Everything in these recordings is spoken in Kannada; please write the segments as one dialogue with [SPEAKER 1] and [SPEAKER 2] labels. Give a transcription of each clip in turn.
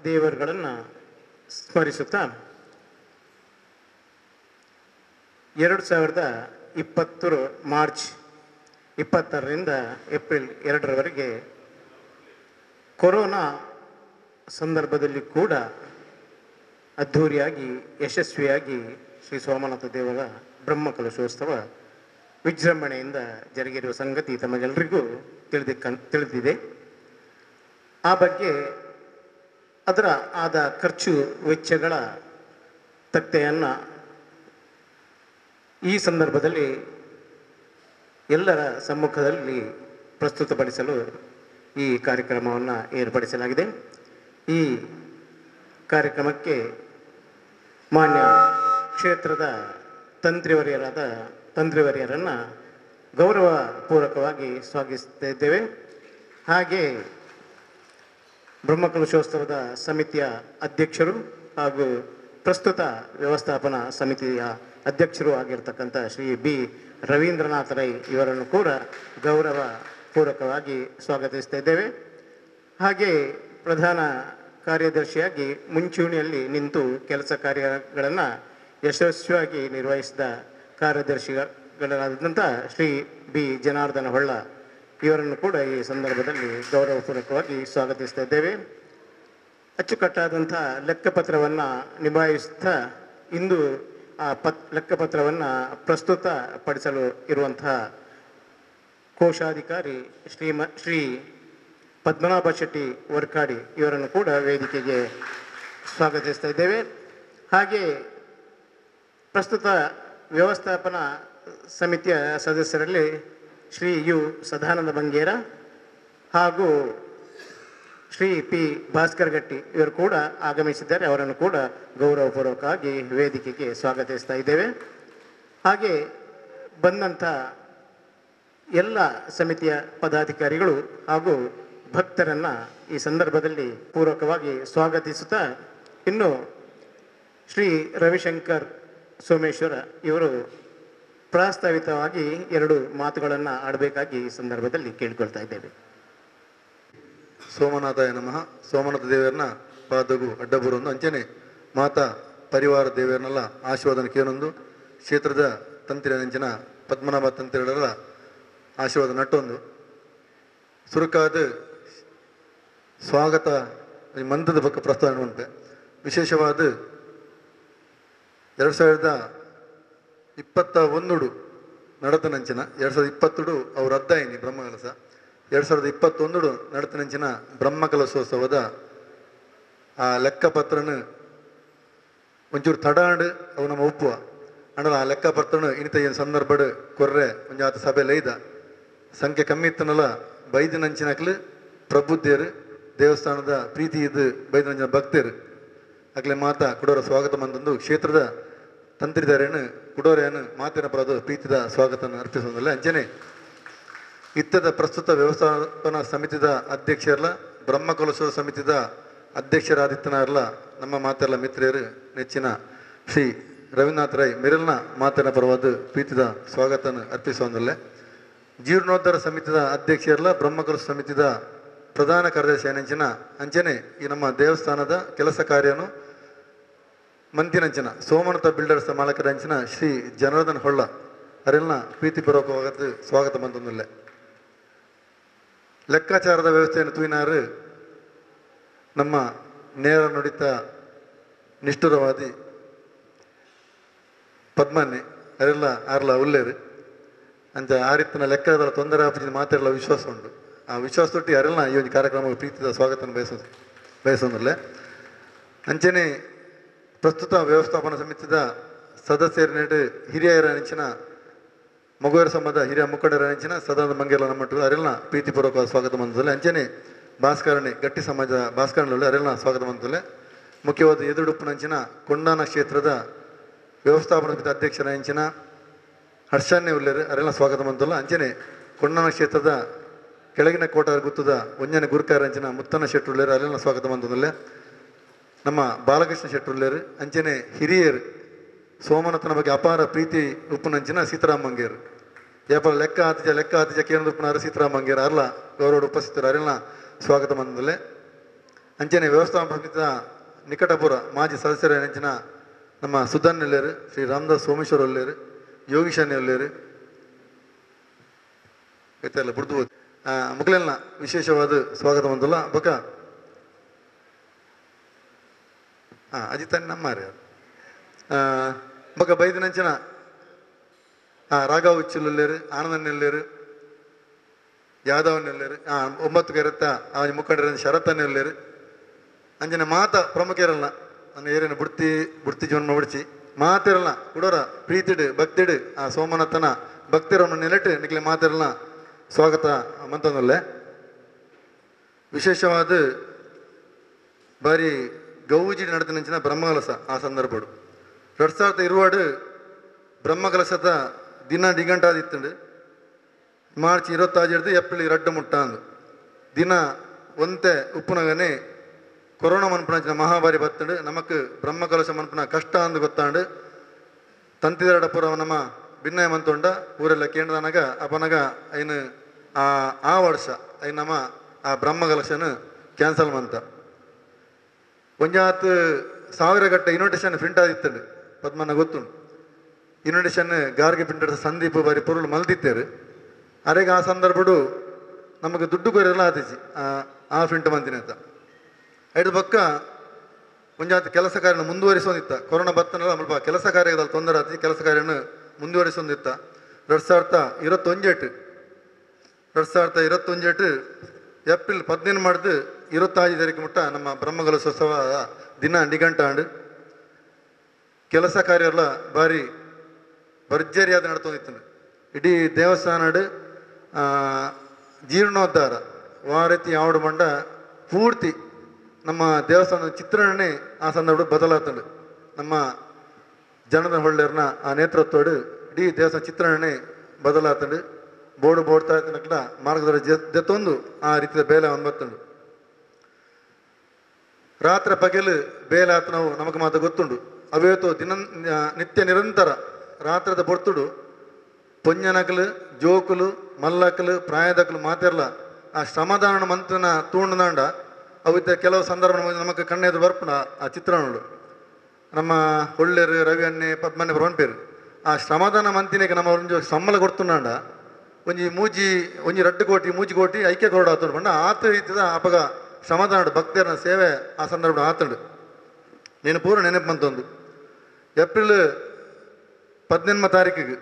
[SPEAKER 1] ದೇವರುಗಳನ್ನು ಸ್ಮರಿಸುತ್ತಾ 2020 ಮಾರ್ಚ್ 20ರಿಂದ ಏಪ್ರಿಲ್ 2ರವರೆಗೆ ಕೊರೋನಾ ಸಂದರ್ಭದಲ್ಲಿ ಕೂಡ ಅದ್ಧೂರಿಯಾಗಿ ಯಶಸ್ವಿಯಾಗಿ ಶ್ರೀ ಸೋಮನಾಥ ದೇವರ ಬ್ರಹ್ಮಕಲಶೋತ್ಸವ ವಿಜೃಂಭಣೆಯಿಂದ ಜರುಗಿರುವ ಸಂಗತಿ ತಮಗೆಲ್ಲರಿಗೂ ತಿಳಿದಿದೆ. ಆ ಬಗ್ಗೆ ಅದರ ಆದ ಖರ್ಚು ವೆಚ್ಚಗಳ ತಕ್ತೆಯನ್ನು ಈ ಸಂದರ್ಭದಲ್ಲಿ ಎಲ್ಲರ ಸಮ್ಮುಖದಲ್ಲಿ ಪ್ರಸ್ತುತಪಡಿಸಲು ಈ ಕಾರ್ಯಕ್ರಮವನ್ನು ಏರ್ಪಡಿಸಲಾಗಿದೆ. ಈ ಕಾರ್ಯಕ್ರಮಕ್ಕೆ ಮಾನ್ಯ ಕ್ಷೇತ್ರದ ತಂತ್ರಿವರಿಯರನ್ನು ಗೌರವಪೂರ್ವಕವಾಗಿ ಸ್ವಾಗತಿಸುತ್ತಿದ್ದೇವೆ. ಹಾಗೆ ಬ್ರಹ್ಮಕಲಶೋತ್ಸವದ ಸಮಿತಿಯ ಅಧ್ಯಕ್ಷರು ಹಾಗೂ ಪ್ರಸ್ತುತ ವ್ಯವಸ್ಥಾಪನಾ ಸಮಿತಿಯ ಅಧ್ಯಕ್ಷರು ಆಗಿರ್ತಕ್ಕಂಥ ಶ್ರೀ ಬಿ ರವೀಂದ್ರನಾಥ ರೈ ಇವರನ್ನು ಕೂಡ ಗೌರವಪೂರ್ವಕವಾಗಿ ಸ್ವಾಗತಿಸ್ತಾ ಹಾಗೆ ಪ್ರಧಾನ ಕಾರ್ಯದರ್ಶಿಯಾಗಿ ಮುಂಚೂಣಿಯಲ್ಲಿ ನಿಂತು ಕೆಲಸ ಕಾರ್ಯಗಳನ್ನು ಯಶಸ್ವಿಯಾಗಿ ನಿರ್ವಹಿಸಿದ ಕಾರ್ಯದರ್ಶಿಗಳಾದಂಥ ಶ್ರೀ ಬಿ ಜನಾರ್ದನ ಹೊಳ್ಳ ಇವರನ್ನು ಕೂಡ ಈ ಸಂದರ್ಭದಲ್ಲಿ ಗೌರವಪೂರ್ವಕವಾಗಿ ಸ್ವಾಗತಿಸ್ತಾ ಅಚ್ಚುಕಟ್ಟಾದಂಥ ಲೆಕ್ಕಪತ್ರವನ್ನು ನಿಭಾಯಿಸ್ತಾ ಇಂದು ಆ ಲೆಕ್ಕಪತ್ರವನ್ನು ಪ್ರಸ್ತುತಪಡಿಸಲು ಇರುವಂತಹ ಕೋಶಾಧಿಕಾರಿ ಶ್ರೀ ಪದ್ಮನಾಭ ಶೆಟ್ಟಿ ವರ್ಕಾಡಿ ಇವರನ್ನು ಕೂಡ ವೇದಿಕೆಗೆ ಸ್ವಾಗತಿಸ್ತಾ ಹಾಗೆ ಪ್ರಸ್ತುತ ವ್ಯವಸ್ಥಾಪನಾ ಸಮಿತಿಯ ಸದಸ್ಯರಲ್ಲಿ ಶ್ರೀ ಯು ಸದಾನಂದ ಬಂಗೇರ ಹಾಗೂ ಶ್ರೀ ಪಿ ಭಾಸ್ಕರ್ ಗಟ್ಟಿ ಇವರು ಕೂಡ ಆಗಮಿಸಿದ್ದಾರೆ. ಅವರನ್ನು ಕೂಡ ಗೌರವಪೂರ್ವಕವಾಗಿ ವೇದಿಕೆಗೆ ಸ್ವಾಗತಿಸ್ತಾ ಹಾಗೆ ಬಂದಂಥ ಎಲ್ಲ ಸಮಿತಿಯ ಪದಾಧಿಕಾರಿಗಳು ಹಾಗೂ ಭಕ್ತರನ್ನು ಈ ಸಂದರ್ಭದಲ್ಲಿ ಪೂರ್ವಕವಾಗಿ ಸ್ವಾಗತಿಸುತ್ತಾ ಇನ್ನು ಶ್ರೀ ರವಿಶಂಕರ್ ಸೋಮೇಶ್ವರ ಇವರು ಪ್ರಾಸ್ತಾವಿಕವಾಗಿ 2 ಮಾತುಗಳನ್ನು ಆಡಬೇಕಾಗಿ ಈ ಸಂದರ್ಭದಲ್ಲಿ ಕೇಳಿಕೊಳ್ತಾ ಇದ್ದೇವೆ.
[SPEAKER 2] ಸೋಮನಾಥಾಯ ನಮಃ. ಸೋಮನಾಥ ದೇವರನ್ನ ಪಾದಗೂ ಅಡ್ಡಬುರೊಂದು ಅಂಚನೆ ಮಾತಾ ಪರಿವಾರ ದೇವರನ್ನೆಲ್ಲ ಆಶೀರ್ವಾದನ ಕೇಳೊಂದು ಕ್ಷೇತ್ರದ ತಂತ್ರಿ ಅಂಚಿನ ಪದ್ಮನಾಭ ತಂತ್ರಿಗಳೆಲ್ಲ ಆಶೀರ್ವಾದ ನಟ್ಟೊಂದು ಸುರುಕಾದ ಸ್ವಾಗತ ಮಂದದ ಪಕ್ಕ ಪ್ರಸ್ತಾವನೆ ಉಂಟು. ವಿಶೇಷವಾದ 2021 ನಡತನಂಚಿನ 2020 ಅವ್ರು ಅದ್ದಾಯಿನಿ ಬ್ರಹ್ಮಕಲಸ 2021 ನಡತನಂಚಿನ ಬ್ರಹ್ಮಕಲಶೋತ್ಸವದ ಆ ಲೆಕ್ಕಪತ್ರನ ಒಂಚೂರು ತಡಾಂಡು ಅವು ನಮ್ಮ ಒಪ್ಪುವ ಅಂಡಲ ಆ ಲೆಕ್ಕಪತ್ರನ ಇನಿತ ಏನು ಸಂದರ್ಭ ಕೊರ್ರೆ ಒಂಜಾತ ಸಭೆಯಲ್ಲಿ ಐದ ಸಂಖ್ಯೆ ಕಮ್ಮಿ ಇತ್ತನಲ್ಲ ಬೈದಿನಂಚಿನಕ್ಲು ಪ್ರಬುದ್ಧರು ದೇವಸ್ಥಾನದ ಪ್ರೀತಿ ಇದು ಬೈದಿನಂಚಿನ ಭಕ್ತರು ಅಕ್ಲೆ ಮಾತಾ ಕುಡೋರ ಸ್ವಾಗತ ಮಂದೊಂದು ಕ್ಷೇತ್ರದ ತಂತ್ರಿದಾರೇನು ಕುಡೋರೆಯನ್ನು ಮಾತಿನ ಪರದ ಪ್ರೀತಿದ ಸ್ವಾಗತನ ಅರ್ಪಿಸೋದಲ್ಲ ಅಂಚನೆ ಇತ್ತದ ಪ್ರಸ್ತುತ ವ್ಯವಸ್ಥಾಪನಾ ಸಮಿತಿದ ಅಧ್ಯಕ್ಷರಲ್ಲ ಬ್ರಹ್ಮಕಲಶೋತ್ಸವ ಸಮಿತಿದ ಅಧ್ಯಕ್ಷರಾದಿತ್ಯನಾರಲ್ಲ ನಮ್ಮ ಮಾತೆಲ್ಲ ಮಿತ್ರರು ನೆಚ್ಚಿನ ಶ್ರೀ ರವೀಂದ್ರನಾಥ ರೈ ಮಿರಲ್ನ ಮಾತಿನ ಪರವಾದ ಪ್ರೀತಿದ ಸ್ವಾಗತನ ಅರ್ಪಿಸೋದಲ್ಲೇ ಜೀರ್ಣೋದ್ಧಾರ ಸಮಿತಿದ ಅಧ್ಯಕ್ಷರಲ್ಲ ಬ್ರಹ್ಮಕಲಶ ಸಮಿತಿದ ಪ್ರಧಾನ ಕಾರ್ಯದರ್ಶಿ ಅಂಚಿನ ಅಂಚನೆ ಈ ನಮ್ಮ ದೇವಸ್ಥಾನದ ಕೆಲಸ ಕಾರ್ಯನು ಮಂತಿನಂಚಿನ ಸೋಮನಾಥ ಬಿಲ್ಡರ್ಸ್ ಮಾಲಕರ ಅಂಚಿನ ಶ್ರೀ ಜನಾರ್ದನ ಹೊಳ್ಳ ಅರೆಲ್ಲ ಪ್ರೀತಿಪೂರ್ವಕವಾದ ಸ್ವಾಗತ ಬಂದೊಂದಿಲ್ಲ. ಲೆಕ್ಕಾಚಾರದ ವ್ಯವಸ್ಥೆಯನ್ನು ತೂಯಿನಾರು ನಮ್ಮ ನೇರ ನುಡಿತ ನಿಷ್ಠುರವಾದಿ ಪದ್ಮನ್ನೆ ಅರೆಲ್ಲ ಆರ್ಲ ಉಲ್ಲೇರು ಅಂಚ ಆರಿತ್ತಿನ ಲೆಕ್ಕದ ತೊಂದರೆ ಆಪಜಿನ ಮಾತೆಲ್ಲ ವಿಶ್ವಾಸ ಉಂಟು. ಆ ವಿಶ್ವಾಸ ತೊಟ್ಟಿ ಅರೆಲ್ಲ ಈ ಒಂದು ಕಾರ್ಯಕ್ರಮ ಪ್ರೀತಿದ ಸ್ವಾಗತ ಬಯಸೋದಿಲ್ಲ. ಅಂಚನೆ ಪ್ರಸ್ತುತ ವ್ಯವಸ್ಥಾಪನಾ ಸಮಿತಿದ ಸದಸ್ಯರ ಹಿರಿಯರ ನೆಂಚಿನ ಮಗುವರ ಸಂಬಂಧ ಹಿರಿಯ ಮುಖಂಡರ ನೆಂಚಿನ ಸದಾನಂದ ಮಂಗೇಲ ನಮ್ಮಟ್ಟು ಅರೆಲ್ಲ ಪ್ರೀತಿಪೂರ್ವಕ ಸ್ವಾಗತ ಬಂದದಲ್ಲ. ಅಂಚನೆ ಭಾಸ್ಕರಣೆ ಗಟ್ಟಿ ಸಮಾಜದ ಭಾಸ್ಕರಣ ಅರೆಲ್ಲ ಸ್ವಾಗತ ಬಂದದಲ್ಲ. ಮುಖ್ಯವಾದ ಎದುಡುಪ್ಪು ನಂಚಿನ ಕೊಂಡಾನ ಕ್ಷೇತ್ರದ ವ್ಯವಸ್ಥಾಪನಾ ಸಮಿತಿ ಅಧ್ಯಕ್ಷರ ನೆಂಚಿನ ಹರ್ಷಾನ್ಯ ಉಲ್ಲೇರು ಅರೆಲ್ಲ ಸ್ವಾಗತ ಬಂದಲ್ಲ. ಅಂಚನೆ ಕೊಂಡಾನ ಕ್ಷೇತ್ರದ ಕೆಳಗಿನ ಕೋಟಾರ ಗುತ್ತದ ಒಂಜನೆ ಗುರುಕಾರ ಅಂಚಿನ ಮುತ್ತನ ಶೆಟ್ಟುಳ್ಳೇರು ಅರೆಲ್ಲ ಸ್ವಾಗತ ಬಂದದಲ್ಲ. ನಮ್ಮ ಬಾಲಕೃಷ್ಣ ಶೆಟ್ಟುಳ್ಳೇರು ಅಂಚನೆ ಹಿರಿಯರು ಸೋಮನಾಥನ ಬಗ್ಗೆ ಅಪಾರ ಪ್ರೀತಿ ಉಪ್ಪುನಂಚಿನ ಸೀತಾರಾಮ್ ಮಂಗೇರು ಏಪಲ ಲೆಕ್ಕ ಆತಿಜ ಕೇಂದ್ರ ಉಪ್ಪುನಾರು ಸೀತಾರಾಮ್ ಮಂಗೇರು ಅರ್ಲ ಗೌರವ ಉಪಸ್ಥಿತರು ಅರೆಲ್ಲ ಸ್ವಾಗತ ಬಂದದಲ್ಲೇ. ಅಂಚನೆ ವ್ಯವಸ್ಥಾಪಕ ನಿಕಟಪುರ ಮಾಜಿ ಸದಸ್ಯರ ನೆಂಚಿನ ನಮ್ಮ ಸುಧನ್ ಎಲ್ಲೇರು, ಶ್ರೀ ರಾಮದಾಸ್ ಸೋಮೇಶ್ವರ್ ಒಲ್ಲೇರು, ಯೋಗೀಶನ್ ಒಲ್ಲೇರು ಇತ್ತೆಲ್ಲ ಬಿಡ್ದು ಮುಕ್ಲೆಲ್ಲ ವಿಶೇಷವಾದ ಸ್ವಾಗತ ಬಂದಲ್ಲ ಬೊಕ ಅಜಿತಾನ್ ನಮ್ಮಾರಿ ಬೊಕ ಬೈದಿನಂಚಿನ ರಾಘವ್ ಉಚ್ಚುಲ್ಲೇರು, ಆನಂದನ್ ಎಲ್ಲೇರು, ಯಾದವನ್ ಎಲ್ಲೇರು, 9 ಕೆರತ್ತ ಅವನ ಮುಖಂಡರ ಶರತ್ತನ್ ಎಲ್ಲೇರು ಅಂಜನೆ ಮಾತ ಪ್ರಮುಖರಲ್ಲ ನನ್ನ ಏರಿನ ಬುಡ್ತಿ ಜೀವನ ಬಿಡಿಸಿ ಮಾತಿರಲ್ಲ ಕುಡೋರ ಪ್ರೀತಿಡು ಭಕ್ತಿಡು ಆ ಸೋಮನಾಥನ ಭಕ್ತಿರವನ್ನು ನೆಲೆಟ್ಟು ನಿಕ್ಲೆ ಮಾತಿರಲ್ಲ ಸ್ವಾಗತ ಮಂತಂದಲ್ಲೇ ವಿಶೇಷವಾದ ಬಾರಿ ಗೌಜಿ ನಡೆದಿನ ಬ್ರಹ್ಮಕಲಸ ಆ ಸಂದರ್ಭಡು 2020 ಬ್ರಹ್ಮಕಲಸದ ದಿನ ಡಿಗಂಟಾದಿತ್ತುಂಡು ಮಾರ್ಚ್ 25 ಏಪ್ರಿಲ್ 2 ಮುಟ್ಟಾಂದು ದಿನ ಒಂತೆ ಉಪ್ಪುನಗನೆ ಕೊರೋನಾ ಮನ್ಪುನ ಮಹಾಭಾರಿ ಬತ್ತುಂಡು ನಮಕ್ ಬ್ರಹ್ಮಕಲಶ ಮನ್ಪುನ ಕಷ್ಟ ಅಂದು ಗೊತ್ತಾಂಡು ತಂತಿದರಡಪುರ ನಮ್ಮ ಭಿನ್ನಯ ಮಂತುಂಡ ಊರೆಲ್ಲ ಕೇಂದ್ರನಾಗ ಅಪನಗ ಐನು ಆ ವರ್ಷ ಐನು ನಮ್ಮ ಆ ಬ್ರಹ್ಮಕಲಶನ ಕ್ಯಾನ್ಸಲ್ ಮಂತ ಒಂಜಾತ್ 1000 Gatte invitation print ಆದಿತ್ತುಂಡು ಪದ್ಮನ ಗೊತ್ತುಂಡು invitation ಗಾರ್ಗೆ printer Sandeep ಬಾರಿ ಪೊರುಳು ಮಲ್ದಿತ್ತೇರು ಅರೆಗೆ ಆ ಸಂದರ್ಭಡು ನಮಗೆ ದುಡ್ಡು ಕೊರೆಲ್ಲ ಆತಿಸಿ ಆ ಪ್ರಿಂಟ್ ಮಂತಿನ ಅಂತ ಐದು ಪಕ್ಕ ಒಂಜಾತ್ ಕೆಲಸ ಕಾರ್ಯನ ಮುಂದುವರಿಸೋದಿತ್ತ ಕೊರೋನಾ ಬತ್ತನಲ್ಲ ಸ್ವಲ್ಪ ಕೆಲಸ ಕಾರ್ಯದಲ್ಲಿ ತೊಂದರೆ ಆತಿ ಕೆಲಸ ಕಾರ್ಯನ ಮುಂದುವರಿಸೋದಿತ್ತ 2021 ಏಪ್ರಿಲ್ 15 ಮಾಡಿದು 25 ತಾರೀಕು ಮುಟ್ಟ ನಮ್ಮ ಬ್ರಹ್ಮಕಲಶೋತ್ಸವ ದಿನ ನಿಗಂಟಾಂಡು ಕೆಲಸ ಕಾರ್ಯ ಎಲ್ಲ ಭಾರಿ ಭರ್ಜರಿಯಾದ ನಡ್ತೊಂದಿತ್ತು ಇಡೀ ದೇವಸ್ಥಾನಡು ಜೀರ್ಣೋದ್ಧಾರ ವಾರತಿ ಆವಡು ಮಂಡ ಪೂರ್ತಿ ನಮ್ಮ ದೇವಸ್ಥಾನದ ಚಿತ್ರಣನೇ ಆ ಸಂದರ್ಭ ಬದಲಾತಂಡು ನಮ್ಮ ಜನದ ಹೊಳ್ಳೆರ್ನ ಆ ನೇತೃತ್ವಡು ಇಡೀ ದೇವಸ್ಥಾನ ಚಿತ್ರಣನೇ ಬದಲಾತಂಡು ಬೋರ್ಡು ಬೋಡ್ತಾ ಇತ್ತನಕ್ಲ ಮಾರ್ಗದರ ಜೊತ್ತೊಂದು ಆ ರೀತಿಯ ಬೇಲೆ ಬತ್ತುಂಡು ರಾತ್ರಿ ಪಗೆಲು ಬೇಲೆ ಆತ ನಾವು ನಮಗೆ ಮಾತ್ರ ಗೊತ್ತುಂಡು ಅವೇತು ನಿತ್ಯ ನಿರಂತರ ರಾತ್ರದ ಬೊರ್ತುಡು ಪೊಂಜನಕಲು ಜೋಕುಲು ಮಲ್ಲಕಲು ಪ್ರಾಯದಕಲು ಮಾತಿರಲ್ಲ ಆ ಶ್ರಮದಾನ ಮಂತ್ರನ ತೂಂಡದಾಂಡ ಅವಿದ್ದ ಕೆಲವು ಸಂದರ್ಭ ನಮಗೆ ಕಣ್ಣೆದು ಬರ್ಪುಣ ಆ ಚಿತ್ರಣಗಳು ನಮ್ಮ ಹೊಳ್ಳೆರು ರವಿ ಅನ್ನೆ ಪದ್ಮನ್ನೆ ಬರವನ್ಪೇರು ಆ ಶ್ರಮದಾನ ಮಂತಿನಿಗೆ ನಮ್ಮ ಒಂಜು ಸಂಬಳ ಕೊಡ್ತುಂಡ ಒಂಜಿ 2 ಕೋಟಿ 3 ಕೋಟಿ ಐಕ್ಯ ಕೊರಡು ಆತುಂಡು ಬಂಡ ಆತ ರೀತಿದ ಅಪಗ ಶ್ರಮದಾನ ಭಕ್ತರ ಸೇವೆ ಆ ಸಂದರ್ಭ ಆತುಂಡು నేను ಪೂರ ನೆನಪು ಬಂತೊಂದು ಏಪ್ರಿಲ್ 18 ತಾರೀಕಿಗೆ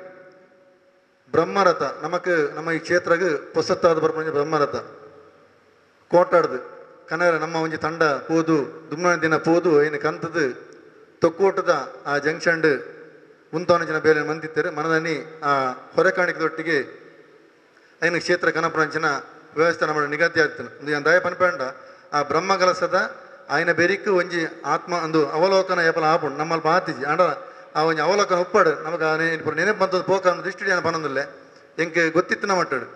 [SPEAKER 2] ಬ್ರಹ್ಮರಥ ನಮಕ್ ನಮ್ಮ ಈ ಕ್ಷೇತ್ರಗೆ ಪೊಸತ್ತಾದ ಬರ್ಪಂಜ ಬ್ರಹ್ಮರಥ ಕೋಟಾಡ್ದು ಕನ್ನಡ ನಮ್ಮ ಒಂಜಿ ತಂಡ ಪೋದು ದುಮ್ನ ದಿನ ಪೋದು ಏನು ಕಂತದ್ದು ತೊಕ್ಕೋಟದ ಆ ಜಂಕ್ಷನ್ ಉಂತವನಂಚಿನ ಬೇರೆ ಮಂದಿತ್ತರು ಮನದನಿ ಆ ಹೊರಕಾಣಿಕೆದೊಟ್ಟಿಗೆ ಐನ ಕ್ಷೇತ್ರ ಕನಪುರಂಚಿನ ವ್ಯವಸ್ಥೆ ನಮ್ಮ ನಿಗದಿ ಆಗ್ತಾನೆ ಒಂದು ದಯ ಪನ್ಪಂಡ ಆ ಬ್ರಹ್ಮಕಲಸದ ఆయన బెరికి ಒಂಜಿ ಆತ್ಮ ಒಂದು ಅವಲೋಕನ ಏಪಲ ಆಪುಂಡು ನಮ್ಮಲ್ಲಿ ಪಾತಿಜಿ ಆಂಡ ಆ ಒಂಜಿ ಅವಲೋಕನ ಉಪ್ಪಾಡು ನಮಗೆ ఇప్పుడు ನೆನಪು ಬಂತದ್ದು ಪೋಕ ದೃಷ್ಟಿ ಏನು ಪನ್ನೊಂದಿಲ್ಲ ಎಂಗೆ ಗೊತ್ತಿತ್ತು ಮಟ್ಟಾಡು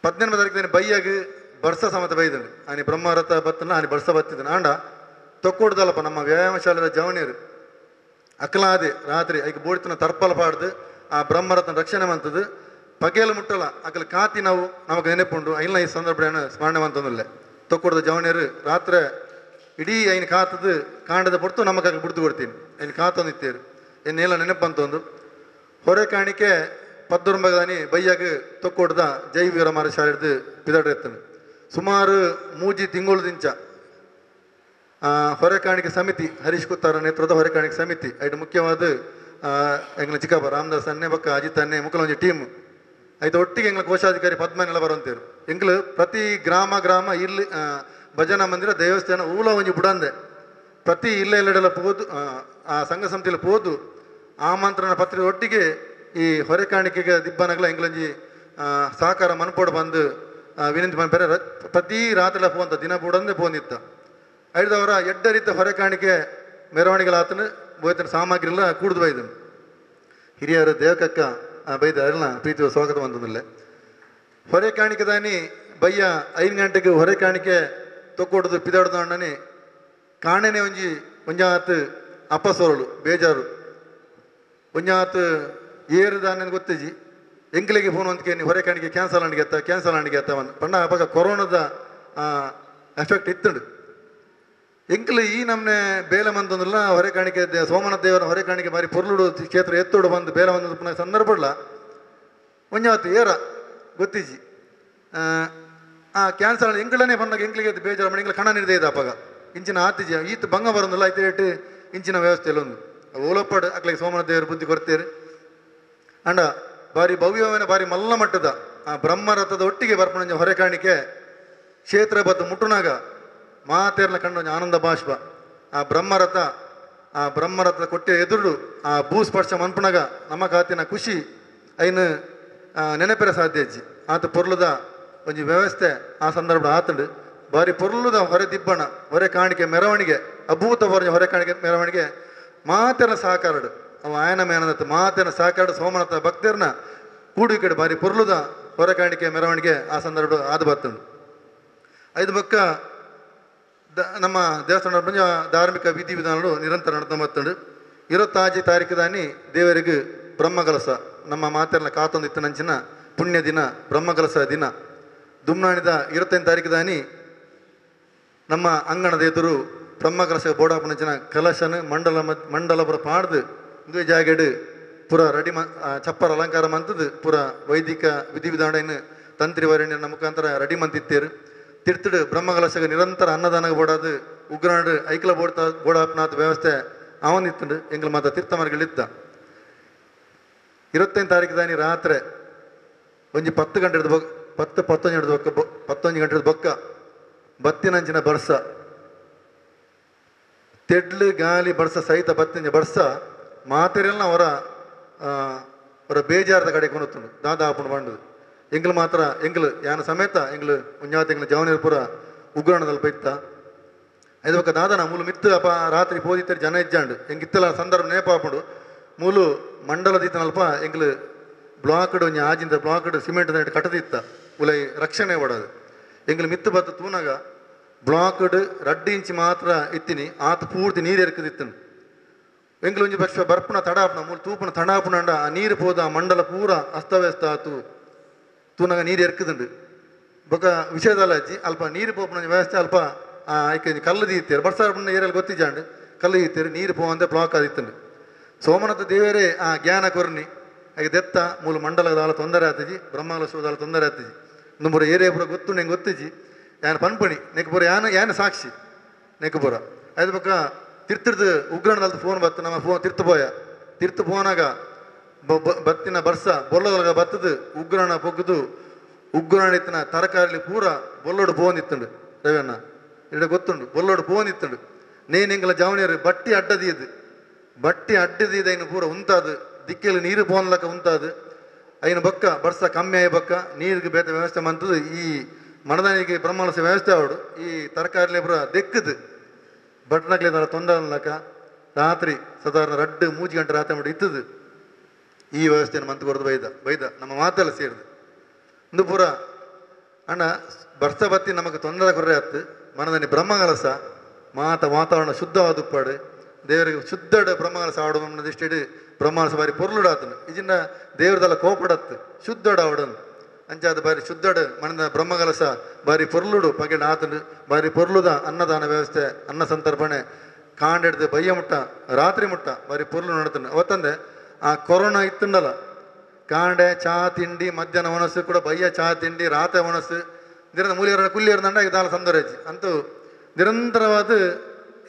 [SPEAKER 2] 18 ತಾರೀಕು ಬೈಯಾಗಿ ಬರ್ಸ ಸಮೇತ ಬೈದನು ಆನಿ ಬ್ರಹ್ಮರಥ ಬತ್ತನ ಆನಿ ಬರ್ಸ ಬತ್ತಿದ್ದನು ಆಂಡ ತೊಕ್ಕೊಡ್ದಲ್ಲಪ್ಪ ನಮ್ಮ ವ್ಯಾಯಾಮ ಶಾಲೆದ ಜವನಿಯರು ಅಕ್ಲಾದೆ ರಾತ್ರಿ ಐಕೆ ಬೋಡ್ತಿನ ತರ್ಪಲ ಪಾಡ್ದು ಆ ಬ್ರಹ್ಮರಥನ ರಕ್ಷಣೆ ಮಂತದ್ದು ಪಗೇಲು ಮುಟ್ಟಲ್ಲ ಅಕಲ್ ಕಾತಿ ನಾವು ನಮಗೆ ನೆನಪುಂಡು ಐನ ಈ ಸಂದರ್ಭ ಸ್ಮರಣೆ ಮಂತೊಂದಿಲ್ಲ ತೊಕ್ಕೊಡ್ದ ಜವನಿಯರು ರಾತ್ರಿ ಇಡೀ ಐನು ಕಾತದ್ದು ಕಾಂಡದ ಪೊಡ್ತು ನಮಗೆ ಬಿಡ್ದು ಕೊಡ್ತೀನಿ ಐನು ಕಾತೊಂದಿತ್ತೇರು ಇನ್ನೆಲ್ಲ ನೆನಪಂತೊಂದು ಹೊರೆ ಕಾಣಿಕೆ ಪದ್ದೊಂಬದಾನಿ ಬೈಯಾಗ ತೊಕ್ಕೊಡ್ದ ಜೈ ವೀರಮಾರ ಶಾಲೆದು ಪಿದಡ್ರೆತ್ತನು ಸುಮಾರು 3 ತಿಂಗಳದಿಂಚ ಹೊರೆ ಕಾಣಿಕೆ ಸಮಿತಿ ಹರೀಶ್ ಕುತ್ತಾರ ನೇತೃತ್ವದ ಹೊರೆ ಕಾಣಿಕೆ ಸಮಿತಿ ಐದು ಮುಖ್ಯವಾದ ಎಂಗ್ಲ ಚಿಕ್ಕಪ್ಪ ರಾಮದಾಸ್ ಅನ್ನೆ ಬಕ್ಕ ಅಜಿತ್ ಅನ್ನೆ ಮುಕ್ಕಲೊಂಜಿ ಟೀಮ್ ಐದು ಒಟ್ಟಿಗೆ ಎಂಗ್ಲ ಕೋಶಾಧಿಕಾರಿ ಪದ್ಮನೆಲ್ಲ ಬರುವಂತೇರು ಎಂಗ್ಲು ಪ್ರತಿ ಗ್ರಾಮ ಇಲ್ಲಿ ಭಜನಾ ಮಂದಿರ ದೇವಸ್ಥಾನ ಊಲ ಒಂಜಿ ಬುಡಂದೆ ಪ್ರತಿ ಇಲ್ಲೆಲ್ಲೆಡೆಲ್ಲ ಪೋದು ಆ ಸಂಘ ಸಮಿತಿಯಲ್ಲಿ ಪೋದು ಆಮಂತ್ರಣ ಪತ್ರಿಕೆ ಒಟ್ಟಿಗೆ ಈ ಹೊರೆ ಕಾಣಿಕೆಗೆ ದಿಬ್ಬನಗಳ ಎಂಗ್ಲಂಜಿ ಸಹಕಾರ ಮನ್ಪೋಡು ಬಂದು ವಿನಂತಿ ಮನ್ಪೇರೆ ಪ್ರತಿ ರಾತ್ರಿ ಪೋಂತ ದಿನ ಬುಡಂದೆ ಪೋಂದಿತ್ತ ಐದವರ ಎಡ್ಡರಿತ ಹೊರೆ ಕಾಣಿಕೆ ಮೆರವಣಿಗೆಲಾತನು ಬೋಯ್ತನ ಸಾಮಗ್ರಿ ಎಲ್ಲ ಕೂಡ್ದು ಬೈದನು ಹಿರಿಯರು ದೇವಕಕ್ಕ ಬೈದ ಎಲ್ಲ ಪ್ರೀತಿ ಸ್ವಾಗತ ಬಂದದಿಲ್ಲ ಹೊರೆ ಕಾಣಿಕೆ ದಾನಿ ಬಯ್ಯ 5 ಗಂಟೆಗೆ ಹೊರೆ ಕಾಣಿಕೆ ತೊಕ್ಕೊಡ್ದು ಪಿದಾಡ್ದು ಅಣ್ಣನಿ ಕಾಣೆನೆ ಒಂಜಾತ್ ಅಪ್ಪಸೋರಳು ಬೇಜಾರು ಒಂಜಾತ್ ಏರು ದಾನ ಗೊತ್ತಿಜಿ ಎಂಕ್ಲಿಗೆ ಫೋನ್ ಅಂದ್ಕೆ ಹೊರೆ ಕಾಣಿಕೆ ಕ್ಯಾನ್ಸಲ್ ಅಂಡಿಗೆ ಅತ್ತ ಪಂಡ ಅವಾಗ ಕೊರೋನಾದ ಎಫೆಕ್ಟ್ ಇತ್ತುಂಡು ಎಂಕಲು ಈ ನಮ್ಮನೆ ಬೇಲೆ ಮಂತಂದಿಲ್ಲ ಹೊರೆ ಕಾಣಿಕೆ ಸೋಮನಾಥ ದೇವರ ಹೊರೆ ಕಾಣಿಕೆ ಬಾರಿ ಪೊರ್ಲುಡು ಕ್ಷೇತ್ರ ಎತ್ತೋಡು ಬಂದು ಬೇಲೆ ಮಂದ ಪುನಃ ಸಂದರ್ಭಡ್ಲ ಒಂಜಾತು ಏರ ಗೊತ್ತಿಜಿ ಕ್ಯಾನ್ಸರ್ ಎಂಗಳೇ ಬಂದಾಗ ಎಂಕ್ಲಿಗೆ ಬೇಜಾರು ಮಾಡಿ ಎಂಗ್ಲ ಕಣ ನಿರ್ದೇ ಇದೆ ಅಪ್ಪಾಗ ಇಂಚಿನ ಆತಿಜಿ ಈತ ಭಂಗ ಬರೋದಿಲ್ಲ ಐತೆ ರೇಟ್ ಇಂಚಿನ ವ್ಯವಸ್ಥೆಯಲ್ಲಿ ಒಂದು ಓಲಪ್ಪಾಡು ಅಕ್ಲಿಗೆ ಸೋಮನಾಥ ದೇವರು ಬುದ್ಧಿ ಕೊಡ್ತೇರಿ ಅಂಡ ಬಾರಿ ಭವ್ಯವೇನ ಬಾರಿ ಮಲ್ಲ ಮಟ್ಟದ ಆ ಬ್ರಹ್ಮರಥದ ಒಟ್ಟಿಗೆ ಬರ್ಪಣ ಹೊರೆ ಕಾಣಿಕೆ ಕ್ಷೇತ್ರ ಬತ್ತು ಮುಟ್ಟುನಾಗ ಮಾತೇರ್ನ ಕಂಡು ಆನಂದ ಬಾಷ್ಪ ಆ ಬ್ರಹ್ಮರಥ ಕೊಟ್ಟೆ ಎದುರು ಆ ಭೂಸ್ಪರ್ಶ ಮನ್ಪುನಾಗ ನಮ್ಮ ಕಾತಿನ ಖುಷಿ ಐನು ನೆನಪಿರ ಸಾಧ್ಯ ಅಜ್ಜಿ ಆತ ಪೊರ್ಲುದ ಒಂಜಿ ವ್ಯವಸ್ಥೆ ಆ ಸಂದರ್ಭ ಆತಂಡು ಬಾರಿ ಪೊರ್ಲುದ ಹೊರೆ ದಿಬ್ಬಣ ಹೊರೆ ಕಾಣಿಕೆ ಮೆರವಣಿಗೆ ಅಭೂತಪೂರ್ವ ಹೊರೆ ಕಾಣಿಕೆ ಮೆರವಣಿಗೆ ಮಾತೇರ್ನ ಸಹಕಾರಡು ಅವ ಆಯನ ಮೇನದತ್ತು ಮಾತೇನ ಸಹಕಾರಡು ಸೋಮನಾಥ ಭಕ್ತರ್ನ ಕೂಡು ಕಡೆ ಬಾರಿ ಪೊರ್ಲುದ ಹೊರೆ ಕಾಣಿಕೆ ಮೆರವಣಿಗೆ ಆ ಸಂದರ್ಭ ಆದು ಬರ್ತುಂಡು ಐದು ಬಕ್ಕ ನಮ್ಮ ದೇವಸ್ಥಾನ ಬಂಜ ಧಾರ್ಮಿಕ ವಿಧಿ ವಿಧಾನಗಳು ನಿರಂತರ ನಡ್ತಾ ಬರ್ತುಂಡು 25 ತಾರೀಕು ದಾನಿ ದೇವರಿಗೆ ಬ್ರಹ್ಮಕಲಸ ನಮ್ಮ ಮಾತೆಲ್ಲ ಕಾತೊಂದಿತ್ತು ನಂಚಿನ ಪುಣ್ಯ ದಿನ ಬ್ರಹ್ಮಕಲಸ ದಿನ ದುಮ್ನಾಣಿದ 25 ತಾರೀಕು ದಾನಿ ನಮ್ಮ ಅಂಗಣದ ಎದುರು ಬ್ರಹ್ಮಕಲಸ ಬೋಡಾಪನಂಚಿನ ಕಲಶನ ಮಂಡಲ ಪುರ ಪಾಡ್ದು ಇಂದು ಜಾಗೆಡು ಪುರ ರೆಡಿ ಚಪ್ಪರ ಅಲಂಕಾರ ಮಂತದ್ದು ಪುರ ವೈದಿಕ ವಿಧಿವಿಧಾನ ತಂತ್ರಿ ವರಣ್ಯನ ಮುಖಾಂತರ ರೆಡಿ ಮಂತಿತ್ತೇರು ತಿರ್ತಿಡು ಬ್ರಹ್ಮಕಲಶಗ ನಿರಂತರ ಅನ್ನದಾನ ಬೋಡಾದು ಉಗ್ರಾಡು ಐಕ್ಲ ಬೋಡಾಪನಾಥ ವ್ಯವಸ್ಥೆ ಅವನಿತ್ತುಂಡು ಎಂಗ್ಲ ಮಾತ ತೀರ್ಥಮರ್ಗಳಿದ್ದ 25 ತಾರೀಕು ದಾನಿ ರಾತ್ರಿ ಒಂಜಿ 10 ಗಂಟೆದ 11 ಗಂಟೆದ ಬೊಕ್ಕ ಬತ್ತಿನಂಚಿನ ಬರ್ಸ ತೆಡ್ಲು ಗಾಲಿ ಬರ್ಸ ಸಹಿತ ಬತ್ತಿನ ಬರ್ಸ ಮಾತೆರೆಲ್ಲ ಅವರ ಬೇಜಾರದ ಕಡೆ ಕೊನುತ್ತುಂಡು ದಾದಾಪುಣ ಬಂಡದು ಎಂಗ್ಲು ಮಾತ್ರ ಎಂಗ್ಲು ಯಾನ ಸಮೇತ ಎಂಗ್ಲು ಮುಂಜಾತ ಎಂಗ್ಲು ಜವನೀರ್ ಪುರ ಉಗ್ರಾಣದಲ್ಲಿ ಬೈತ ಐದು ಬಕ್ಕ ದಾದನ ಮೂಲು ಮಿತ್ತು ಅಪ್ಪ ರಾತ್ರಿ ಪೋದಿತ್ತರಿ ಜನ ಇಜ್ಜಾಂಡು ಎಂಗಿತ್ತಲ ಸಂದರ್ಭ ನೇಪಾಪುಂಡು ಮೂಲು ಮಂಡಲದಿತ್ತನಲ್ಪ ಎಂಗ್ಲು ಬ್ಲಾಕ್ಡ್ ಒಂಜಿ ಆಜಿಂದ ಬ್ಲಾಕ್ಡ್ ಸಿಮೆಂಟ್ ಕಟ್ಟದಿತ್ತ ಉಲೈ ರಕ್ಷಣೆ ಪಡೋದು ಎಂಗ್ಲು ಮಿತ್ತು ಬತ್ತು ತೂನಾಗ ಬ್ಲಾಕ್ಡ್ 2 ಇಂಚ್ ಮಾತ್ರ ಇತ್ತಿನಿ ಆತ ಪೂರ್ತಿ ನೀರು ಎರ್ಕದಿತ್ತನು ಎಂಗ್ಲು ಒಂಜಿ ಪಕ್ಷ ಬರ್ಪುಣ ತಡಾಪುಣ ಮೂಲು ತೂಪುಣ ತಡಾಪುಣ ಅಂಡ ಆ ನೀರು ಪೋದ ಆ ಮಂಡಲ ಪೂರ ಅಸ್ತವ್ಯಸ್ತ ಆತು ತೂನಾಗ ನೀರು ಎರ್ಕದುಂಡು ಬೊಕ ವಿಷಯದಲ್ಲ ಅಜ್ಜಿ ಅಲ್ಪ ನೀರು ಪೋಪುನ ವ್ಯವಸ್ಥೆ ಅಲ್ಪ ಐಕೆ ಕಲ್ಲು ದೀತ್ತೇರು ಬರ್ಸಾಪುಣ ಏರಲ್ಲಿ ಗೊತ್ತಿಜಾಂಡು ಕಲ್ಲು ದೀತ್ತೇರು ನೀರು ಪೋವಂತೆ ಬ್ಲಾಕ್ ಆದಿತ್ತುಂಡು ಸೋಮನಾಥ ದೇವರೇ ಆ ಜ್ಞಾನ ಕೊರ್ನಿ ಹಾಗೆ ದೆತ್ತ ಮೂಲ ಮಂಡಲದ ತೊಂದರೆ ಆತಜಿ ಬ್ರಹ್ಮಕಲಶದ ತೊಂದರೆ ಆತಜಿ number area pura gottu neng gottiji yan panpani nek pura yan ಸಾಕ್ಷಿ nek pura aydu baka tirtirdu ಉಗ್ರಾಣದ ಫೋನ್ ಬತ್ತು ನಮ್ಮ ಫೋನ್ ತೀರ್ಥ ಫೋನಾಗ ಬತ್ತಿನ ಬರ್ಸ ಬೊಲ್ಲದೊಳಗ ಬತ್ತದು ಉಗ್ರಾಣ ಪೊಗ್ಗದು ಉಗ್ರಾಣ ಇತ್ತನ ತರಕಾರಿ ಪೂರ ಬೊಲ್ಲೋಡು ಫೋನ್ ಇತ್ತುಂಡು ರವಣ್ಣ ಇಡ ಗೊತ್ತುಂಡು ಬೊಲ್ಲೋಡು ಫೋನ್ ಇತ್ತುಂಡು ನೇನು ಎಂಗಲ ಜವನಿಯರು ಬಟ್ಟಿ ಅಡ್ಡದಿಯದು ಐನು ಪೂರ ಉಂತಾದು ದಿಕ್ಕೆಲ್ಲಿ ನೀರು ಪೋನ್ಲಕ್ಕ ಉಂತಾದು ಐನು ಬಕ್ಕ ಬರ್ಸ ಕಮ್ಮಿ ಆಗಿ ಬಕ್ಕ ನೀರಿಗೆ ಬೇತ ವ್ಯವಸ್ಥೆ ಮಂತದು ಈ ಮನದಾನಿಗೆ ಬ್ರಹ್ಮಲಸ ವ್ಯವಸ್ಥೆ ಅವಡು ಈ ತರಕಾರಿ ಪೂರ ದೆಕ್ಕದು ಬಟ್ನಕ್ಲೆ ತೊಂದರೆ ಅನ್ಲಕ್ಕ ರಾತ್ರಿ ಸಾಧಾರಣ 2-3 ಗಂಟೆ ರಾತ್ರಿ ಮಾಡಿ ಇತ್ತದು ಈ ವ್ಯವಸ್ಥೆಯನ್ನು ಮಂತ್ ಕೊಡ್ದು ಬೈದ ನಮ್ಮ ಮಾತೆಲ್ಲ ಸೇರಿದು ಒಂದು ಪೂರ ಅಣ್ಣ ಬರ್ಸ ಬತ್ತಿ ನಮಗೆ ತೊಂದರೆ ಕೊರ್ರೆ ಆಯ್ತು ಮನದಲ್ಲಿ ಬ್ರಹ್ಮಕಲಸ ವಾತಾವರಣ ಶುದ್ಧವಾದ ಉಪ್ಪಾಡು ದೇವರಿಗೆ ಶುದ್ಧಡ ಬ್ರಹ್ಮಕಲಸ ಆಡು ಅನ್ನೋದಿಷ್ಟು ಬ್ರಹ್ಮಕಲಸ ಬಾರಿ ಪೊರ್ಲುಡಾತನು ಇದನ್ನ ದೇವ್ರದೆಲ್ಲ ಕೋಪಡತ್ತು ಶುದ್ಧಡ ಆವಡನು ಅಂಚಾದ ಬಾರಿ ಶುದ್ಧಡ ಮನದ ಬ್ರಹ್ಮಕಲಸ ಬಾರಿ ಪೊರ್ಲುಡು ಪಗೆಡ ಆತನು ಬಾರಿ ಪೊರ್ಲುದ ಅನ್ನದಾನ ವ್ಯವಸ್ಥೆ ಅನ್ನ ಸಂತರ್ಪಣೆ ಕಾಂಡೆಡ್ದು ಬಯ್ಯ ಮುಟ್ಟ ರಾತ್ರಿ ಮುಟ್ಟ ಬಾರಿ ಪೊರ್ಲು ನಡತನು ಅವತ್ತಂದೆ ಆ ಕೊರೋನಾ ಇತ್ತುಂಡಲ್ಲ ಕಾಂಡೆ ಚಾ ತಿಂಡಿ ಮಧ್ಯಾಹ್ನ ಒಣಸು ಕೂಡ ಬಯ್ಯ ಚಾ ತಿಂಡಿ ರಾತ್ರಿ ಒಣಸು ನಿರಂತರ ಮೂಲಿಯರ ಕುಲ್ಲಿಯರ್ದಂಡ ಇದಾಲ ಸಂದರ್ಭ ಅಂತೂ ನಿರಂತರವಾದ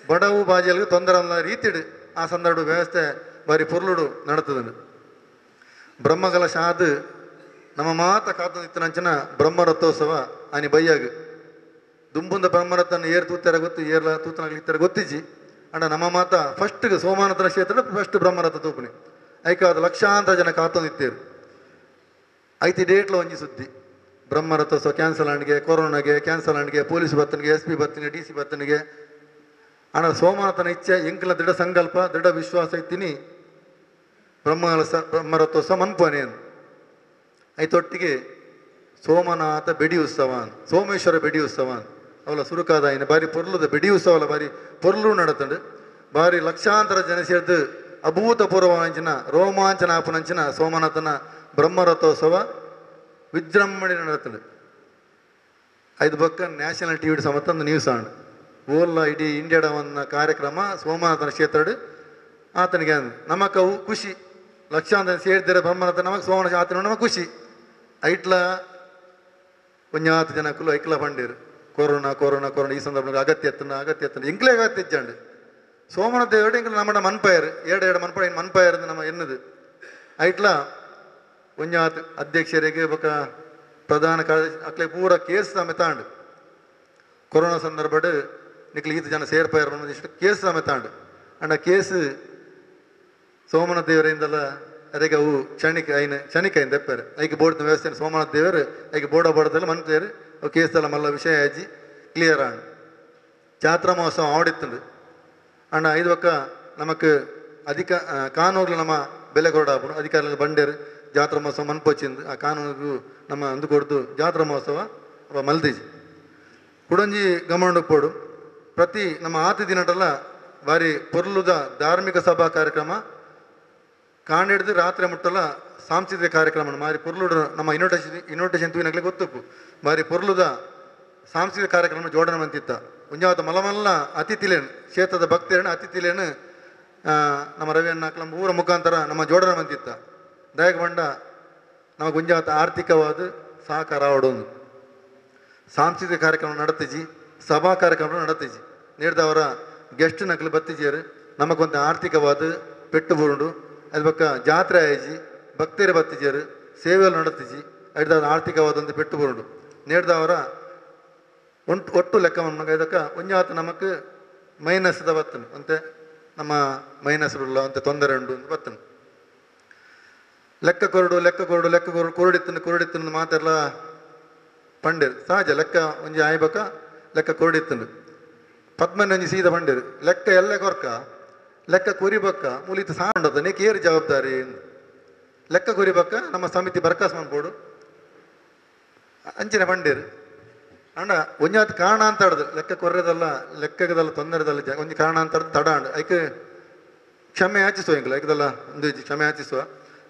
[SPEAKER 2] ಬಡವು ಬಾಜಿಯಲ್ಗೂ ತೊಂದರೆ ಅಲ್ಲ ರೀತಿಡು ಆ ಸಂದರ್ಭ ವ್ಯವಸ್ಥೆ ಬಾರಿ ಪೊರ್ಲುಡು ನಡತದನು ಬ್ರಹ್ಮಕಲಶ ಆದು ನಮ್ಮ ಮಾತ ಕಾತನಿತ್ತನಂಚಿನ ಬ್ರಹ್ಮರಥೋತ್ಸವ ಆನಿ ಬಯ್ಯಾಗ ದುಂಬುಂದ ಬ್ರಹ್ಮರಥನ ಏರ್ ತೂತಾರ ಗೊತ್ತು ಏರ್ಲ ತೂತನಾಗ್ಲಿತ್ತಾರ ಗೊತ್ತಿಜಿ ಅಂಡ ನಮ್ಮ ಮಾತ ಫಸ್ಟ್ಗೆ ಸೋಮಾನತನ ಕ್ಷೇತ್ರ ಫಸ್ಟ್ ಬ್ರಹ್ಮರಥ ತೂಪಣಿ ಐಕಾದ ಲಕ್ಷಾಂತರ ಜನ ಕಾತೊಂದಿತ್ತೇರು ಐತಿ ಡೇಟ್ಲ ಒಂಜಿ ಸುದ್ದಿ ಬ್ರಹ್ಮರಥೋತ್ಸವ ಕ್ಯಾನ್ಸಲ್ ಆಂಡ್ಗೆ ಕೊರೋನಾಗೆ ಕ್ಯಾನ್ಸಲ್ ಆಂಡ್ಗೆ ಪೊಲೀಸ್ ಬತ್ತನಿಗೆ SP ಬತ್ತನಿಗೆ DC ಬತ್ತನಿಗೆ ಅಣ್ಣ ಸೋಮನಾಥನ ಇಚ್ಛೆ ಎಂಕಲ ದೃಢ ಸಂಕಲ್ಪ ದೃಢ ವಿಶ್ವಾಸ ಇತ್ತೀನಿ ಬ್ರಹ್ಮರಥೋತ್ಸವ ಮನ್ಪನೆ ಐತೊಟ್ಟಿಗೆ ಸೋಮನಾಥ ಬೆಡಿ ಉತ್ಸವ ಸೋಮೇಶ್ವರ ಬೆಡಿ ಉತ್ಸವ ಅವಳ ಸುರುಕಾದ ಇನ್ನು ಬಾರಿ ಪೊರ್ಲುದ ಬೆಡಿ ಉತ್ಸವ ಬಾರಿ ಪೊರ್ಲು ನಡತಂಡು ಬಾರಿ ಲಕ್ಷಾಂತರ ಜನ ಸೇರಿದು ಅಭೂತಪೂರ್ವಂಚಿನ ರೋಮಾಂಚನ ಆಪನಂಚಿನ ಸೋಮನಾಥನ ಬ್ರಹ್ಮರಥೋತ್ಸವ ವಿಜೃಂಭಣೆ ನಡತಂಡು ಐದು ಬಕ್ಕ ನ್ಯಾಷನಲ್ TV ಸಮತ್ತೊಂದು ನ್ಯೂಸ್ ಆಂಡ್ ಓಲ್ಲ ಇಡೀ ಇಂಡಿಯಾಡ ಒಂದು ಕಾರ್ಯಕ್ರಮ ಸೋಮನಾಥನ ಕ್ಷೇತ್ರಡು ಆತನಿಗೆ ನಮಕ್ ಅವು ಖುಷಿ ಲಕ್ಷಾಂತರ ಸೇರಿದರೆ ಬ್ರಹ್ಮನಾಥ ನಮಗೆ ಸೋಮನಾಥ ಆತನ ನಮಗೆ ಖುಷಿ ಐಟ್ಲ ಒಂಜಾತು ಜನಕ್ಕೂ ಐಕ್ಲ ಬಂಡೀರು ಕೊರೋನಾ ಕೊರೋನಾ ಕೊರೋನಾ ಈ ಸಂದರ್ಭದಲ್ಲಿ ಅಗತ್ಯ ಎತ್ತನ ಇಂಕ್ಲೇ ಅಗತ್ಯ ಇಜ್ಜಂಡು ಸೋಮನಾಥ ದೇವಡೆ ಇಂಕ್ಲ ನಮ್ಮ ಮನ್ಪಾಯರು ಎರಡು ಮನ್ಪಾಯರ್ ನಮ್ಮ ಎನ್ನದು ಐಟ್ಲ ಒಂಜಾತು ಅಧ್ಯಕ್ಷರಿಗೆ ಬೊಕ ಪ್ರಧಾನ ಕಾರ್ಯದರ್ಶಿ ಅಕ್ಲೆ ಪೂರ ಕೇಸ್ ಸಮೇತ ತಾಂಡು ಕೊರೋನಾ ಸಂದರ್ಭಡ್ ನಿಕ್ಲು ಈತ ಜನ ಸೇರ್ಪಾಯರ್ ಇಷ್ಟು ಕೇಸ್ ಸಮೇತ ತಾಂಡು ಅಂಡ ಕೇಸ್ ಸೋಮನಾಥ ದೇವರಿಂದಲ್ಲ ಅದಕ್ಕೆ ಅವು ಕ್ಷಣಿಕ ತೆಪ್ಪಾರೆ ಐಕೆ ಬೋರ್ಡ್ ವ್ಯವಸ್ಥೆ ಸೋಮನಾಥ ದೇವರು ಐಕೆ ಬೋರ್ಡಲ್ಲ ಮನ್ಪೇರು ಅವು ಕೇಸಲ್ಲ ಮಲ್ಲ ವಿಷಯ ಆಜಿ ಕ್ಲಿಯರ್ ಆಂಡ್ ಜಾತ್ರಾ ಮಹೋತ್ಸವ ಆಡಿತ್ತುಂಡು ಅಂಡ ಐದು ಪಕ್ಕ ನಮಕ್ ಕಾನೂನುಗಳು ನಮ್ಮ ಬೆಲೆ ಕೊರಡಾಪುಡು ಅಧಿಕಾರಿಗಳು ಬಂಡೇರು ಜಾತ್ರಾ ಮಹೋತ್ಸವ ಮನ್ಪೊಚ್ಚಿಂದು ಆ ಕಾನೂನಿಗೂ ನಮ್ಮ ಅಂದು ಕೊಡ್ದು ಜಾತ್ರಾ ಮಹೋತ್ಸವ ಅವ ಮಲ್ದೀಜಿ ಕುಡಂಜಿ ಗಮನ ಪೋಡು ಪ್ರತಿ ನಮ್ಮ ಆತಿ ದಿನಟಲ್ಲ ಬಾರಿ ಪೊರ್ಲುದ ಧಾರ್ಮಿಕ ಸಭಾ ಕಾರ್ಯಕ್ರಮ ಕಾಣಿಡ್ದು ರಾತ್ರಿ ಮುಟ್ಟಲ ಸಾಂಸ್ಕೃತಿಕ ಕಾರ್ಯಕ್ರಮ ಮಾರಿ ಪೊರ್ಲುಡು ನಮ್ಮ ಇನ್ವಿಟೇಷನ್ ತೂವಿನಾಗಲೇ ಗೊತ್ತಪ್ಪು ಬಾರಿ ಪೊರ್ಲುದ ಸಾಂಸ್ಕೃತಿಕ ಕಾರ್ಯಕ್ರಮ ಜೋಡಣೆ ಮಂತಿತ್ತ ಉಂಜಾವತ್ತ ಮಲಮಲ್ಲ ಅತಿಥಿಲೇನು ಕ್ಷೇತ್ರದ ಭಕ್ತರೇನು ಅತಿಥಿಲೇನು ನಮ್ಮ ರವಿಯನ್ನ ಊರ ಮುಖಾಂತರ ನಮ್ಮ ಜೋಡಣೆ ಮಂತಿತ್ತ ದಯಗ ಬಂಡ ನಮಗೆ ಉಂಜಾವತ್ತ ಆರ್ಥಿಕವಾದ ಸಹಕಾರ ಆಡೋದು ಸಾಂಸ್ಕೃತಿಕ ಕಾರ್ಯಕ್ರಮ ನಡೆತಿಜಿ ಸಭಾ ಕಾರ್ಯಕ್ರಮ ನಡೆತಿಜಿ ನೀಡಿದವರ ಗೆಸ್ಟ್ ನಕಲು ಬತ್ತಿಜಿಯರು ನಮಗೊಂದು ಆರ್ಥಿಕವಾದ ಪೆಟ್ಟು ಬುರುಂಡು ಅದು ಪಕ್ಕ ಜಾತ್ರೆ ಆಯ್ಜಿ ಭಕ್ತರು ಬತ್ತಿಜಿಯರು ಸೇವೆಯಲ್ಲಿ ನಡೆತಿಜಿ ಹಿಡ್ದವ್ರ ಆರ್ಥಿಕವಾದ ಒಂದು ಪೆಟ್ಟು ಬುರುಂಡು ನೀಡಿದವರ ಒಟ್ಟು ಲೆಕ್ಕ ಇದಕ್ಕೆ ಒಂಜಾತ ನಮಕ್ ಮೈನಸ್ದ ಬತ್ತನು ಅಂತೆ ನಮ್ಮ ಮೈನಸ್ ಉಳ್ಳ ಅಂತ ತೊಂದರೆ ಉಂಡು ಅಂತ ಬತ್ತನು ಲೆಕ್ಕ ಕೊರಡು ಕೊರಡಿತ್ತು ಮಾತೆಲ್ಲ ಪಂಡೇರು ಸಹಜ ಲೆಕ್ಕ ಒಂಜಿ ಆಯ್ಬಕ ಲೆಕ್ಕ ಕೊರಡಿತ್ತುಂಡು ಪದ್ಮನೊಂಜಿ ಸೀದ ಪಂಡೇರು ಲೆಕ್ಕ ಎಲ್ಲ ಕೊರ್ಕ ಲೆಕ್ಕ ಕೊರಿಬಕ್ಕ ಮುಲಿತ ಸಾಂಡದ ನೇಕ್ ಏರು ಜವಾಬ್ದಾರಿ ಲೆಕ್ಕ ಕೊರಿಬಕ್ಕ ನಮ್ಮ ಸಮಿತಿ ಬರ್ಕಾಸ್ ಮನ್ಪೋಡು ಅಂಚಿನ ಪಂಡೇರು ಅಂಡ ಒಂಜಾತ್ ಕಾರಣ ಅಂತ ಆಡ್ದು ಲೆಕ್ಕ ಕೊರ್ರೆದಲ್ಲ ಲೆಕ್ಕದಲ್ಲ ತೊಂದರೆದಲ್ಲ ಒಂಜಿ ಕಾರಣ ಅಂತ ಆಡ್ದು ತಡ ಅಂಡು ಐಕೆ ಕ್ಷಮೆ ಯಾಚಿಸುವ ಇಂಕಲ್ಲ ಐಕದಲ್ಲ ಒಂದು ಕ್ಷಮೆ ಯಾಚಿಸುವ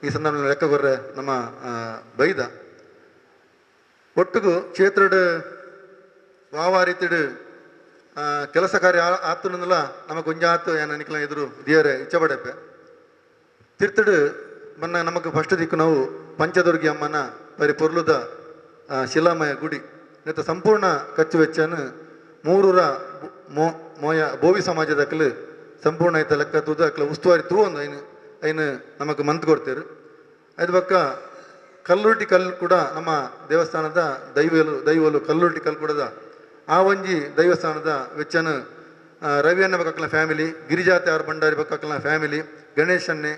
[SPEAKER 2] ಈ ಸಂದರ್ಭದಲ್ಲಿ ಲೆಕ್ಕ ಕೊರ್ರೆ ನಮ್ಮ ಬೈದ ಒಟ್ಟಿಗೂ ಕ್ಷೇತ್ರಡ್ ವಾವಾರಿತಿಡು ಕೆಲಸ ಕಾರ್ಯ ಆತನಲ್ಲ ನಮಗೆ ಒಂಜಾತು ಏನ ನಿಕ್ಲ ಎದುರು ದೇವರೇ ಇಚ್ಛೆ ಪಡೆಪೆ ತಿರ್ತಡು ಮೊನ್ನ ನಮಗೆ ಫಸ್ಟ್ ದಿಕ್ಕು ನಾವು ಪಂಚದುರ್ಗಿ ಅಮ್ಮನ ಬರೀ ಪೊರ್ಲುದ ಶಿಲಾಮಯ ಗುಡಿ ನೆತ್ತ ಸಂಪೂರ್ಣ ಖರ್ಚು ವೆಚ್ಚನು ಮೂರೂರ ಮೋಯ ಬೋವಿ ಸಮಾಜದಕ್ಕಲು ಸಂಪೂರ್ಣ ಐತ ಲೆಕ್ಕ ತೂದ ಅಕ್ಲ ಉಸ್ತುವಾರಿ ತೂ ಒಂದು ಐನು ನಮಗೆ ಮಂತ್ ಕೊಡ್ತೇರು ಅದು ಪಕ್ಕ ಕಲ್ಲುರ್ಟಿ ಕಲ್ಲು ಕೂಡ ನಮ್ಮ ದೇವಸ್ಥಾನದ ದೈವಲು ಕಲ್ಲುರ್ಟಿ ಕಲ್ಲು ಕೂಡದ ಆ ಒಂಜಿ ದೈವಸ್ಥಾನದ ವೆಚ್ಚನು ರವಿಯನ್ನ ಬಕ್ಕಲ ಫ್ಯಾಮಿಲಿ ಗಿರಿಜಾತಿ ಆರು ಭಂಡಾರಿ ಬಕ್ಕಲ ಫ್ಯಾಮಿಲಿ ಗಣೇಶನ್ನೇ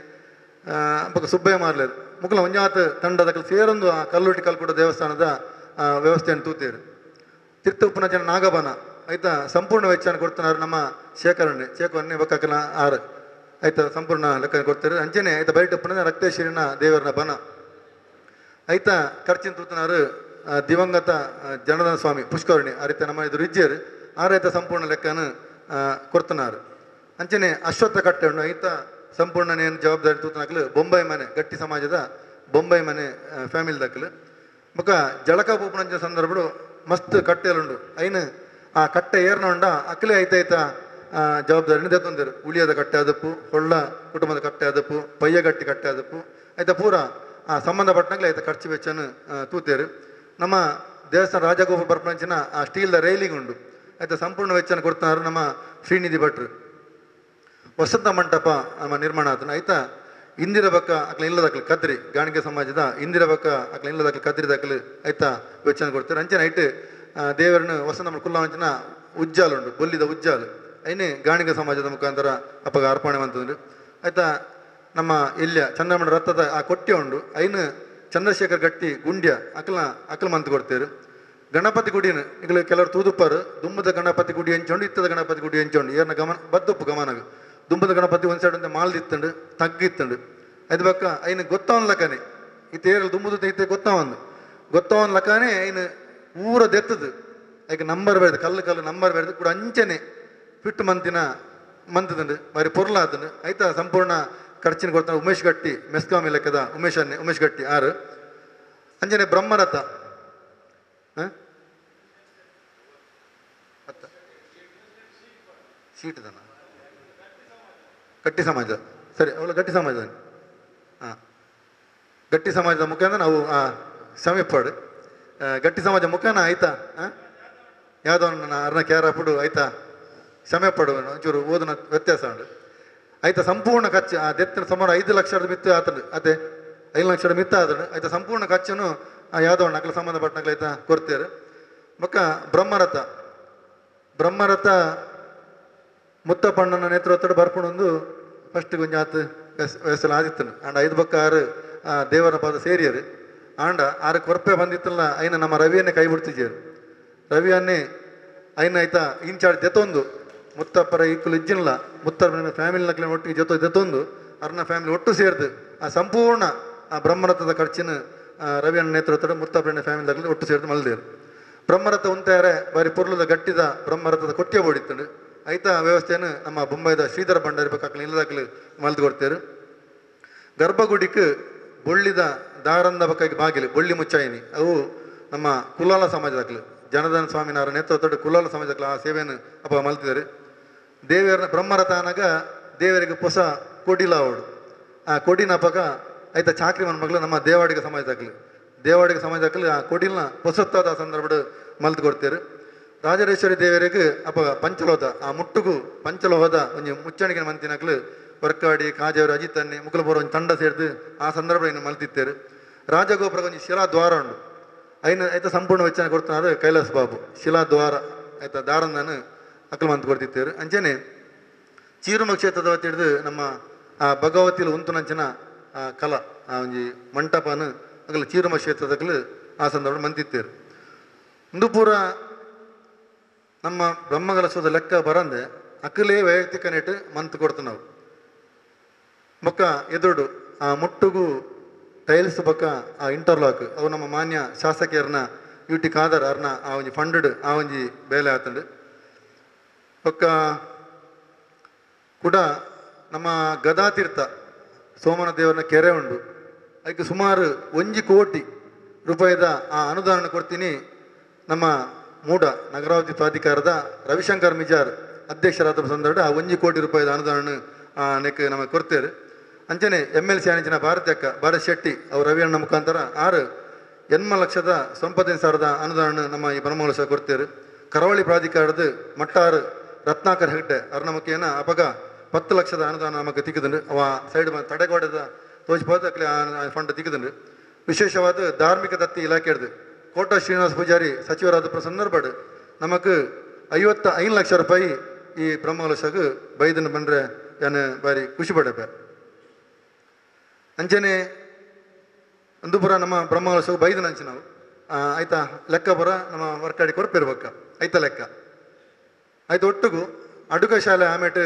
[SPEAKER 2] ಬಕ್ಕ ಸುಬ್ಬಯ್ಯ ಮಾರ್ಲೇರು ಮುಕ್ಕಲ ಒಂಜಾತ ತಂಡದ ಸೇರೊಂದು ಆ ಕಲ್ಲುರ್ಟಿ ಕಲ್ಲು ಕೂಡ ದೇವಸ್ಥಾನದ ವ್ಯವಸ್ಥೆಯನ್ನು ತೂತೇರು ತೀರ್ಥ ಉಪ್ಪನ ಜನ ನಾಗಬನ ಆಯ್ತಾ ಸಂಪೂರ್ಣ ವೆಚ್ಚನ ಕೊಡ್ತಾರು ನಮ್ಮ ಶೇಖರಣ್ಣೆ ಬಕ್ಕಲ ಆರು ಆಯ್ತಾ ಸಂಪೂರ್ಣ ಲೆಕ್ಕ ಕೊಡ್ತಾರೆ ಅಂಚನೆ ಆಯ್ತಾ ಬೈಟ್ ಉಪ್ಪನ ರಕ್ತೇಶ್ವರಿನ ದೇವರನ ಬನ ಐತ ಖರ್ಚಿನ ತೂತನಾರು ದಿವಂಗತ ಜನಾರ್ದನ ಸ್ವಾಮಿ ಪುಷ್ಕರಣಿ ಆ ರೀತಿ ನಮ್ಮ ಇದು ರಿಜ್ಜರು ಆ ರೈತ ಸಂಪೂರ್ಣ ಲೆಕ್ಕನ ಕೊಡ್ತನಾರು ಅಂಚನೆ ಅಶ್ವತ್ಥ ಕಟ್ಟೆ ಉಂಡು ಐತ ಸಂಪೂರ್ಣ ನೇನು ಜವಾಬ್ದಾರಿ ತೂತನಾಕಲು ಬೊಂಬೈ ಮನೆ ಗಟ್ಟಿ ಸಮಾಜದ ಬೊಂಬೈ ಮನೆ ಫ್ಯಾಮಿಲಿ ದಕ್ಕಲು ಮುಖ ಜಳಕ ಪೂಪಣಂಜ ಸಂದರ್ಭಡು ಮಸ್ತ್ ಕಟ್ಟೆಲುಂಡು ಐನು ಆ ಕಟ್ಟೆ ಏರ್ನ ಉಂಡ ಅಕ್ಲೆ ಐತೈತ ಜವಾಬ್ದಾರಿನ ತೆತ್ತೊಂದಿರು ಉಳಿಯದ ಕಟ್ಟೆ ಅದಪ್ಪು ಹೊಳ್ಳ ಕುಟುಂಬದ ಕಟ್ಟೆ ಅದಪ್ಪು ಪಯ್ಯಗಟ್ಟಿ ಕಟ್ಟೆ ಅದಪ್ಪು ಆಯ್ತಾ ಪೂರ ಸಂಬಂಧಪಟ್ಟಂಗೆ ಆಯ್ತಾ ಖರ್ಚು ವೆಚ್ಚನು ತೂತೇರು ನಮ್ಮ ದೇವಸ್ಥಾನ ರಾಜಗೋಪುರ ಬರ್ಪಂಚಿನ ಆ ಸ್ಟೀಲ್ದ ರೈಲಿಂಗ್ ಉಂಡು ಆಯ್ತಾ ಸಂಪೂರ್ಣ ವೆಚ್ಚನ ಕೊಡ್ತಾರು ನಮ್ಮ ಶ್ರೀನಿಧಿ ಭಟ್ರು ವಸಂತ ಮಂಟಪ ನಮ್ಮ ನಿರ್ಮಾಣ ಆತನ ಆಯ್ತಾ ಇಂದಿರ ಬಕ್ಕ ಅಕ್ಲ ಇಲ್ಲದಕ್ಲು ಕದ್ರಿ ಗಾಣಿಗೆ ಸಮಾಜದ ಇಂದಿರ ಬಕ್ಕ ಅಕ್ಲ ಇಲ್ಲದಕ್ಲು ಕದ್ರಿ ದಕ್ಕಲು ಆಯ್ತಾ ವೆಚ್ಚನ ಕೊಡ್ತಾರೆ ಅಂಚನೆ ಐಟ್ ದೇವರನ್ನು ವಸಂತ ಕುಲ್ಲ ಅಂಚಿನ ಉಜ್ಜಾಲು ಉಂಡು ಬೊಲ್ಲಿದ ಉಜ್ಜಾಲು ಐನೇ ಗಾಣಿಗ ಸಮಾಜದ ಮುಖಾಂತರ ಅಪ್ಪಗ ಅರ್ಪಣೆ ಮಂತಂದ್ರು ಆಯ್ತಾ ನಮ್ಮ ಇಲ್ಯ ಚಂದ್ರಮಣ ರಥದ ಆ ಕೊಟ್ಟೆ ಉಂಡು ಐನು ಚಂದ್ರಶೇಖರ್ ಗಟ್ಟಿ ಗುಂಡ್ಯ ಅಕಲ ಮಂತ್ ಕೊಡ್ತೇರು ಗಣಪತಿ ಗುಡಿನ ಈಗ ಕೆಲವರು ತೂದುಪ್ಪರು ದುಂಬದ ಗಣಪತಿ ಗುಡಿ ಹೆಂಚೊಂಡು ಇತ್ತದ ಗಣಪತಿ ಗುಡಿ ಹೆಂಚೊಂಡು ಏರ್ನ ಬದ್ದಪ್ಪು ಗಮನಗ ದುಂಬದ ಗಣಪತಿ ಒಂದು ಸೈಡ್ ಅಂತ ಮಾಲ್ದಿತ್ತಂಡು ತಗ್ಗಿತ್ತಂಡು ಅದು ಬಕ್ಕ ಐನು ಗೊತ್ತವನ್ ಲಕ್ಕನೆ ಇತ್ತೇರಲ್ಲಿ ದುಂಬುದು ಇತ್ತೆ ಗೊತ್ತವನ್ ಲಕ್ಕನೆ ಐನು ಊರ ದೆತ್ತದು ಐಕ ನಂಬರ್ ಬೇಡ್ದು ಕಲ್ಲು ನಂಬರ್ ಬೇಡ್ದು ಕೂಡ ಅಂಚನೆ ಫಿಟ್ ಮಂತದಂಡು ಬಾರಿ ಪೊರ್ಲಾತಂಡು ಆಯ್ತಾ ಸಂಪೂರ್ಣ ಖರ್ಚಿನ ಕೊಡ್ತಾನೆ ಉಮೇಶ್ ಗಟ್ಟಿ ಮೆಸ್ಕಾಮಿ ಲೆಕ್ಕದ ಉಮೇಶ್ ಗಟ್ಟಿ ಆರು ಅಂಜನೆ ಬ್ರಹ್ಮರಥ ಸೀಟದನ ಗಟ್ಟಿ ಸಮಾಜ ಸರಿ ಅವಳ ಗಟ್ಟಿ ಸಮಾಜ ಹಾಂ ಗಟ್ಟಿ ಸಮಾಜದ ಮುಖಾಂತರ ನಾವು ಸಮೀಪಾಡು ಗಟ್ಟಿ ಸಮಾಜ ಮುಖಾನ ಆಯ್ತಾ ಯಾವುದೋ ಅರ್ನ ಕ್ಯಾರ ಪುಡು ಆಯ್ತಾ ಸಮಯಪಡು ಒಂಚೂರು ಓದಿನ ವ್ಯತ್ಯಾಸ ಉಂಟು ಆಯ್ತಾ ಸಂಪೂರ್ಣ ಖರ್ಚು ಆ ದೆತ್ತಿನ ಸುಮಾರು 5 ಲಕ್ಷದ ಮಿತ್ತು ಆತಂಡು ಅದೇ 5 ಲಕ್ಷದ ಮಿತ್ತ ಆತಂಡು ಆಯ್ತಾ ಸಂಪೂರ್ಣ ಖರ್ಚನ್ನು ಯಾವುದೋ ನಕಲು ಸಂಬಂಧಪಟ್ಟನಕ್ಲು ಆಯ್ತಾ ಕೊಡ್ತೇರು ಮಕ್ಕ ಬ್ರಹ್ಮರಥ ಮುತ್ತಪ್ಪಣ್ಣನ ನೇತೃತ್ವದ ಬರ್ಪುಣೊಂದು ಫಸ್ಟ್ ಕೊಂಚ ಆತು ವ್ಯವಸ್ಥೆ ಆದಿತ್ತನು ಆಂಡ 5 ಬಕ್ಕ 6 ದೇವರ ಪಾದ ಸೇರಿಯರು ಆಂಡ 6 ಕೊರಪೆ ಬಂದಿತ್ತಲ್ಲ ಐನ ನಮ್ಮ ರವಿಯನ್ನೇ ಕೈ ಬಿಡ್ತಿದ್ದರು ರವಿಯನ್ನೇ ಐನ ಆಯ್ತಾ ಇನ್ಚಾರ್ಜ್ ಜೊತೊಂದು ಮುತ್ತಪ್ಪರ ಈಕ್ವಲ್ ಇಜ್ಜಿನಲ್ಲ ಮುತ್ತಪ್ಪನ ಫ್ಯಾಮಿಲಿ ನಕ್ಲಿನ ಒಟ್ಟಿಗೆ ಜೊತೊಂದು ಅರ್ನ ಫ್ಯಾಮಿಲಿ ಒಟ್ಟು ಸೇರಿದು ಆ ಸಂಪೂರ್ಣ ಆ ಬ್ರಹ್ಮರಥದ ಖರ್ಚಿನ ರವಿಯನ್ನ ನೇತೃತ್ವದ ಮುತ್ತಪ್ಪನ ಫ್ಯಾಮಿಲಿ ನಕ್ಲಿ ಒಟ್ಟು ಸೇರಿದು ಮಲ್ದೇರು ಬ್ರಹ್ಮರಥ ಉಂತಾರೆ ಬಾರಿ ಪೊರ್ಲದ ಗಟ್ಟಿದ ಬ್ರಹ್ಮರಥದ ಕೊಟ್ಟಿಯ ಬೋಡಿತ್ತಂಡು ಐತ ವ್ಯವಸ್ಥೆಯನ್ನು ನಮ್ಮ ಬೊಂಬೈದ ಶ್ರೀಧರ ಭಂಡಾರಿ ಪಕ್ಕಲು ಇಲ್ಲದಾಕಲು ಮಲ್ದು ಕೊಡ್ತೇರು ಗರ್ಭಗುಡಿക്ക് ಬೊಳ್ಳಿದ ದಾರಂದ ಪಕ್ಕಕ್ಕೆ ಬಾಗಿಲು ಬೊಳ್ಳಿ ಮುಚ್ಚಾಯಿನಿ ಅವು ನಮ್ಮ ಕುಲಾಲ ಸಮಾಜದಾಕಲು ಜನಾರ್ದನ ಸ್ವಾಮಿನವರ ನೇತೃತ್ವದ ಕುಲಾಲ ಸಮಾಜದಾಕಲು ಆ ಸೇವೆಯನ್ನು ಅಪ್ಪ ಮಲ್ತಿದ್ದಾರೆ ದೇವರ ಬ್ರಹ್ಮರಥ ಅನಾಗ ದೇವರಿಗೆ ಹೊಸ ಕೊಡಿಲ ಅವಡು ಆ ಕೊಡಿನ ಪಕ್ಕ ಆಯ್ತಾ ಚಾಕ್ರಿ ಮಗಳು ನಮ್ಮ ದೇವಾಡಿಗ ಸಮಾಜದಾಕಲು ಆ ಕೊಡಿಲ್ನ ಹೊಸತ್ತಾದ ಸಂದರ್ಭದ ಮಲ್ತು ಕೊಡ್ತೇರು ರಾಜರೇಶ್ವರಿ ದೇವರಿಗೆ ಅಪ್ಪ ಪಂಚಲೋಹ ಆ ಮುಟ್ಟುಗು ಪಂಚಲೋಹದ ಒಂದು ಮುಚ್ಚಣಿಗೆ ಮಂತಿನಕ್ಲು ವರ್ಕಾಡಿ ಕಾಜೇವರು ಅಜಿತನ್ನಿ ಮುಕುಲಪುರ ಒಂದು ತಂಡ ಸೇರಿದು ಆ ಸಂದರ್ಭ ಇನ್ನು ಮಲ್ತಿತ್ತೇರು ರಾಜಗೋಪುರ ಒಂದು ಶಿಲಾದ್ವಾರ ಉಂಡು ಐನ ಆಯ್ತಾ ಸಂಪೂರ್ಣ ವೆಚ್ಚನ ಕೊಡ್ತಾನೆ ಕೈಲಾಸ್ ಬಾಬು ಶಿಲಾದ್ವಾರ ಆಯ್ತಾ ದಾರಂದನು ಅಕ್ಕಲು ಮಂತ್ ಕೊಡ್ತಿತ್ತೇರು ಅಂಚೆನೆ ಚೀರುಮ ಕ್ಷೇತ್ರದ ಹಿಡಿದು ನಮ್ಮ ಆ ಭಗವತಿಲು ಉಂತುನಂಚಿನ ಕಲ ಆ ಒಂಜಿ ಮಂಟಪನ ಅಗಲು ಚೀರುಮ ಕ್ಷೇತ್ರದಕ್ಕಲು ಆ ಸಂದರ್ಭ ಮಂತಿತ್ತೇರು ಇಂದು ಪೂರ ನಮ್ಮ ಬ್ರಹ್ಮಕಲಶದ ಲೆಕ್ಕ ಬರಂದೆ ಅಕ್ಕಲೇ ವೈಯಕ್ತಿಕ ನೆಟ್ಟು ಮಂತ್ ಕೊಡ್ತು ನಾವು ಬೊಕ್ಕ ಎದುರು ಆ ಮುಟ್ಟುಗು ಟೈಲ್ಸ್ ಬೊಕ್ಕ ಆ ಇಂಟರ್ಲಾಕ್ ಅವು ನಮ್ಮ ಮಾನ್ಯ ಶಾಸಕಿಯರ್ನ ಯುಟಿ ಖಾದರ್ ಅರ್ನ ಆ ಒಂಜಿ ಫಂಡ್ ಆ ಒಂಜಿ ಬೇಲೆ ಆತಂಡು ಬೊಕ್ಕ ಕೂಡ ನಮ್ಮ ಗದಾತೀರ್ಥ ಸೋಮನ ದೇವರನ ಕೆರೆ ಉಂಡು ಅದಕ್ಕೆ ಸುಮಾರು 1 ಕೋಟಿ ರೂಪಾಯಿದ ಆ ಅನುದಾನ ಕೊಡ್ತೀನಿ ನಮ್ಮ ಮೂಡ ನಗರಾಭಿವೃದ್ಧಿ ಪ್ರಾಧಿಕಾರದ ರವಿಶಂಕರ್ ಮಿಜಾರ್ ಅಧ್ಯಕ್ಷರಾದ ಸಂದರ್ಭ ಆ 1 ಕೋಟಿ ರೂಪಾಯಿದ ಅನುದಾನ ನೆಕ್ ನಮಗೆ ಕೊಡ್ತೇವೆ ಅಂಚನೆ MLC ಆಣಿಚಿನ ಭಾರತ್ ಶೆಟ್ಟಿ ಅವ್ರು ರವಿಯಣ್ಣ ಮುಖಾಂತರ 8,90,90 ಅನುದಾನ ನಮ್ಮ ಈ ಬ್ರಹ್ಮಕಲಶ ಕೊಡ್ತೇವೆ ಕರಾವಳಿ ಪ್ರಾಧಿಕಾರದ ಮಟ್ಟಾರು ರತ್ನಾಕರ್ ಹೆಗ್ಡೆ ಅವ್ರ ನಮಗೇನ ಅಪಗ 10 ಲಕ್ಷದ ಅನುದಾನ ನಮಗೆ ತಿಕ್ಕಿದ್ರು ಅವ ಸೈಡ್ ತಡೆಗೋಡದ ತೋಚಿపోతే ಫಂಡ್ ತಿಕ್ಕಿದ್ರು ವಿಶೇಷವಾದ ಧಾರ್ಮಿಕ ದತ್ತಿ ಇಲಾಖೆದು ಕೋಟ ಶ್ರೀನಿವಾಸ ಪೂಜಾರಿ ಸಚಿವರಾದ ಸಂದರ್ಭ ನಮಗೆ 55 ಲಕ್ಷ ರೂಪಾಯಿ ಈ ಬ್ರಹ್ಮಕಲಶಕ್ಕೆ ಬೈದನ್ನು ಬಂದರೆ ಏನು ಬಾರಿ ಖುಷಿ ಪಡಪೆ ಅಂಚನೆ ಒಂದು ಪುರ ನಮ್ಮ ಬ್ರಹ್ಮಕಲಶಕ್ಕೆ ಬೈದನ ಅಂಚೆ ನಾವು ಆಯ್ತಾ ಲೆಕ್ಕ ಪುರ ನಮ್ಮ ವರ್ಕಾಡಿ ಕೊರಪಿರ್ಬೇಕ ಆಯ್ತಾ ಲೆಕ್ಕ ಆಯ್ತು ಒಟ್ಟಿಗೂ ಅಡುಗ ಶಾಲೆ ಆಮೇಟು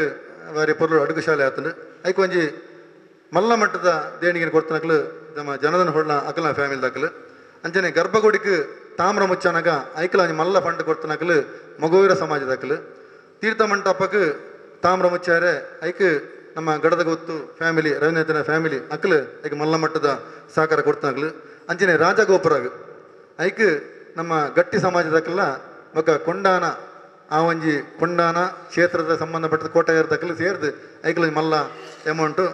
[SPEAKER 2] ಬಾರಿ ಪೊರ್ಲು ಅಡುಗ ಶಾಲೆ ಆತಂಡು ಐಕ್ ಒಂಜಿ ಮಲ್ಲ ಮಟ್ಟದ ದೇಣಿಗೆ ಕೊಡ್ತನಕ್ಲು ನಮ್ಮ ಜನದನ ಹೊಳ್ಳ ಅಕಲ್ನ ಫ್ಯಾಮಿಲಿ ದಾಕಲು ಅಂಚನೆ ಗರ್ಭಗುಡಿಗೆ ತಾಮ್ರ ಮುಚ್ಚನಗ ಐಕಲ ಮಲ್ಲ ಫಂಡ್ ಕೊಡ್ತನಕಲು ಮಗುವೀರ ಸಮಾಜದಾಕಲು ತೀರ್ಥ ಮಂಟಪಕ್ಕೆ ತಾಮ್ರ ಮುಚ್ಚಾರೆ ಐಕ್ ನಮ್ಮ ಗಡದ ಗೊತ್ತು ಫ್ಯಾಮಿಲಿ ರವೀಂದ್ರನಾಥನ ಫ್ಯಾಮಿಲಿ ಅಕಲು ಐಕ್ ಮಲ್ಲ ಮಟ್ಟದ ಸಹಕಾರ ಕೊಡ್ತನಕಲು ಅಂಚನೆ ರಾಜಗೋಪುರಾಗ ಐಕ್ ನಮ್ಮ ಗಟ್ಟಿ ಸಮಾಜದಾಕಲ್ಲ ಬೊಕ್ಕ ಕೊಂಡಾನ ಆ ಒಂಜಿ ಕೊಂಡಾನ ಕ್ಷೇತ್ರದ ಸಂಬಂಧಪಟ್ಟ ಕೋಟೆಯರ್ದಕ್ಕಲು ಸೇರಿದು ಐಕಲ ಮಲ್ಲ ಅಮೌಂಟು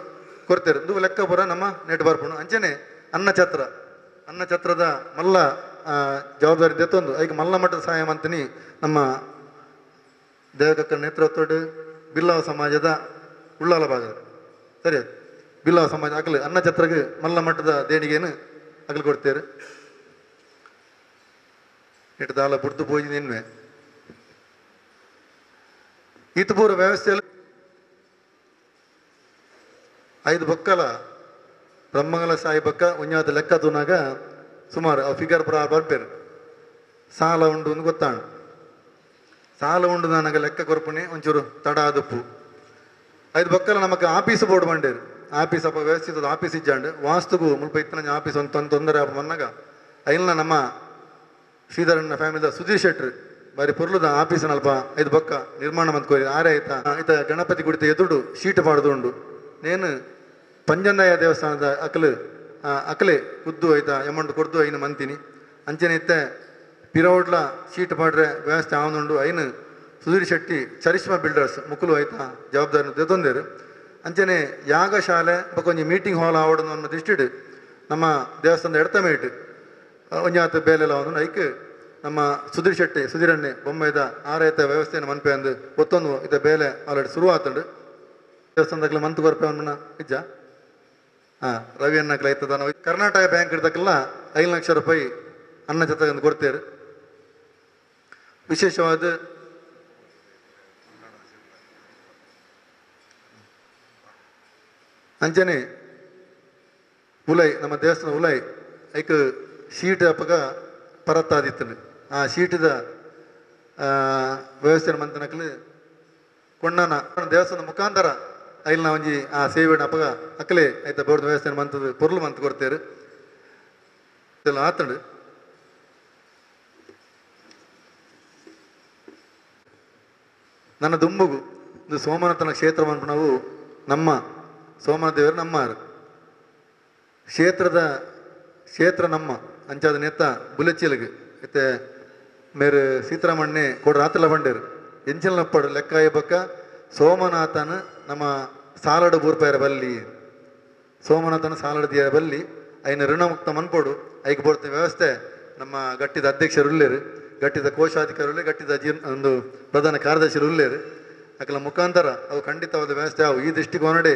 [SPEAKER 2] ಕೊಡ್ತೇವೆ ಇದು ಲೆಕ್ಕ ಪುರ ನಮ್ಮ ನೆಟ್ ಬರ್ಪುಣು ಅಂಚನೆ ಅನ್ನಛತ್ರದ ಮಲ್ಲ ಜವಾಬ್ದಾರಿ ದೆತ್ತೊಂದು ಐಕ್ ಮಲ್ಲ ಮಟ್ಟದ ಸಹಾಯ ಮಂತನಿ ನಮ್ಮ ದೇವಕಕ್ಕ ನೇತೃತ್ವದ ಬಿಲ್ಲಾವ ಸಮಾಜದ ಉಳ್ಳಾಲ ಭಾಗದ ಸರಿ ಅದು ಬಿಲ್ಲಾವ ಸಮಾಜ ಅಕಲು ಅನ್ನಛತ್ರಗೆ ಮಲ್ಲ ಮಟ್ಟದ ದೇಣಿಗೆಯನ್ನು ಅಕಲು ಕೊಡ್ತೇವೆ ಇಟ್ಟು ದಾಲ ಬುಡ್ದು ಪೋಜಿ ನಿನ್ವೆ ಈತಪೂರ್ವ ವ್ಯವಸ್ಥೆಯಲ್ಲಿ 5 ಬೊಕ್ಕಲ ಬ್ರಹ್ಮಕಲಶ ಸಾಯಿ ಬೊಕ್ಕ ಒಂಜಾದ ಲೆಕ್ಕ ತೂನಾಗ ಸುಮಾರು ಆ ಫಿಗರ್ ಬರ್ಪೇರು ಸಾಲ ಉಂಡು ಅಂತ ಗೊತ್ತಾಂಡು ಸಾಲ ಉಂಡು ನನಗೆ ಲೆಕ್ಕ ಕೊರ್ಪಣೆ ಒಂಚೂರು ತಡ ಆದಪ್ಪು 5 ಬೊಕ್ಕಲ ನಮಗೆ ಆಫೀಸ್ ಬೋರ್ಡ್ ಬಂಡೇರು ಆಫೀಸ್ ಅಪ್ಪ ವ್ಯವಸ್ಥಿತ ಆಫೀಸ್ ಇಜ್ಜಾಂಡು ವಾಸ್ತುಗೂ ಮುಲ್ಪ ಇತ್ತನ ಆಫೀಸ್ ಒಂದು ತೊಂದರೆ ಬಂದಾಗ ಐಲ್ನ ನಮ್ಮ ಶ್ರೀಧರಣ್ಣ ಫ್ಯಾಮಿಲಿದ ಸುಧೀರ್ ಶೆಟ್ರು ಬಾರಿ ಪೊರ್ಲುದ ಆಫೀಸನ ಅಲ್ಪ 5 ಬೊಕ್ಕ ನಿರ್ಮಾಣ ಮಂತ್ಕೋರಿ ಆರೆ ಆಯ್ತಾ ಆಯ್ತಾ ಗಣಪತಿ ಗುಡಿತ ಎದುಡು ಶೀಟ್ ಪಾಡ್ದುಂಡು ನೇನು ಪಂಜಂದಾಯ ದೇವಸ್ಥಾನದ ಅಕಲೆ ಖುದ್ದು ಆಯ್ತಾ ಅಮೌಂಟ್ ಕೊಡ್ದು ಐನು ಮಂತೀನಿ ಅಂಚನೆ ಇತ್ತೆ ಪಿರೌಡ್ಲ ಶೀಟ್ ಪಾಡ್ರೆ ವ್ಯವಸ್ಥೆ ಆವನುಂಡು ಐನು ಸುಧೀರ್ ಶೆಟ್ಟಿ ಚರಿಷ್ಮಾ ಬಿಲ್ಡರ್ಸ್ ಮುಕ್ಕಲು ಆಯ್ತಾ ಜವಾಬ್ದಾರಿ ತೆತ್ತೊಂದೇರು ಅಂಚನೆ ಯಾಗಶಾಲೆ ಬೊಕೊಂಜಿ ಮೀಟಿಂಗ್ ಹಾಲ್ ಆವಡನ್ನು ಅನ್ನೋ ದೃಷ್ಟಿಡ್ ನಮ್ಮ ದೇವಸ್ಥಾನದ ಎಡತ ಮೇಟ್ ಒಂಜಾತ ಬೇಲೆಲ್ಲ ಒಂದು ಐಕ್ ನಮ್ಮ ಸುಧೀರ್ ಶೆಟ್ಟಿ ಸುಧೀರಣ್ಣೆ ಬೊಮ್ಮೆದ ಆರೈತ ವ್ಯವಸ್ಥೆಯನ್ನು ಮನ್ಪೆ ಅಂದು ಒತ್ತೊಂದು ಇತ ಬೇಲೆ ಆಲ್ರೆಡಿ ಶುರು ಆತಂಡು ದೇವಸ್ಥಾನದಾಗಲ ಮಂತ್ ಕೊರಪೆ ಅವನ್ನ ನಿಜ ಹಾಂ ರವಿ ಅನ್ನಕ್ಲ ಐತದ ನಾವು ಕರ್ನಾಟಕ ಬ್ಯಾಂಕ್ ಇಡ್ದಕ್ಕೆಲ್ಲ 5 ಲಕ್ಷ ರೂಪಾಯಿ ಅನ್ನ ಜೊತೆಗೆ ಕೊಡ್ತೇವೆ ವಿಶೇಷವಾದ ಅಂಚನೆ ಉಲೈ ನಮ್ಮ ದೇವಸ್ಥಾನ ಉಲೈ ಐಕ್ ಶೀಟ್ ಅಪ್ಪಗ ಪರತ್ತಾದಿತ್ತು ಆ ಶೀಟದ ವ್ಯವಸ್ಥೆ ಮಂತನಕ್ಲು ಕೊಂಡನ ದೇವಸ್ಥಾನದ ಮುಖಾಂತರ ಐಲ್ನ ಒಂಜಿ ಆ ಸೇವೆನ ಅಪ್ಪಗ ಅಕ್ಕಲೆ ಐತ ಬೋರ್ಡ್ ವ್ಯವಸ್ಥೆ ಮಂತದ ಪೊರ್ಲು ಮಂತ್ ಕೊಡ್ತೇರು ಇದೆಲ್ಲ ಆತಂಡು ನನ್ನ ದುಂಬುಗು ಇದು ಸೋಮನಾಥನ ಕ್ಷೇತ್ರ ಮನ್ಪು ನಾವು ನಮ್ಮ ಸೋಮನಾಥ ದೇವರು ನಮ್ಮ ಕ್ಷೇತ್ರ ನಮ್ಮ ಅಂಚಾದ ನೆತ್ತ ಬುಲೆಚ್ಚೀಲಿಗೆ ಮತ್ತೆ ಮೇರೆ ಸೀತಾರಾಮಣ್ಣೆ ಕೊಡ ರಾತ್ರಿಲ ಬಂಡೇರು ಎಂಚಲ್ನಪ್ಪಡು ಲೆಕ್ಕ ಇಬ್ಬಕ್ಕ ಸೋಮನಾಥನ ನಮ್ಮ ಸಾಲಡ ಬೂರ್ಪಾಯರ ಬಲ್ಲಿ ಸೋಮನಾಥನ ಸಾಲಡ ದಿಯರ ಬಲ್ಲಿ ಐನ ಋಣಮುಕ್ತ ಮನ್ಪೋಡು ಐಕ್ ಬೋಡ್ತ ವ್ಯವಸ್ಥೆ ನಮ್ಮ ಗಟ್ಟಿದ ಅಧ್ಯಕ್ಷರು ಉಳ್ಳೇರು ಗಟ್ಟಿದ ಕೋಶಾಧಿಕಾರಿ ಗಟ್ಟಿದ ಒಂದು ಪ್ರಧಾನ ಕಾರ್ಯದರ್ಶಿರು ಉಳ್ಳೇರು ಅಕಲ ಮುಖಾಂತರ ಅವು ಖಂಡಿತವಾದ ವ್ಯವಸ್ಥೆ ಅವು ಈ ದೃಷ್ಟಿಕೋನಡೆ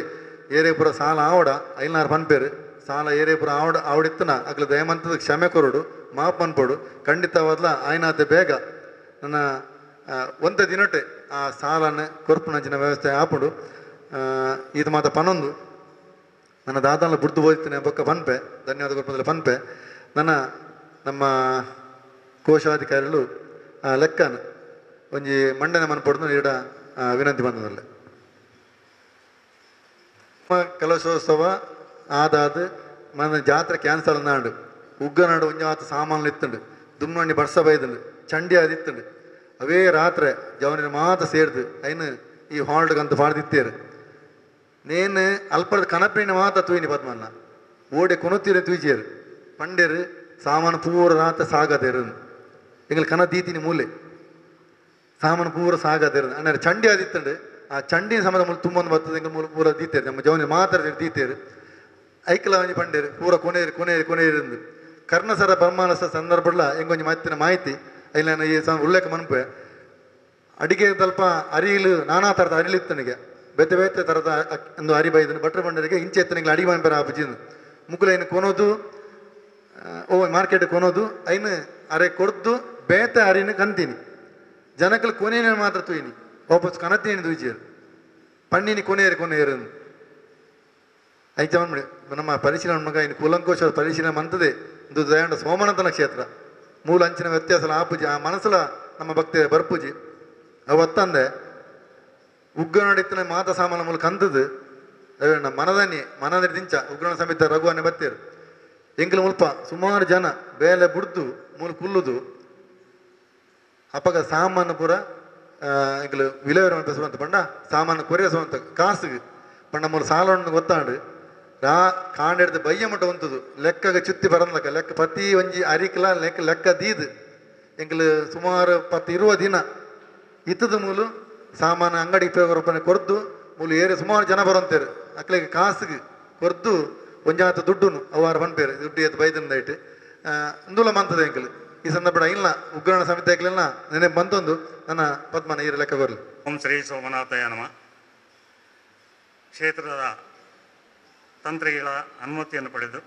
[SPEAKER 2] ಏರೇಪುರ ಸಾಲ ಆವಡ ಐಲ್ನಾರು ಪನ್ಪೇರು ಸಾಲ ಏರೇಪುರ ಆವಡಿತ್ತನ ಅಕಲ ದಯಮಂತದ ಕ್ಷಮೆ ಕೊರಡು ಮಾಪ್ ಮನ್ಪೋಡು ಖಂಡಿತವಾದ್ಲ ಆಯ್ನಾತೆ ಬೇಗ ನನ್ನ ಒಂದ ದಿನಟೆ ಆ ಸಾಲನ ಕೊರ್ಪುನಂಚಿನ ವ್ಯವಸ್ಥೆ ಆಪುಡು ಇದು ಮಾತ ಪನೊಂದು ನನ್ನ ದಾದಾನ ಬುಡ್ದು ಹೋಗ್ತೀನಿ ಬೊಕ್ಕ ಪನ್ಪೆ ಧನ್ಯವಾದ ಕೊರ್ಪದಲ್ಲಿ ಪನ್ಪೆ ನಮ್ಮ ಕೋಶಾಧಿಕಾರಿಗಳು ಲೆಕ್ಕನ ಒಂಜಿ ಮಂಡನೆ ಮನ್ಪೊಡ್ದು ಈಡ ವಿನಂತಿ ಬಂದದಲ್ಲೇ ಕಲಶೋತ್ಸವ ಆದಾದ ಮನ ಜಾತ್ರೆ ಕ್ಯಾನ್ಸಲ್ ನಾಡು ಉಗ್ಗನಾಡು ಒಂಜಿ ಮಾತು ಸಾಮಾನು ಇತ್ತಂಡು ದುಮ್ಮಣ್ಣಿ ಬರ್ಸ ಬೈದಂಡು ಚಂಡಿ ಆದಿತ್ತಂಡು ಅವೇ ರಾತ್ರಿ ಜವನಿನ ಮಾತ ಸೇರ್ದು ಐನು ಈ ಹಾಲ್ಡ್ಗಂತ ಪಾಡ್ದಿತ್ತೇರು ನೇನು ಅಲ್ಪದ ಕನಪಿನ ಮಾತ ತೂಯಿನಿ ಪದ್ಮನ್ನ ಓಡೆ ಕೊನೊತ್ತೀರ ತೂಜೇರು ಪಂಡೇರು ಸಾಮಾನು ಪೂರ ರಾತ್ರಿ ಸಾಗದೇರು ಎಂಗಲ್ ಕನ ದೀತಿನಿ ಮೂಲೆ ಸಾಮಾನು ಪೂರ ಸಾಗದೇರು ಅಣ್ಣ ಚಂಡಿ ಆದಿತ್ತಂಡು ಆ ಚಂಡಿನ ಸಮದ ಮೂಲ ತುಂಬೊಂದು ಬರ್ತದೆ ಎಂಗಲ್ ಮೂಲ ಪೂರ ದೀತೇರು ನಮ್ಮ ಜವನಿ ಮಾತಾಡ್ತೀರಿ ದೀತೇರು ಐಕಲ ಒಂಜಿ ಪಂಡೇರು ಪೂರ ಕೊನೆಯರು ಕರ್ಣಸರ ಬ್ರಹ್ಮಾನಸ ಸಂದರ್ಭಡ್ಲ ಎಂಗೊಂಜಿ ಮತ್ತಿನ ಮಾಹಿತಿ ಇಲ್ಲ ಈ ಉಲ್ಲೇಖ ಮನ್ಪೆ ಅಡಿಗೆ ಸ್ವಲ್ಪ ಅರಿಲು ನಾನಾ ಥರದ ಅರಿಲಿತ್ತನಿಗೆ ಬೇತೆ ಬೇತೆ ಥರದ ಒಂದು ಅರಿ ಬೈದನು ಭಟ್ರ ಬಂಡರಿಗೆ ಇಂಚೆ ಎತ್ತನಿಗೆ ಅಡಿಗೆ ಮನ್ಪೆರ ಆಪಜಿನು ಮುಕ್ಕುಲೈನು ಕೊನೋದು ಮಾರ್ಕೆಟ್ ಕೊನೋದು ಐನು ಅರೆ ಕೊಡ್ದು ಬೇತೆ ಅರಿನ ಕಂತೀನಿ ಜನಕ್ಕಲು ಕೊನೆಯ ಮಾತ್ರ ತುಯ್ನಿ ವಾಪಸ್ ಕನತೀನಿ ತುಯ್ಚೇರು ಪಣ್ಣಿನಿ ಕೊನೆಯರು ಐತೆ ಬಂದ್ಬಿಡಿ ನಮ್ಮ ಪರಿಶೀಲನೆ ಮಗ ಇನ್ನು ಕೂಲಂಕೋಶ ಪರಿಶೀಲನೆ ಮಂತದೆ ಇದು ದಯಾಂಡ ಸೋಮನಾಥನ ಕ್ಷೇತ್ರ ಮೂಲ ಅಂಚಿನ ವ್ಯತ್ಯಾಸ ಆಪುಜಿ ಆ ಮನಸ್ಸಲ ನಮ್ಮ ಭಕ್ತಿ ಬರ್ಪುಜಿ ಅವತ್ತಂದೆ ಉಗ್ಗನಾಡಿತ್ತಿನ ಮಾತ ಸಾಮಾನ ಮೂಲಕ ಅಂದದು ಮನದನಿ ದಿಂಚ ಉಗ್ರಣ ಸಮೇತ ರಘುವನ್ನೇ ಬತ್ತೇರು ಎಂಕಲ ಮುಲ್ಪ ಸುಮಾರು ಜನ ಬೇಲೆ ಬುಡ್ದು ಮೂಲ ಕುಲ್ಲುದು ಅಪಗ ಸಾಮಾನು ಪೂರ ಎಂಕಲು ವಿಲೇವರ ಬೆಸುವಂತ ಪಂಡ ಸಾಮಾನು ಕೊರೆಸುವಂತ ಕಾಸಿಗೆ ಪಂಡ ಮೂಲ ಸಾಲವನ್ನು ಗೊತ್ತಾಂಡು ಕಾಂಡೆಡ್ದು ಬಯ್ಯ ಮಟ್ಟ ಒಂತದು ಲೆಕ್ಕಗೆ ಚುತ್ತಿ ಬರಂದಕ್ಕ ಲೆಕ್ಕ ಪ್ರತಿ ಒಂಜಿ ಅರಿಕಲ ಲೆಕ್ಕ ದೀದು ಎಂಕಲು ಸುಮಾರು 10-20 ದಿನ ಇತ್ತದ ಮೂಲು ಸಾಮಾನು ಅಂಗಡಿ ರೂಪಾಯಿ ಕೊರ್ದು ಮೂಲು ಏರಿ ಸುಮಾರು ಜನ ಬರೋಂತೇರು ಅಕ್ಲಿಗೆ ಕಾಸಿಗೆ ಕೊರ್ದು ಒಂಜಾತ ದುಡ್ಡುನು ಅವಾರು ಪನ್ಪೇರು ದುಡ್ಡು ಎದ್ದು ಬೈದಂದಾಯ್ತು ಅಂದುಲ ಮಂತದ ಎಂಕಲು ಈ ಸಂದರ್ಭ ಇಲ್ಲ ಉಗ್ರಣ ಸಮಿತಿ ಆಗ್ಲಿಲ್ಲ ನೆನೆ ಬಂದೊಂದು ನನ್ನ ಪದ್ಮನ ಈರ ಲೆಕ್ಕ ಬರಲಿ.
[SPEAKER 3] ಓಂ ಶ್ರೀ ಸೋಮನಾಥಯ ನಮ. ಕ್ಷೇತ್ರದ ತಂತ್ರಿಗಳ ಅನುಮತಿಯನ್ನು ಪಡೆದು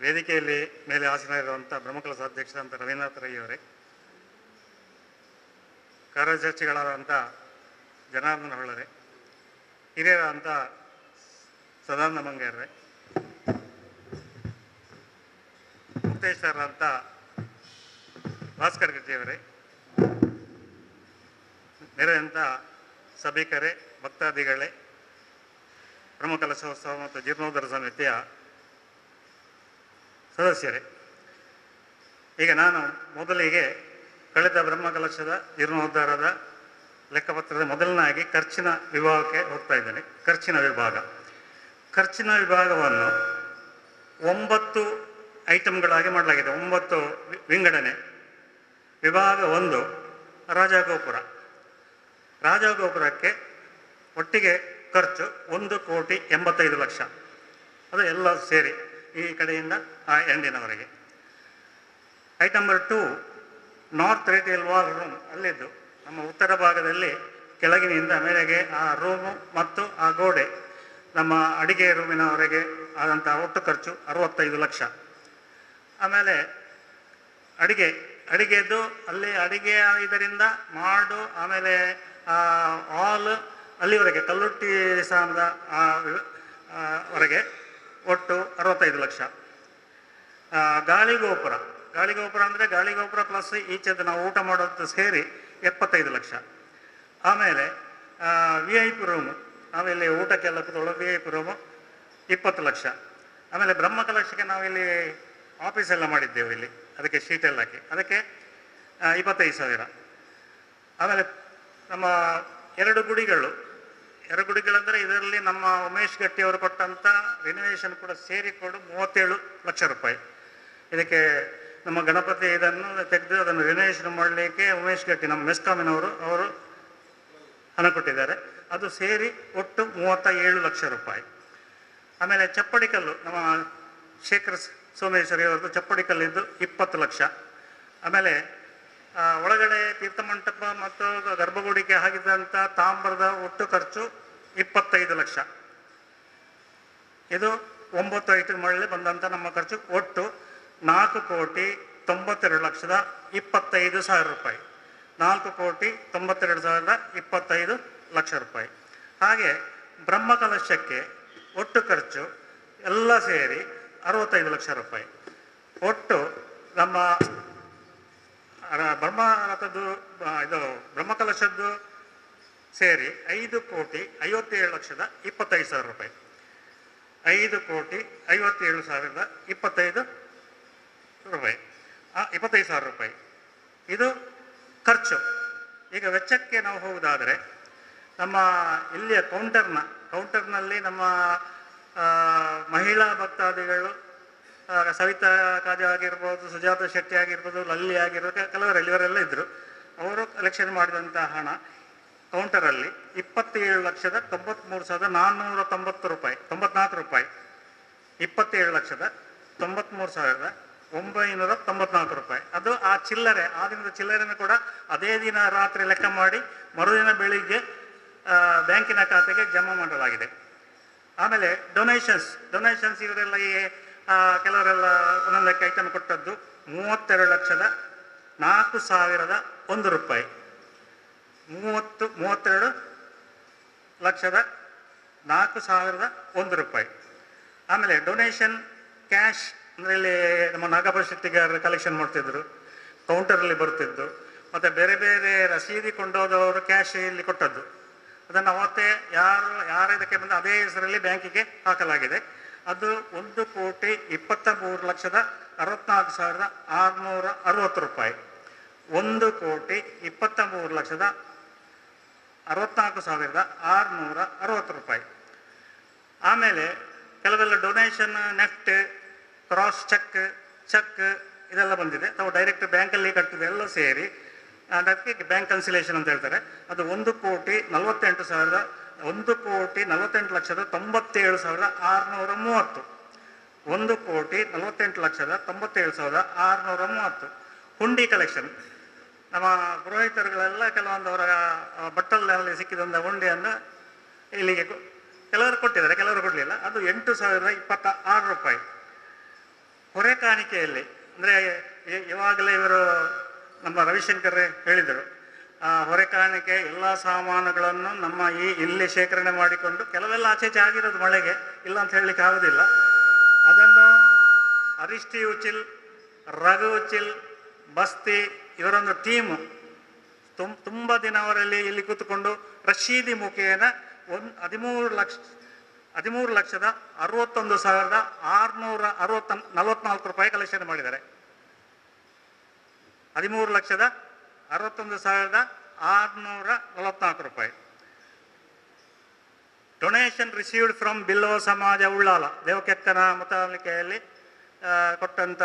[SPEAKER 3] ವೇದಿಕೆಯಲ್ಲಿ ಮೇಲೆ ಆಸೀನರಿರುವಂಥ ಬ್ರಹ್ಮಕಲಶ ಅಧ್ಯಕ್ಷರಾದಂಥ ರವೀಂದ್ರನಾಥ ರೈ ಅವರೇ, ಕಾರ್ಯದರ್ಶಿಗಳಾದಂಥ ಜನಾರ್ದನ ಹೊಳ್ಳರೆ, ಹಿರಿಯರಾದಂಥ ಸದಾನಂದ ಮಂಗೇರ್ರೆ, ಮುಕ್ತೇಶ್ವರರಂಥ ಭಾಸ್ಕರ್ ಗಟ್ಟಿಯವರೇ, ನೆರೆದಂಥ ಸಭಿಕರೇ, ಭಕ್ತಾದಿಗಳೇ, ಬ್ರಹ್ಮಕಲಶೋತ್ಸವ ಮತ್ತು ಜೀರ್ಣೋದ್ಧಾರ ಸಮಿತಿಯ ಸದಸ್ಯರೇ, ಈಗ ನಾನು ಮೊದಲಿಗೆ ಕಳೆದ ಬ್ರಹ್ಮಕಲಶದ ಜೀರ್ಣೋದ್ಧಾರದ ಲೆಕ್ಕಪತ್ರದ ಮೊದಲನಾಗಿ ಖರ್ಚಿನ ವಿಭಾಗಕ್ಕೆ ಹೋಗ್ತಾ ಇದ್ದೇನೆ. ಖರ್ಚಿನ ವಿಭಾಗವನ್ನು 9 ಐಟಮ್ಗಳಾಗಿ ಮಾಡಲಾಗಿದೆ. 9 ವಿಂಗಡಣೆ. ವಿಭಾಗ 1 ರಾಜಗೋಪುರ. ರಾಜಗೋಪುರಕ್ಕೆ ಒಟ್ಟಿಗೆ ಖರ್ಚು 1,85,00,000. ಅದು ಎಲ್ಲ ಸೇರಿ ಈ ಕಡೆಯಿಂದ ಆ ಎಂಡಿನವರೆಗೆ. Item number 2, north retail wall room. ಅಲ್ಲಿದ್ದು ನಮ್ಮ ಉತ್ತರ ಭಾಗದಲ್ಲಿ ಕೆಳಗಿನಿಂದ ಮೇಲೆಗೆ ಆ ರೂಮು ಮತ್ತು ಆ ಗೋಡೆ ನಮ್ಮ ಅಡಿಗೆ ರೂಮಿನವರೆಗೆ ಆದಂಥ ಒಟ್ಟು ಖರ್ಚು 65 ಲಕ್ಷ. ಆಮೇಲೆ ಅಡಿಗೆದ್ದು ಅಲ್ಲಿ ಅಡಿಗೆ ಇದರಿಂದ ಮಾಡು, ಆಮೇಲೆ ಹಾಲ್ ಅಲ್ಲಿವರೆಗೆ ಕಲ್ಲುಟ್ಟಿ ಸ್ಥಾನದ ವರೆಗೆ ಒಟ್ಟು 65 ಲಕ್ಷ. ಗಾಳಿಗೋಪುರ ಅಂದರೆ ಗಾಳಿಗೋಪುರ ಪ್ಲಸ್ ಈಚೆದು ನಾವು ಊಟ ಮಾಡೋದು ಸೇರಿ 75 ಲಕ್ಷ. ಆಮೇಲೆ VIP ರೂಮು, ಆಮೇಲೆ ಊಟಕ್ಕೆಲ್ಲ ಕೂತ್ಕೊಳ್ಳೋ VIP ರೂಮು 20 ಲಕ್ಷ. ಆಮೇಲೆ ಬ್ರಹ್ಮಕಲಶಕ್ಕೆ ನಾವಿಲ್ಲಿ ಆಫೀಸೆಲ್ಲ ಮಾಡಿದ್ದೇವೆ, ಇಲ್ಲಿ ಅದಕ್ಕೆ ಶೀಟೆಲ್ಲ ಹಾಕಿ ಅದಕ್ಕೆ 25,000. ಆಮೇಲೆ ನಮ್ಮ ಎರಡು ಗುಡಿಗಳಂದರೆ ಇದರಲ್ಲಿ ನಮ್ಮ ಉಮೇಶ್ ಗಟ್ಟಿಯವರು ಕೊಟ್ಟಂಥ ರಿನೋವೇಷನ್ ಕೂಡ ಸೇರಿಕೊಂಡು 37 ಲಕ್ಷ ರೂಪಾಯಿ. ಇದಕ್ಕೆ ನಮ್ಮ ಗಣಪತಿ ಇದನ್ನು ತೆಗೆದು ಅದನ್ನು ರಿನೋವೇಷನ್ ಮಾಡಲಿಕ್ಕೆ ಉಮೇಶ್ ಗಟ್ಟಿ ನಮ್ಮ ಮೆಸ್ಕಾಮಿನವರು ಅವರು ಹಣ ಕೊಟ್ಟಿದ್ದಾರೆ. ಅದು ಸೇರಿ ಒಟ್ಟು 37 ಲಕ್ಷ ರೂಪಾಯಿ. ಆಮೇಲೆ ಚಪ್ಪಡಿ ಕಲ್ಲು ನಮ್ಮ ಶೇಖರ್ ಸೋಮೇಶ್ವರಿ ಅವರದ್ದು ಚಪ್ಪಡಿ ಕಲ್ಲಿದ್ದು 20 ಲಕ್ಷ. ಆಮೇಲೆ ಒಳಗಡೆ ತೀರ್ಥಮಂಟಪ ಮತ್ತು ಗರ್ಭಗುಡಿಗೆ ಹಾಕಿದಂಥ ತಾಮ್ರದ ಒಟ್ಟು ಖರ್ಚು 25 ಲಕ್ಷ. ಇದು 9 ಐಟಮ್ ಮಳೆ ಬಂದಂಥ ನಮ್ಮ ಖರ್ಚು ಒಟ್ಟು 4,92,25,000 ರೂಪಾಯಿ. 4,92,25,000 ರೂಪಾಯಿ. ಹಾಗೆ ಬ್ರಹ್ಮಕಲಶಕ್ಕೆ ಒಟ್ಟು ಖರ್ಚು ಎಲ್ಲ ಸೇರಿ 65 ಲಕ್ಷ ರೂಪಾಯಿ. ಒಟ್ಟು ನಮ್ಮ ಬ್ರಹ್ಮಕಲಶದ್ದು ಸೇರಿ 5,57,25,000 ರೂಪಾಯಿ. 5,57,25,000 ರೂಪಾಯಿ. 25,000 ರೂಪಾಯಿ ಇದು ಖರ್ಚು. ಈಗ ವೆಚ್ಚಕ್ಕೆ ನಾವು ಹೋಗುವುದಾದರೆ ನಮ್ಮ ಇಲ್ಲಿಯ ಕೌಂಟರ್ನಲ್ಲಿ ನಮ್ಮ ಮಹಿಳಾ ಭಕ್ತಾದಿಗಳು ಸವಿತಾ ಕಾಜ ಆಗಿರ್ಬೋದು, ಸುಜಾತ ಶೆಟ್ಟಿ ಆಗಿರ್ಬೋದು, ಲಲ್ಲಿ ಆಗಿರ್ಬೋದು, ಕೆಲವರಲ್ಲಿ ಇವರೆಲ್ಲ ಇದ್ದರು. ಅವರು ಕಲೆಕ್ಷನ್ ಮಾಡಿದಂಥ ಹಣ ಕೌಂಟರಲ್ಲಿ 27,93,490 ರೂಪಾಯಿ 94 ರೂಪಾಯಿ. 27,93,994 ರೂಪಾಯಿ. ಅದು ಆ ಚಿಲ್ಲರೆ, ಆ ದಿನದ ಚಿಲ್ಲರೆಯನ್ನು ಕೂಡ ಅದೇ ದಿನ ರಾತ್ರಿ ಲೆಕ್ಕ ಮಾಡಿ ಮರುದಿನ ಬೆಳಿಗ್ಗೆ ಬ್ಯಾಂಕಿನ ಖಾತೆಗೆ ಜಮಾ ಮಾಡಲಾಗಿದೆ. ಆಮೇಲೆ ಡೊನೇಷನ್ಸ್ ಇವರೆಲ್ಲ ಕೆಲವರೆಲ್ಲ ಒಂದೊಂದಕ್ಕೆ ಐಟಮ್ ಕೊಟ್ಟದ್ದು 32,04,001 ರೂಪಾಯಿ. 32,04,001 ರೂಪಾಯಿ. ಆಮೇಲೆ ಡೊನೇಷನ್ ಕ್ಯಾಶ್ ಅಂದರೆ ಇಲ್ಲಿ ನಮ್ಮ ನಾಗಪ್ಪ ಶೆಟ್ಟಿಗಾರರು ಕಲೆಕ್ಷನ್ ಮಾಡ್ತಿದ್ರು, ಕೌಂಟರಲ್ಲಿ ಬರ್ತಿದ್ದು. ಮತ್ತು ಬೇರೆ ಬೇರೆ ರಸೀದಿ ಕೊಂಡೋದವರು ಕ್ಯಾಶ್ ಇಲ್ಲಿ ಕೊಟ್ಟದ್ದು, ಅದನ್ನು ಅವತ್ತೇ ಯಾರು ಇದಕ್ಕೆ ಬಂದು ಅದೇ ಹೆಸರಲ್ಲಿ ಬ್ಯಾಂಕಿಗೆ ಹಾಕಲಾಗಿದೆ. ಅದು 1,23,64,660 ರೂಪಾಯಿ. 1,23,64,660 ರೂಪಾಯಿ. ಆಮೇಲೆ ಕೆಲವೆಲ್ಲ ಡೊನೇಷನ್ ನೆಫ್ಟ್, ಕ್ರಾಸ್ ಚೆಕ್ ಇದೆಲ್ಲ ಬಂದಿದೆ. ನಾವು ಡೈರೆಕ್ಟ್ ಬ್ಯಾಂಕಲ್ಲಿ ಕಟ್ಟಿದೆ ಎಲ್ಲ ಸೇರಿ ಅದಕ್ಕೆ ಬ್ಯಾಂಕ್ ಕನ್ಸಿಲೇಷನ್ ಅಂತ ಹೇಳ್ತಾರೆ. ಅದು 1,48,00,000 1,48,97,630. 1,48,97,630. ಹುಂಡಿ ಕಲೆಕ್ಷನ್ ನಮ್ಮ ಪುರೋಹಿತರುಗಳೆಲ್ಲ ಕೆಲವೊಂದು ಅವರ ಬಟ್ಟಲಲ್ಲಿ ಸಿಕ್ಕಿದಂಥ ಹುಂಡಿಯನ್ನು ಇಲ್ಲಿಗೆ ಕೆಲವರು ಕೊಟ್ಟಿದ್ದಾರೆ, ಕೆಲವರು ಕೊಡಲಿಲ್ಲ. ಅದು 8,026 ರೂಪಾಯಿ. ಹೊರೆ ಕಾಣಿಕೆಯಲ್ಲಿ ಅಂದರೆ ಇವಾಗಲೇ ಇವರು ನಮ್ಮ ರವಿಶಂಕರ್ ಹೇಳಿದರು, ಹೊರೆ ಕಾಣಿಕೆ ಎಲ್ಲ ಸಾಮಾನುಗಳನ್ನು ನಮ್ಮ ಇಲ್ಲಿ ಶೇಖರಣೆ ಮಾಡಿಕೊಂಡು, ಕೆಲವೆಲ್ಲ ಆಚೆ ಆಗಿರೋದು ಮಳೆಗೆ ಇಲ್ಲ ಅಂತ ಹೇಳಲಿಕ್ಕೆ ಆಗೋದಿಲ್ಲ. ಅದನ್ನು ಅರಿಷ್ಟಿ ಉಚಿಲ್, ರಘು ಉಚಿಲ್, ಬಸ್ತಿ ಇವರೊಂದು ಟೀಮು ತುಂಬ ದಿನ ಅವರಲ್ಲಿ ಇಲ್ಲಿ ಕೂತ್ಕೊಂಡು ರಶೀದಿ ಮುಖೇನ 13,61,644 ರೂಪಾಯಿ ಕಲೆಕ್ಷನ್ ಮಾಡಿದ್ದಾರೆ. 13,61,644 ರೂಪಾಯಿ. ಡೊನೇಷನ್ ರಿಸೀವ್ಡ್ ಫ್ರಮ್ ಬಿಲ್ಲವ ಸಮಾಜ ಉಳ್ಳಾಲ ದೇವಕೆಕ್ಕನ ಮುತಾಲಿಕೆಯಲ್ಲಿ ಕೊಟ್ಟಂಥ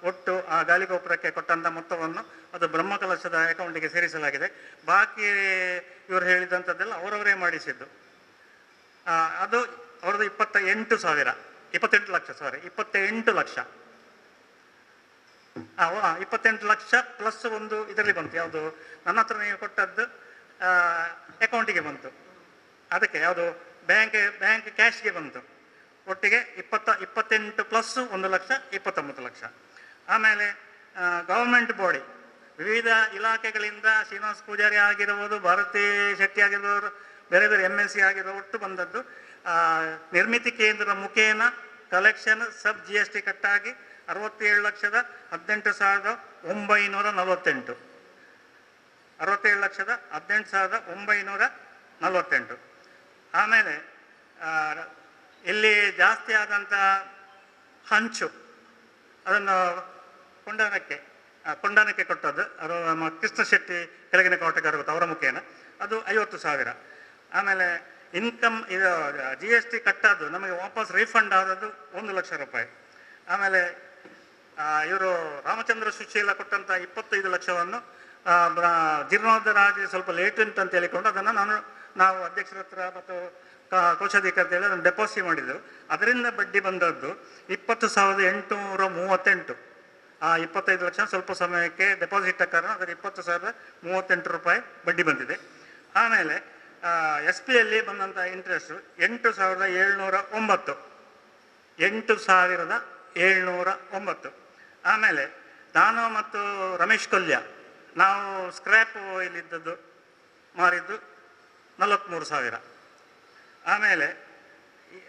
[SPEAKER 3] ಒಟ್ಟು ಆ ಗಾಲಿಗೋಪುರಕ್ಕೆ ಕೊಟ್ಟಂಥ ಮೊತ್ತವನ್ನು ಅದು ಬ್ರಹ್ಮಕಲಶದ ಅಕೌಂಟಿಗೆ ಸೇರಿಸಲಾಗಿದೆ. ಬಾಕಿ ಇವರು ಹೇಳಿದಂಥದ್ದೆಲ್ಲ ಅವರವರೇ ಮಾಡಿಸಿದ್ದು. ಅದು ಅವ್ರದ್ದು 28 ಲಕ್ಷ 28 ಲಕ್ಷ 28 ಲಕ್ಷ ಪ್ಲಸ್ ಒಂದು ಇದರಲ್ಲಿ ಬಂತು, ಯಾವುದು ನನ್ನ ಹತ್ರ ನೀವು ಕೊಟ್ಟದ್ದು ಅಕೌಂಟಿಗೆ ಬಂತು, ಅದಕ್ಕೆ ಯಾವುದು ಬ್ಯಾಂಕ್ ಕ್ಯಾಶ್ಗೆ ಬಂತು. ಒಟ್ಟಿಗೆ 28 ಪ್ಲಸ್ 1 ಲಕ್ಷ 29 ಲಕ್ಷ. ಆಮೇಲೆ ಗವರ್ಮೆಂಟ್ ಬಾಡಿ ವಿವಿಧ ಇಲಾಖೆಗಳಿಂದ ಶ್ರೀನಿವಾಸ ಪೂಜಾರಿ ಆಗಿರ್ಬೋದು, ಭಾರತಿ ಶೆಟ್ಟಿ ಆಗಿರ್ಬೋದು, ಬೇರೆ ಬೇರೆ MLC ಆಗಿರೋ ಒಟ್ಟು ಬಂದದ್ದು ನಿರ್ಮಿತಿ ಕೇಂದ್ರ ಮುಖೇನ ಕಲೆಕ್ಷನ್ ಸಬ್ GST ಕಟ್ಟಾಗಿ 67,18,948 67,18,948. ಆಮೇಲೆ ಇಲ್ಲಿ ಜಾಸ್ತಿ ಆದಂಥ ಹಂಚು ಅದನ್ನು ಕೊಂಡಾನಕ್ಕೆ ಕೊಟ್ಟದ್ದು, ಅದು ನಮ್ಮ ಕೃಷ್ಣ ಶೆಟ್ಟಿ ಕೆಳಗಿನ ಕೋಟೆಗಾರ ಅವರ ಮುಖೇನ ಅದು 50,000. ಆಮೇಲೆ ಇನ್ಕಮ್ ಇದು GST ಕಟ್ಟದ್ದು ನಮಗೆ ವಾಪಸ್ ರೀಫಂಡ್ ಆದದ್ದು 1 ಲಕ್ಷ ರೂಪಾಯಿ. ಆಮೇಲೆ ಇವರು ರಾಮಚಂದ್ರ ಸುಶೀಲ ಕೊಟ್ಟಂಥ 25 ಲಕ್ಷವನ್ನು ಜೀರ್ಣೋದ್ಧಾರ ಆಗಿ ಸ್ವಲ್ಪ ಲೇಟ್ ಉಂಟು ಅಂತ ಹೇಳಿಕೊಂಡು ಅದನ್ನು ನಾವು ಅಧ್ಯಕ್ಷರ ಹತ್ರ ಮತ್ತು ಕೋಶಾಧಿಕಾರಿ ಹೇಳಿ ಅದನ್ನು ಡೆಪಾಸಿಟ್ ಮಾಡಿದ್ದೆವು. ಅದರಿಂದ ಬಡ್ಡಿ ಬಂದದ್ದು 20,838. ಆ 25 ಲಕ್ಷ ಸ್ವಲ್ಪ ಸಮಯಕ್ಕೆ ಡೆಪಾಸಿಟ್ ಕಾರಣ ಅದರ 20,038 ರೂಪಾಯಿ ಬಡ್ಡಿ ಬಂದಿದೆ. ಆಮೇಲೆ SP ಯಲ್ಲಿ ಬಂದಂಥ ಇಂಟ್ರೆಸ್ಟು 8,709. 8,709. ಆಮೇಲೆ ನಾನು ಮತ್ತು ರಮೇಶ್ ಕೊಲ್ಯ ನಾವು ಸ್ಕ್ರ್ಯಾಪ್ ಇಲ್ಲಿದ್ದದ್ದು ಮಾರಿದ್ದು 43,000. ಆಮೇಲೆ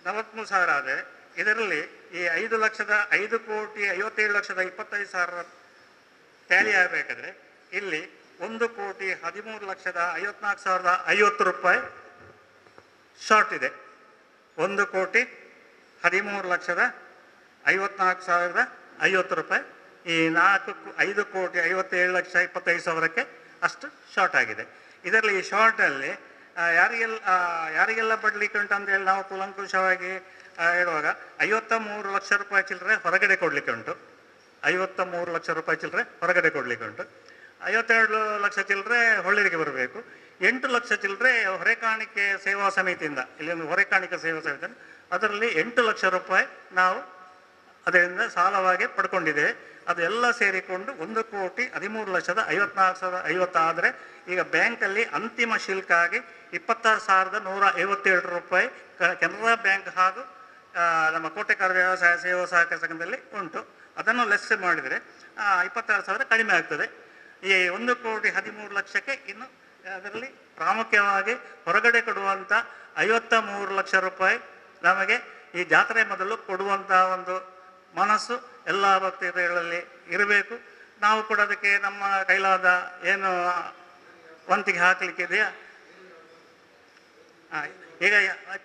[SPEAKER 3] 43,000 ಆದರೆ ಇದರಲ್ಲಿ ಈ 5,57,25,000 ಟ್ಯಾಲಿ ಆಗಬೇಕಾದ್ರೆ ಇಲ್ಲಿ 1,13,54,050 ರೂಪಾಯಿ ಶಾರ್ಟ್ ಇದೆ. 1,13,54,050 ರೂಪಾಯಿ ಈ 5,57,25,000ಕ್ಕೆ ಅಷ್ಟು ಶಾರ್ಟ್ ಆಗಿದೆ. ಇದರಲ್ಲಿ ಈ ಶಾರ್ಟಲ್ಲಿ ಯಾರಿಗೆಲ್ಲ ಬಡ್ಲಿಕ್ಕೆ ಉಂಟು ಅಂತೇಳಿ ನಾವು ಕೂಲಂಕುಷವಾಗಿ ಹೇಳುವಾಗ 53 ಲಕ್ಷ ರೂಪಾಯಿ ಚಿಲ್ಲರೆ ಹೊರಗಡೆ ಕೊಡಲಿಕ್ಕೆ ಉಂಟು. 53 ಲಕ್ಷ ರೂಪಾಯಿ ಚಿಲ್ಲರೆ ಹೊರಗಡೆ ಕೊಡಲಿಕ್ಕೆ ಉಂಟು. 52 ಲಕ್ಷ ಚಿಲ್ಲರೆ ಹೊಳ್ಳಿಗೆ ಬರಬೇಕು. 8 ಲಕ್ಷ ಚಿಲ್ಲರೆ ಹೊರೆಕಾಣಿಕೆ ಸೇವಾ ಸಮಿತಿಯಿಂದ, ಇಲ್ಲಿ ಒಂದು ಹೊರೆಕಾಣಿಕೆ ಸೇವಾ ಸಮಿತಿ ಅದರಲ್ಲಿ 8 ಲಕ್ಷ ರೂಪಾಯಿ ನಾವು ಅದರಿಂದ ಸಾಲವಾಗಿ ಪಡ್ಕೊಂಡಿದ್ದೇವೆ. ಅದೆಲ್ಲ ಸೇರಿಕೊಂಡು 1,13,54,050 ಆದರೆ ಈಗ ಬ್ಯಾಂಕಲ್ಲಿ ಅಂತಿಮ ಶುಲ್ಕ ಆಗಿ 26,157 ರೂಪಾಯಿ ಕೆನರಾ ಬ್ಯಾಂಕ್ ಹಾಗೂ ನಮ್ಮ ಕೋಟೆಕಾರ ವ್ಯವಸಾಯ ಸೇವಾ ಸಹಕಾರ ಸಂಘದಲ್ಲಿ ಉಂಟು. ಅದನ್ನು ಲೆಸ್ ಮಾಡಿದರೆ 26,000 ಕಡಿಮೆ ಆಗ್ತದೆ. ಈ 1,13,00,000ಕ್ಕೆ ಇನ್ನು ಅದರಲ್ಲಿ ಪ್ರಾಮುಖ್ಯವಾಗಿ ಹೊರಗಡೆ ಕೊಡುವಂಥ 53 ಲಕ್ಷ ರೂಪಾಯಿ ನಮಗೆ ಈ ಜಾತ್ರೆ ಮೊದಲು ಕೊಡುವಂಥ ಒಂದು ಮನಸ್ಸು ಎಲ್ಲ ಭಕ್ತರಲ್ಲಿ ಇರಬೇಕು. ನಾವು ಕೂಡ ಅದಕ್ಕೆ ನಮ್ಮ ಕೈಲಾದ ಏನು ವಂತಿಗೆ ಹಾಕಲಿಕ್ಕಿದೆಯಾ ಈಗ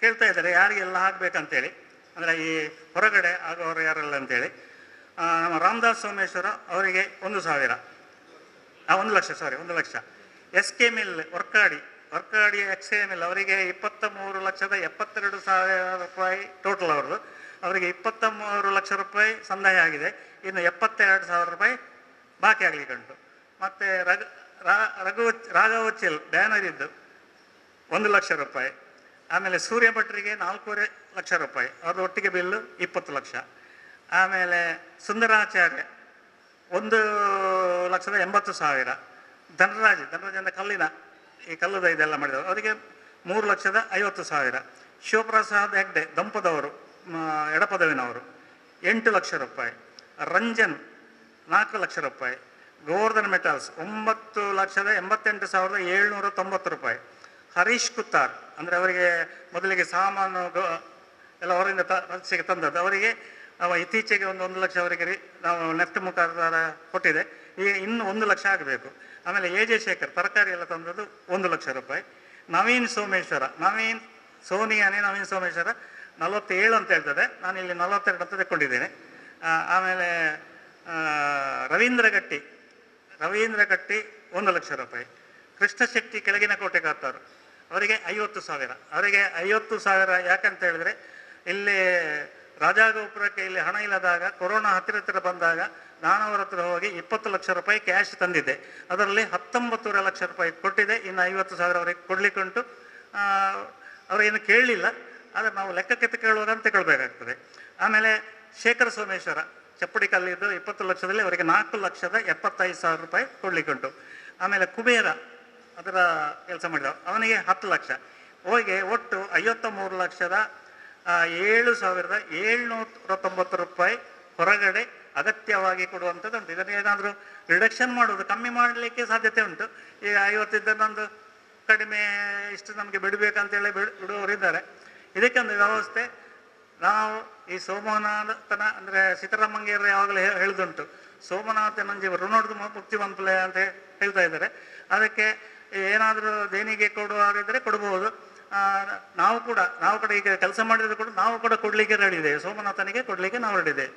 [SPEAKER 3] ಕೇಳ್ತಾ ಇದ್ದಾರೆ ಯಾರಿಗೆಲ್ಲ ಹಾಕಬೇಕಂತೇಳಿ, ಅಂದರೆ ಈ ಹೊರಗಡೆ ಆಗೋರು ಯಾರೆಲ್ಲ ಅಂತೇಳಿ. ನಮ್ಮ ರಾಮದಾಸ್ ಸೋಮೇಶ್ವರ ಅವರಿಗೆ 1,000 1 lakh 1 lakh. SK mill Varkady XA mill ಅವರಿಗೆ 23,72,000 ರೂಪಾಯಿ ಟೋಟಲ್ ಅವ್ರದ್ದು. ಅವರಿಗೆ 23 ಲಕ್ಷ ರೂಪಾಯಿ ಸಂದಾಯ ಆಗಿದೆ. ಇನ್ನು 72,000 ರೂಪಾಯಿ ಬಾಕಿ ಆಗಲಿಕ್ಕೆ ಉಂಟು. ಮತ್ತು ರಾಘವಚ್ಚಿಲ್ ಬ್ಯಾನರ್ ಇದ್ದು 1 ಲಕ್ಷ ರೂಪಾಯಿ. ಆಮೇಲೆ ಸೂರ್ಯ ಭಟ್ರಿಗೆ 4.5 ಲಕ್ಷ ರೂಪಾಯಿ, ಅವ್ರದ್ದು ಒಟ್ಟಿಗೆ ಬಿಲ್ಲು 20 ಲಕ್ಷ. ಆಮೇಲೆ ಸುಂದರಾಚಾರ್ಯ 1,80,000. ಧನರಾಜ್ ಅಂದರೆ ಕಲ್ಲಿನ ಈ ಕಲ್ಲುದ ಇದೆಲ್ಲ ಮಾಡಿದವರು ಅವರಿಗೆ 3,50,000. ಶಿವಪ್ರಸಾದ್ ಹೆಗ್ಡೆ ದಂಪದವರು ಎಡಪದವಿನವರು 8 ಲಕ್ಷ ರೂಪಾಯಿ. ರಂಜನ್ 4 ಲಕ್ಷ ರೂಪಾಯಿ. ಗೋವರ್ಧನ್ ಮೆಟಲ್ಸ್ 9,88,790 ರೂಪಾಯಿ. ಹರೀಶ್ ಕುತ್ತಾರ್ ಅಂದರೆ ಅವರಿಗೆ ಮೊದಲಿಗೆ ಸಾಮಾನು ಎಲ್ಲ ಹೊರಗಿಂದ ರಚಿಸಿಗೆ ತಂದದ್ದು, ಅವರಿಗೆ ಇತ್ತೀಚೆಗೆ 1 ಲಕ್ಷ ಅವರಿಗೆ ನಾವು ನೆಫ್ಟ್ ಮುಖಾಂತರ ಕೊಟ್ಟಿದೆ. ಈಗ ಇನ್ನು 1 ಲಕ್ಷ ಆಗಬೇಕು. ಆಮೇಲೆ AJ ಶೇಖರ್ ತರಕಾರಿ ಎಲ್ಲ ತಂದದ್ದು 1 ಲಕ್ಷ ರೂಪಾಯಿ. ನವೀನ್ ಸೋಮೇಶ್ವರ ನವೀನ್ ಸೋಮೇಶ್ವರ 47 ಅಂತ ಹೇಳ್ತದೆ, ನಾನು ಇಲ್ಲಿ 42 ಅಂತ ತೆಕ್ಕೊಂಡಿದ್ದೇನೆ. ಆಮೇಲೆ ರವೀಂದ್ರ ಗಟ್ಟಿ 1 ಲಕ್ಷ ರೂಪಾಯಿ. ಕೃಷ್ಣ ಶೆಟ್ಟಿ ಕೆಳಗಿನ ಕೋಟೆ ಕಾತವರು ಅವರಿಗೆ 50,000. ಅವರಿಗೆ 50,000 ಯಾಕಂತ ಹೇಳಿದ್ರೆ ಇಲ್ಲಿ ರಾಜಾಗೋಪುರಕ್ಕೆ ಇಲ್ಲಿ ಹಣ ಇಲ್ಲದಾಗ ಕೊರೋನಾ ಹತ್ತಿರ ಬಂದಾಗ ನಾನು ಅವರ ಹತ್ರ ಹೋಗಿ 20 ಲಕ್ಷ ರೂಪಾಯಿ ಕ್ಯಾಶ್ ತಂದಿದ್ದೆ. ಅದರಲ್ಲಿ 19.5 ಲಕ್ಷ ರೂಪಾಯಿ ಕೊಟ್ಟಿದೆ. ಇನ್ನು 50,000 ಅವರಿಗೆ ಕೊಡಲಿಕ್ಕೆ ಉಂಟು. ಅವರೇನು ಕೇಳಲಿಲ್ಲ, ಆದರೆ ನಾವು ಲೆಕ್ಕಕ್ಕೆ ಕೇಳುವಾಗ ತಗೊಳ್ಬೇಕಾಗ್ತದೆ. ಆಮೇಲೆ ಶೇಖರ ಸೋಮೇಶ್ವರ ಚಪ್ಪಡಿ ಕಲ್ಲಿದ್ದು 20 ಲಕ್ಷದಲ್ಲಿ ಅವರಿಗೆ 4,75,000 ರೂಪಾಯಿ ಕೊಡಲಿಕ್ಕೆ ಉಂಟು. ಆಮೇಲೆ ಕುಬೇರ ಅದರ ಕೆಲಸ ಮಾಡಿದ ಅವನಿಗೆ 10 ಲಕ್ಷ. ಹೋಗಿ ಒಟ್ಟು 53,07,790 ರೂಪಾಯಿ ಹೊರಗಡೆ ಅಗತ್ಯವಾಗಿ ಕೊಡುವಂಥದ್ದು ಉಂಟು. ಇದನ್ನು ಏನಾದರೂ ರಿಡಕ್ಷನ್ ಮಾಡೋದು, ಕಮ್ಮಿ ಮಾಡಲಿಕ್ಕೆ ಸಾಧ್ಯತೆ ಉಂಟು. ಈಗ 50 ಇದ್ದನ್ನೊಂದು ಕಡಿಮೆ ಇಷ್ಟು ನಮಗೆ ಬಿಡಬೇಕಂತೇಳಿ ಬಿಡುವವರಿದ್ದಾರೆ. ಇದಕ್ಕೊಂದು ವ್ಯವಸ್ಥೆ ನಾವು ಈ ಸೋಮನಾಥನ ಅಂದರೆ ಸೀತಾರಾಮಂಗೇರ ಯಾವಾಗಲೂ ಹೇಳುದುಂಟು, ಸೋಮನಾಥನಂಜಿ ಋಣೋಡ್ದು ಮುಕ್ತಿ ಬಂಪಲೆ ಅಂತ ಹೇಳ್ತಾ ಇದ್ದಾರೆ. ಅದಕ್ಕೆ ಏನಾದರೂ ದೇಣಿಗೆ ಕೊಡುವಾಗಿದ್ದರೆ ಕೊಡ್ಬೋದು. ನಾವು ಕೂಡ ಈಗ ಕೆಲಸ ಮಾಡಿದ್ರು ಕೂಡ ನಾವು ಕೂಡ ಕೊಡಲಿಕ್ಕೆ ರೆಡಿ ಇದ್ದೇವೆ, ಸೋಮನಾಥನಿಗೆ ಕೊಡಲಿಕ್ಕೆ ನಾವು ರೆಡಿ ಇದ್ದೇವೆ.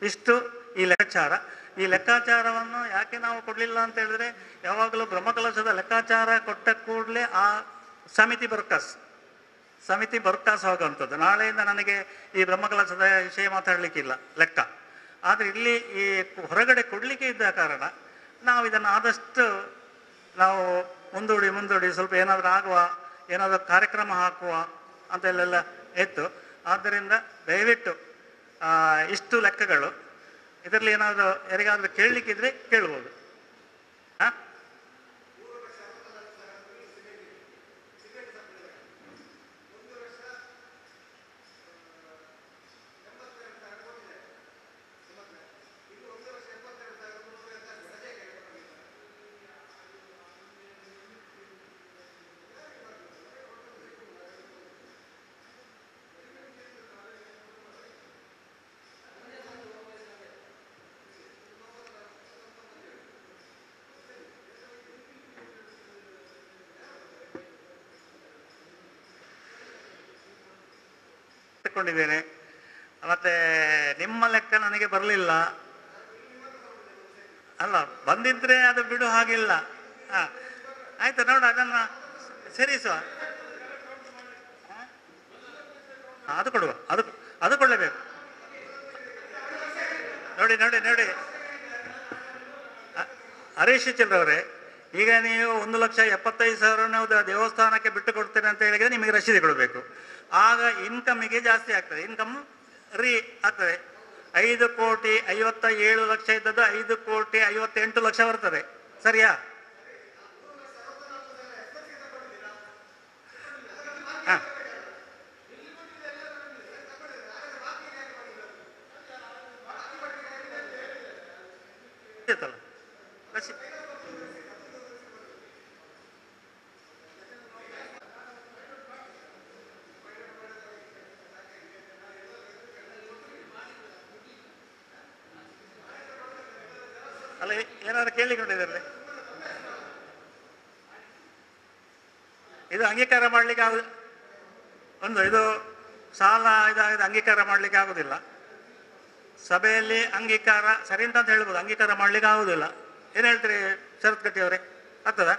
[SPEAKER 3] ಇಷ್ಟು ಈ ಲೆಕ್ಕಾಚಾರ. ಈ ಲೆಕ್ಕಾಚಾರವನ್ನು ಯಾಕೆ ನಾವು ಕೊಡಲಿಲ್ಲ ಅಂತ ಹೇಳಿದ್ರೆ, ಯಾವಾಗಲೂ ಬ್ರಹ್ಮಕಲಶದ ಲೆಕ್ಕಾಚಾರ ಕೊಟ್ಟ ಕೂಡಲೇ ಆ ಸಮಿತಿ ಬರ್ಕಾಸ್ ಆಗುವಂಥದ್ದು. ನಾಳೆಯಿಂದ ನನಗೆ ಈ ಬ್ರಹ್ಮಕಲಶದ ವಿಷಯ ಮಾತಾಡಲಿಕ್ಕಿಲ್ಲ ಲೆಕ್ಕ. ಆದರೆ ಇಲ್ಲಿ ಈ ಹೊರಗಡೆ ಕೊಡಲಿಕ್ಕೆ ಇದ್ದ ಕಾರಣ ನಾವು ಇದನ್ನು ಆದಷ್ಟು ನಾವು ಮುಂದೂಡಿ ಸ್ವಲ್ಪ ಏನಾದರೂ ಕಾರ್ಯಕ್ರಮ ಹಾಕುವ ಅಂತೆಲ್ಲ ಇತ್ತು. ಆದ್ದರಿಂದ ದಯವಿಟ್ಟು ಇಷ್ಟು ಲೆಕ್ಕಗಳು ಇದರಲ್ಲಿ ಏನಾದರೂ ಯಾರಿಗಾದರೂ ಕೇಳಲಿಕ್ಕಿದ್ರೆ ಕೇಳ್ಬೋದು. ಕೊಂಡಿದ್ದೇನೆ. ಮತ್ತೆ ನಿಮ್ಮ ಲೆಕ್ಕ ನನಗೆ ಬರಲಿಲ್ಲ. ಅಲ್ಲ, ಬಂದಿದ್ರೆ ಅದು ಬಿಡು ಹಾಗಿಲ್ಲ. ಆಯ್ತು, ನೋಡು ಅದನ್ನು ಸೇರಿಸುವ. ಅದು ಕೊಡುವ, ಅದು ಕೊಡಲೇಬೇಕು. ನೋಡಿ ಹರೀಶ್ ಚಂದ್ರವರೇ, ಈಗ ನೀವು 1,75,000 ದೇವಸ್ಥಾನಕ್ಕೆ ಬಿಟ್ಟು ಕೊಡ್ತೇನೆ ಅಂತ ಹೇಳಿದ್ರೆ ನಿಮಗೆ ರಸೀದಿ ಕೊಡಬೇಕು. ಆಗ ಇನ್ಕಮಿಗೆ ಜಾಸ್ತಿ ಆಗ್ತದೆ, ಇನ್ಕಮ್ ಆಗ್ತದೆ. 5,57,00,000 ಇದ್ದದ್ದು 5,58,00,000 ಬರ್ತದೆ. ಸರಿಯಾ? ಹಾಂ, ಅಲ್ಲ, ಏನಾದ್ರು ಕೇಳಿಕೊಂಡಿದ್ದಾರೆ? ಇದು ಅಂಗೀಕಾರ ಮಾಡಲಿಕ್ಕೆ ಇದು ಸಾಲ ಇದಾಗಿದೆ, ಅಂಗೀಕಾರ ಮಾಡಲಿಕ್ಕೆ ಆಗುದಿಲ್ಲ. ಸಭೆಯಲ್ಲಿ ಅಂಗೀಕಾರ ಸರಿ ಅಂತ ಹೇಳ್ಬೋದು, ಅಂಗೀಕಾರ ಮಾಡ್ಲಿಕ್ಕೆ ಆಗುದಿಲ್ಲ. ಏನು ಹೇಳ್ತೀರಿ ಶರತ್ ಗಟ್ಟಿ ಅವರೇ? ಆಗ್ತದ?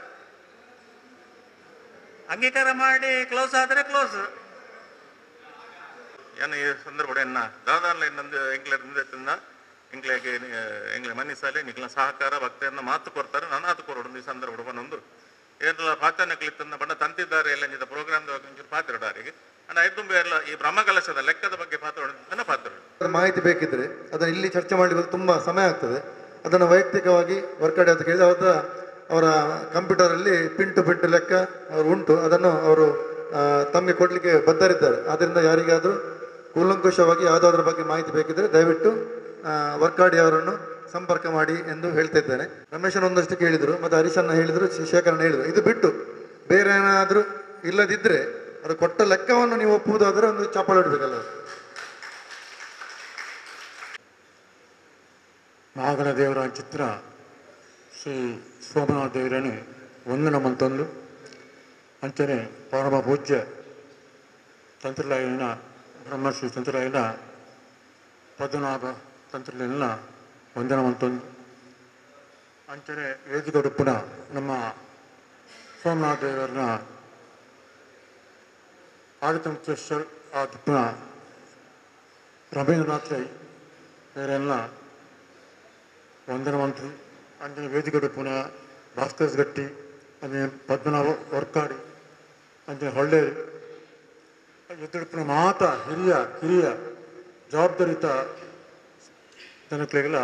[SPEAKER 3] ಅಂಗೀಕಾರ ಮಾಡಿ ಕ್ಲೋಸ್ ಆದರೆ ಕ್ಲೋಸ್.
[SPEAKER 4] ಏನು ಈ ಸಂದರ್ಭ ದಾದಾರ್ಲ ಇನ್ನೊಂದು ಎಂಗ್ಲೆ ಮನ್ನಿಸಲಿ ನಿಕ್ಲ ಸಹಕಾರ ಭಕ್ತರನ್ನ ಮಾತು ಕೊಡ್ತಾರೆ. ನಾನು ಅದು ಕೊರೋಡು ಈ ಸಂದರ್ಭ ಬಂದೊಂದು ಏನೆಲ್ಲ ಪಾಚನಕ್ಲಿತ್ತನ್ನ ಬಣ್ಣ ತಂತಿದ್ದಾರೆ ಎಲ್ಲ ನಿಂದ ಪ್ರೋಗ್ರಾಮ್ ಪಾತ್ರಡಾರಿಗೆ ಅಂಡ್ ಐದು ಎಲ್ಲ ಈ ಬ್ರಹ್ಮಕಲಶದ ಲೆಕ್ಕದ ಬಗ್ಗೆ ಪಾತ್ರ
[SPEAKER 2] ಮಾಹಿತಿ ಬೇಕಿದ್ರೆ ಅದನ್ನು ಇಲ್ಲಿ ಚರ್ಚೆ ಮಾಡಲಿಕ್ಕೆ ತುಂಬಾ ಸಮಯ ಆಗ್ತದೆ. ಅದನ್ನು ವೈಯಕ್ತಿಕವಾಗಿ ವರ್ಕಡೆ ಅಂತ ಕೇಳಿದ್ರೆ ಅವರ ಕಂಪ್ಯೂಟರಲ್ಲಿ ಪಿನ್ ಟು ಲೆಕ್ಕ ಅವರು ಉಂಟು, ಅದನ್ನು ಅವರು ತಮಗೆ ಕೊಡಲಿಕ್ಕೆ ಬದ್ಧರಿದ್ದಾರೆ. ಆದ್ದರಿಂದ ಯಾರಿಗಾದರೂ ಕೂಲಂಕುಷವಾಗಿ ಯಾವುದಾದ್ರ ಬಗ್ಗೆ ಮಾಹಿತಿ ಬೇಕಿದ್ರೆ ದಯವಿಟ್ಟು ವರ್ಕಾಡಿ ಅವರನ್ನು ಸಂಪರ್ಕ ಮಾಡಿ ಎಂದು ಹೇಳ್ತಾ ಇದ್ದೇನೆ. ರಮೇಶನ್ ಒಂದಷ್ಟು ಕೇಳಿದರು, ಮತ್ತು ಹರೀಶನ್ನ ಹೇಳಿದರು, ಶೇಖರನ್ನ ಹೇಳಿದರು. ಇದು ಬಿಟ್ಟು ಬೇರೆ ಏನಾದರೂ ಇಲ್ಲದಿದ್ದರೆ ಅದು ಕೊಟ್ಟ ಲೆಕ್ಕವನ್ನು ನೀವು ಒಪ್ಪುವುದಾದರೆ ಒಂದು ಚಪ್ಪಾಳೆ ಇಡಬೇಕಲ್ಲ.
[SPEAKER 5] ನಾಗರ ದೇವರ ಚಿತ್ರ ಶ್ರೀ ಸೋಮನಾಥ ದೇವರನ್ನು ವಂದನ ಮಂತೊಂದು ಅಂಚನೆ ಪರಮ ಪೂಜ್ಯ ತಂತ್ರಲಾಯನ ಬ್ರಹ್ಮಶ್ರೀ ತಂತ್ರಲಾಯನ ಪದ್ಮನಾಭ ತಂತ್ರಲಾಯನ ವಂದನ ಮಂತೊಂದು ಅಂಚನೆ ವೇದಿಕೆ ಉಡುಪುನ ನಮ್ಮ ಸೋಮನಾಥ ದೇವರನ್ನ ಆಡಳಿತ ಮುಖ್ಯಸ್ಥರು ಆ ತುಪ್ಪನ ರವೀಂದ್ರನಾಥ್ ರೈ ಬೇರೆಲ್ಲ ವಂದನ ಮಂತ್ರಿ ಅಂಜನೆ ವೇದಿಕೆ ಪುನ ಭಾಸ್ಕರ್ಸ್ ಗಟ್ಟಿ ಅಂಜನೆ ಪದ್ಮನಾಭ ವರ್ಕಾಡಿ ಅಂಜನೆ ಹೊಳ್ಳೆರಿ ಎದುರುಪಿನ ಮಾತ ಹಿರಿಯ ಜವಾಬ್ದಾರಿತ ಜನಕ್ಲೆಲ್ಲ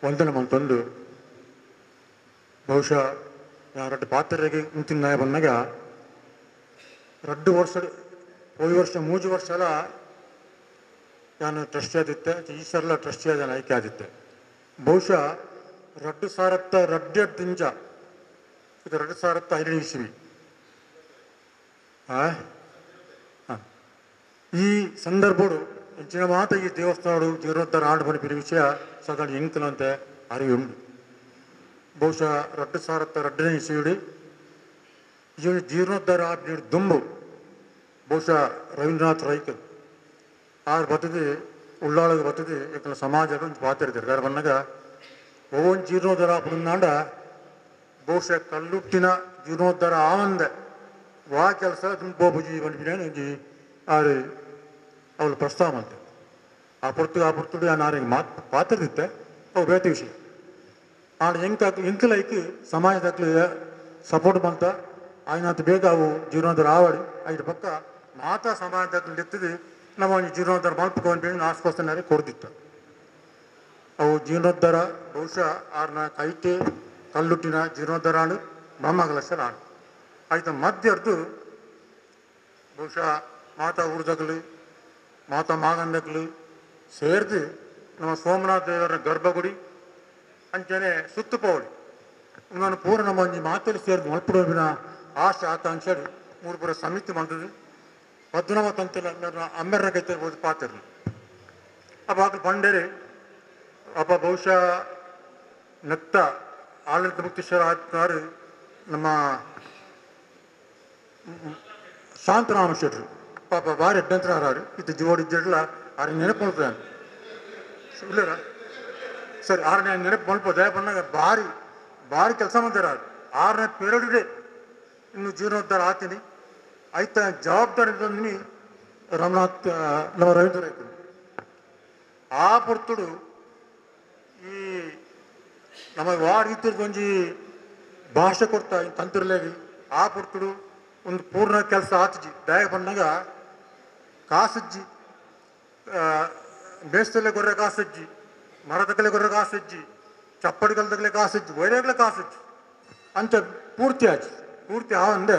[SPEAKER 5] ವಂದನ ಮಂತೊಂದು ಬಹುಶಃ ನಾನು ರಡ್ಡು ಪಾತ್ರೆಗೆ ಮುಂಚಿನ ಬಂದಾಗ 2 ವರ್ಷ ಹೋಗಿ ವರ್ಷ 3 ವರ್ಷ ಎಲ್ಲ ನಾನು ಟ್ರಸ್ಟಿ ಆದಿತ್ತೆ ಈ ಸಲ ಟ್ರಸ್ಟಿ ಆದ ಆಯ್ಕೆ ಆದಿತ್ತೆ ಬಹುಶಃ 2002 ದಿಂಚ ಇದು 2005 ಇಸ್ವಿ ಈ ಸಂದರ್ಭಡು ಹೆಚ್ಚಿನ ಮಾತ ಈ ದೇವಸ್ಥಾನ ಜೀರ್ಣೋದ್ಧಾರ ಆಡು ಬನಿಪಿನ ವಿಷಯ ಸಾಧಾರಣ ಎಂಕಲಂತೆ ಅರಿವು ಉಂಟು ಬಹುಶಃ 2002 ಇಸ್ವಿಡಿ ಈ ಜೀರ್ಣೋದ್ಧಾರ ಆಡು ದುಂಬು ಬಹುಶಃ ರವೀಂದ್ರನಾಥ್ ರೈಕಲ್ ಆರು ಬರ್ತದೆ ಉಳ್ಳಾಳಿಗೆ ಬರ್ತದೆ ಯಾಕಂದ್ರೆ ಸಮಾಜದ ಒಂದು ಪಾತ್ರ ಇದ್ದಾರೆ ಯಾರು ಬಂದಾಗ ಓನ್ ಜೀರ್ಣೋದ್ಧಾರ ಆಪುನಾಂಡ ಬಹುಶಃ ಕಲ್ಲುಟ್ಟಿನ ಜೀರ್ಣೋದ್ಧಾರ ಆವಂದೆ ವಾ ಕೆಲಸ ಬೋಬುಜಿ ಬಂದ್ಬಿಡಿ ಆರು ಅವಳು ಪ್ರಸ್ತಾವ ಅಂತೆ ಆ ಪುರ್ತುಡು ಆ ನಾರಿಗೆ ಪಾತ್ರದಿತ್ತೆ ಅವು ಬೇತೆ ವಿಷಯ ಆಡ ಎಂಕಲೈಕಿ ಸಮಾಜದಾಗ್ಲಿ ಸಪೋರ್ಟ್ ಬಂತ ಆಯ್ನಂತ ಬೇಗ ಅವು ಜೀರ್ಣೋದ್ಧಾರ ಆವಾಡಿ ಐದು ಪಕ್ಕ ಮಾತಾ ಸಮಾಜದಾಗ್ಲಿ ಎತ್ತಿದ್ದು ನಮ್ಮ ಒಂದು ಜೀರ್ಣೋದ್ಧಾರ ಮಲ್ಪಕೊಂಡು ಆಸ್ಪಾಸ್ತಾನೆ ಕೊಡ್ದಿತ್ತು ಅವು ಜೀರ್ಣೋದ್ಧಾರ ಬಹುಶಃ ಆರ್ನ ಕೈಟೆ ಕಲ್ಲುಟ್ಟಿನ ಜೀರ್ಣೋದ್ಧಾರ ಆಡು ಬ್ರಹ್ಮಕಲಶ ಆಡು ಆಯ್ತು ಮಧ್ಯರ್ದು ಬಹುಶಃ ಮಾತಾ ಊರ್ದಾಗಲಿ ಮಾತಾ ಮಾಗಂದಾಗಲಿ ಸೇರಿದು ನಮ್ಮ ಸೋಮನಾಥ ದೇವರ ಗರ್ಭಗುಡಿ ಅಂಚನೆ ಸುತ್ತುಪವಳಿ ನಾನು ಪೂರ ನಮ್ಮ ಒಂದು ಮಾತಲ್ಲಿ ಸೇರಿದು ಮಲ್ಪಡೋಬಿನ ಆಶೆ ಆಕಾಂಕ್ಷೆ 3 ಪುರ ಸಮಿತಿ ಬಂದದ್ದು 19 ಅಮ್ಮೆರ ಗೈತಿರ್ಬೋದು ಪಾತಿರ್ಲಿ ಅಪ್ಪ ಆಕಳು ಬಂಡೇರಿ ಅಪ್ಪ ಬಹುಶಃ ನೆತ್ತ ಆಡಳಿತ ಮುಕ್ತೇಶ್ವರ ಆತ್ಮಾರು ನಮ್ಮ ಶಾಂತರಾಮ ಶೆಟ್ರು ಪಾಪ ಭಾರಿ ಅಡ್ಡಂತರ ಹಾರು ಇದು ಜೋಡಿದ್ದಿರಲ್ಲ ಅವ್ರಿಗೆ ನೆನಪು ಮಲ್ಪದಾನೆ ಇಲ್ಲರ ಸರಿ 6ನೇ ನೆನಪು ಮಲ್ಪೋದೆ ಬಂದಾಗ ಭಾರಿ ಕೆಲಸ ಮಾಡ್ತಾರೆ 6ನೇ ಪೀರಿಯಡ್ ಇನ್ನು ಜೀರ್ಣೋದ್ಧಾರ ಆತೀನಿ ಆಯ್ತ ಜವಾಬ್ದಾರಿ ತಂದಿನಿ ರಮನಾಥ್ ನಮ್ಮ ರವೀಂದ್ರ ರೈತರು ಆ ಪೊರ್ತುಡು ಈ ನಮಗೆ ವಾರ ಇತ್ತಿರ್ದೊಂಜಿ ಭಾಷೆ ಕೊಡ್ತಾ ತಂತ್ರಲೇವಿ ಆ ಪೊರ್ತುಡು ಒಂದು ಪೂರ್ಣ ಕೆಲಸ ಆತಜಿ ದಯ ಬಂದಾಗ ಕಾಸಜ್ಜಿ ಬೇಸ್ತಲೆ ಗೊರ್ರೆ ಕಾಸಜ್ಜಿ ಮರದಗಲೆ ಗೊರ್ರೆ ಕಾಸಜ್ಜಿ ಚಪ್ಪಡಿಗಲ್ದಗಲೆ ಕಾಸಜ್ಜಿ ವೈರಗಲೆ ಕಾಸಜ್ಜಿ ಅಂತ ಪೂರ್ತಿ ಆವಂದೆ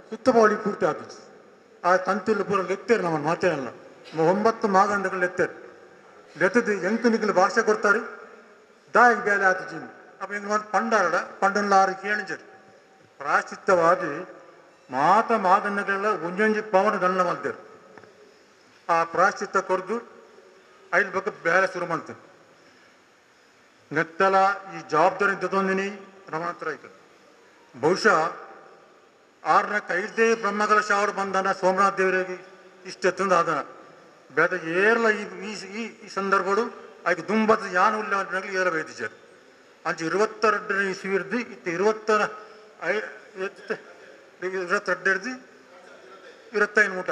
[SPEAKER 5] ಸುತ್ತಬಾಳಿ ಪೂರ್ತಿ ಆತಜಿ ಆ ತಂತಿಲು ಪೂರ ಲೆತ್ತೇರು ನಮ್ಮನ್ನು ಮಾತೇನಲ್ಲ 9 ಮಾಗಂಡಗಳು ಲೆತ್ತದು ಎಂಕನಿಗಳು ಭಾಷೆ ಕೊಡ್ತಾರೆ ದಾಯಿಗೆ ಬೇಲೆ ಆತಜಿ ಅಪ್ಪ ಹೆಂಗೆ ಮಾಡಿ ಪಂಡಲ್ಲ ಆರು ಕೇಳಿಂಜರು ಪ್ರಾಶ್ಚಿತ್ತವಾದಿ ಮಾಗಂಡಗಳೆಲ್ಲ ಒಂಜೊಂಜಿ ಪವನ ದಂಡ ಮಾಡ್ತಾರೆ ಆ ಪ್ರಾಶ್ಚಿತ್ತ ಕೊಡ್ದು ಐದು ಬಗ್ಗೆ ಬೇರೆ ಶುರು ಮಾಡ್ತಾರೆ ನೆತ್ತಲ ಈ ಜವಾಬ್ದಾರಿ ತಂದಿನಿ ರಮನಾಥ ರೈತ ಬಹುಶಃ 6ನೇ 5ನೇ ಬ್ರಹ್ಮಕಲಶ ಅವರು ಬಂದನ ಸೋಮನಾಥ ದೇವರಿಗೆ ಇಷ್ಟೆತ್ತಂದು ಆದನ ಬೇದ ಏರ್ಲ ಈ ಸಂದರ್ಭಗಳು ಆಯ್ಕೆ ದುಂಬದ ಯಾನ ಉಲ್ಲಾಗ್ಲಿ ಏರ ವೈದಿಚಾರು ಅಂಚೆ 22ನೇ ಇಸ್ವಿರ್ದು ಇತ್ತು 22 25 ಊಟ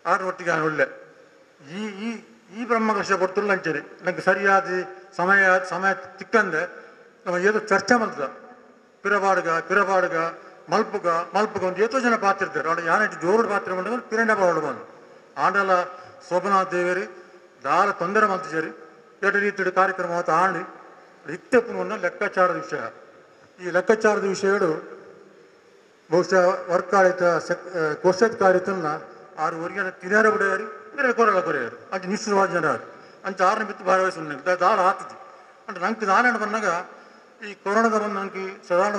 [SPEAKER 5] 6 ಒಟ್ಟಿಗೆ ಯಾನ ಒಳ್ಳೆ ಈ ಬ್ರಹ್ಮಕಲಶ ಕೊಡ್ತಿಲ್ಲ ಅಂಚೇರಿ ನಂಗೆ ಸರಿಯಾದ ಸಮಯ ತಿಕ್ಕಂದೆ ನಮ್ಮ ಏದು ಚರ್ಚೆ ಮಾಡ್ತದ ಪಿರಬಾಡುಗ ಮಲ್ಪುಗ ಒಂದು ಎಷ್ಟೋ ಜನ ಪಾತಿರ್ತಾರೆ ಅವಳು ಯಾನಟ್ಟು ಜೋರು ಪಾತ್ರ ಮಾಡಿದ್ರೆ ಪಿರಂಡ ಬಾಳು ಬಂದು ಆಂಡಲ ಶೋಭನಾಥ್ ದೇವರಿ ದಾಳ ತೊಂದರೆ ಮಾಡ್ತಿದ್ದಾರೆ 2 ರೀತಿಯ ಕಾರ್ಯಕ್ರಮ ಆಂಡಿ ಇತ್ತೆಪ್ಪನ ಲೆಕ್ಕಾಚಾರದ ವಿಷಯ ಈ ಲೆಕ್ಕಾಚಾರದ ವಿಷಯಗಳು ಬಹುಶಃ ವರ್ಕಾಳಿತ ಕೋಶಾಧಿಕಾರಿತನ್ನ 6 ವರ್ಗಿನ ತಿನ್ಯಾರ ಬಿಡೆಯಾರಿ ಬೇರೆ ಕೊರೆಯಾರು ಅಂಚೆ ನಿಶ್ಚಿತವಾದ ಜನ ಅಂಚೆ 6ನೇ ಬಿತ್ತು ಭಾಗವಹಿಸ ದಾಳ ಆತದಿ అంటే ನಂಗೆ ನಾರಾಯಣ ಬಂದಾಗ ಈ ಕೊರೋನಾದ ಬಂದು ನನಗೆ ಸಾಧಾರಣ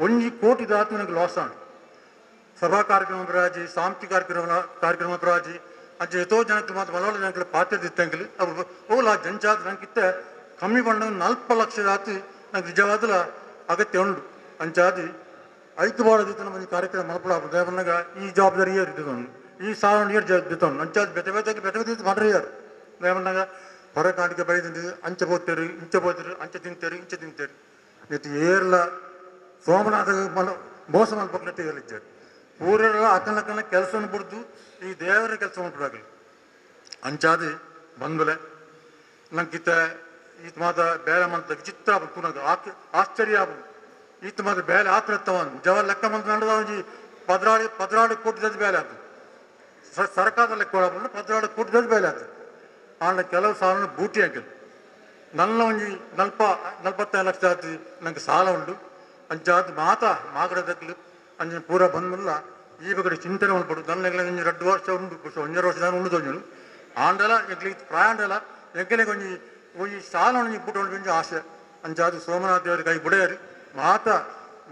[SPEAKER 5] ಒಂಜಿ ಕೋಟಿ ದಾತು ನನಗೆ ಲಾಸ್ ಆಂಡು ಸಭಾ ಕಾರ್ಯಕ್ರಮ ರಾಜಿ ಸಾಂಸ್ಕೃತಿಕ ಕಾರ್ಯಕ್ರಮ ರಾಜಿ ಅಂಚೆ ಎಷ್ಟೋ ಜನಕ್ಕೆ ಮಾತ್ರ ಮಲವಳ ಜನಕ್ಕೆ ಪಾತ್ರ ದಿತ್ತಂಕಲಿ ಅವು ಓಲ ಜಂಚಾದ ನನಗಿತ್ತ ಕಮ್ಮಿ ಬಂಡ 40 ಲಕ್ಷ ದಾತು ನಂಗೆ ನಿಜವಾದ ಅಗತ್ಯ ಉಂಡು ಅಂಚಾದಿ ಐಕ್ಯವಾಡದಿತ್ತು ನಮ್ಮ ಕಾರ್ಯಕ್ರಮ ಮಲ್ಪಡ ಬಂದಾಗ ಈ ಜವಾಬ್ದಾರಿ ಏರ್ ಇದ್ದವನು ಈ ಸಾಧಾರಣ ಏರ್ ದಿತ್ತವನು ಅಂಚಾದ ಬೆತೆ ಮಾಡ್ರಿಯಾರು ಬಂದಾಗ ಹೊರ ಕಾಣಿಕೆ ಬೈದಂದು ಅಂಚೆ ಹೋಗ್ತೇರಿ ಅಂಚೆ ತಿಂತೇರಿ ಇಂಚೆ ತಿಂತೇರಿ ನೆತ್ತಿ ಏರ್ಲ ಸೋಮನಾಥ ಮೋಸ ಮಲ್ಪಕ್ಕೆ ನೆಟ್ಟಿ ಹೇಳಿದ್ದಾರೆ ಊರೆಲ್ಲ ಅಕ್ಕನ ಕೆಲಸವನ್ನು ಬಿಡ್ದು ಈ ದೇವರ ಕೆಲಸ ಮಾಡ್ಬಿಡಾಗಲಿ ಅಂಚಾದಿ ಬಂದ್ಮೇಲೆ ನಂಗಿತ್ತ ಈತ ಮಾತ ಬೇಲೆ ಮಂತ ವಿಚಿತ್ರ ಪುನಃ ಆಶ್ಚರ್ಯ ಈತ ಮಾತ್ರ ಬೇಲೆ ಆತವನು ಜವ ಲೆಕ್ಕ ಮಂತ ನಡೆದ ಒಂಜಿ ಪದ್ರಾಡು ಕೋಟಿ ಬೇಲೆ ಅದು ಸರ್ಕಾರದ ಲೆಕ್ಕ ಕೊಡಬಹುದು 16 ಕೋಟಿ ಬೇಲೆ ಅದು ಆಂಡ ಕೆಲವು ಸಾಲನ್ನು ಬೂಟಿ ಹಾಕಿದ್ರು ನನ್ನ ಒಂಜಿ 45 ಲಕ್ಷ ಆತು ನಂಗೆ ಸಾಲ ಉಂಡು ಅಂಚಾದ ಮಾಗಡದಕ್ಲು ಅಂಚಿನ ಪೂರ ಬಂದ್ಮಲ್ಲ ಈ ಬಗ್ಗೆ ಚಿಂತನೆ ಉಳ್ಪಡು ನನ್ನ 2 ವರ್ಷ ಉಂಡು 1.5 ವರ್ಷ ಉಂಡು ತೊಂಜು ಆಂಡಲ ಎಗ್ಲಿ ಪ್ರಾಯಂಡಲ ಎಗ್ಗಲೆ ಒಂಜಿ ಸಾಲ ಒಂಜಿ ಬುಟ್ಟು ಒಂಜಿ ಆಸೆ ಅಂಚಾದ ಸೋಮನಾಥ ದೇವರ ಕೈ ಬುಡೆಯರು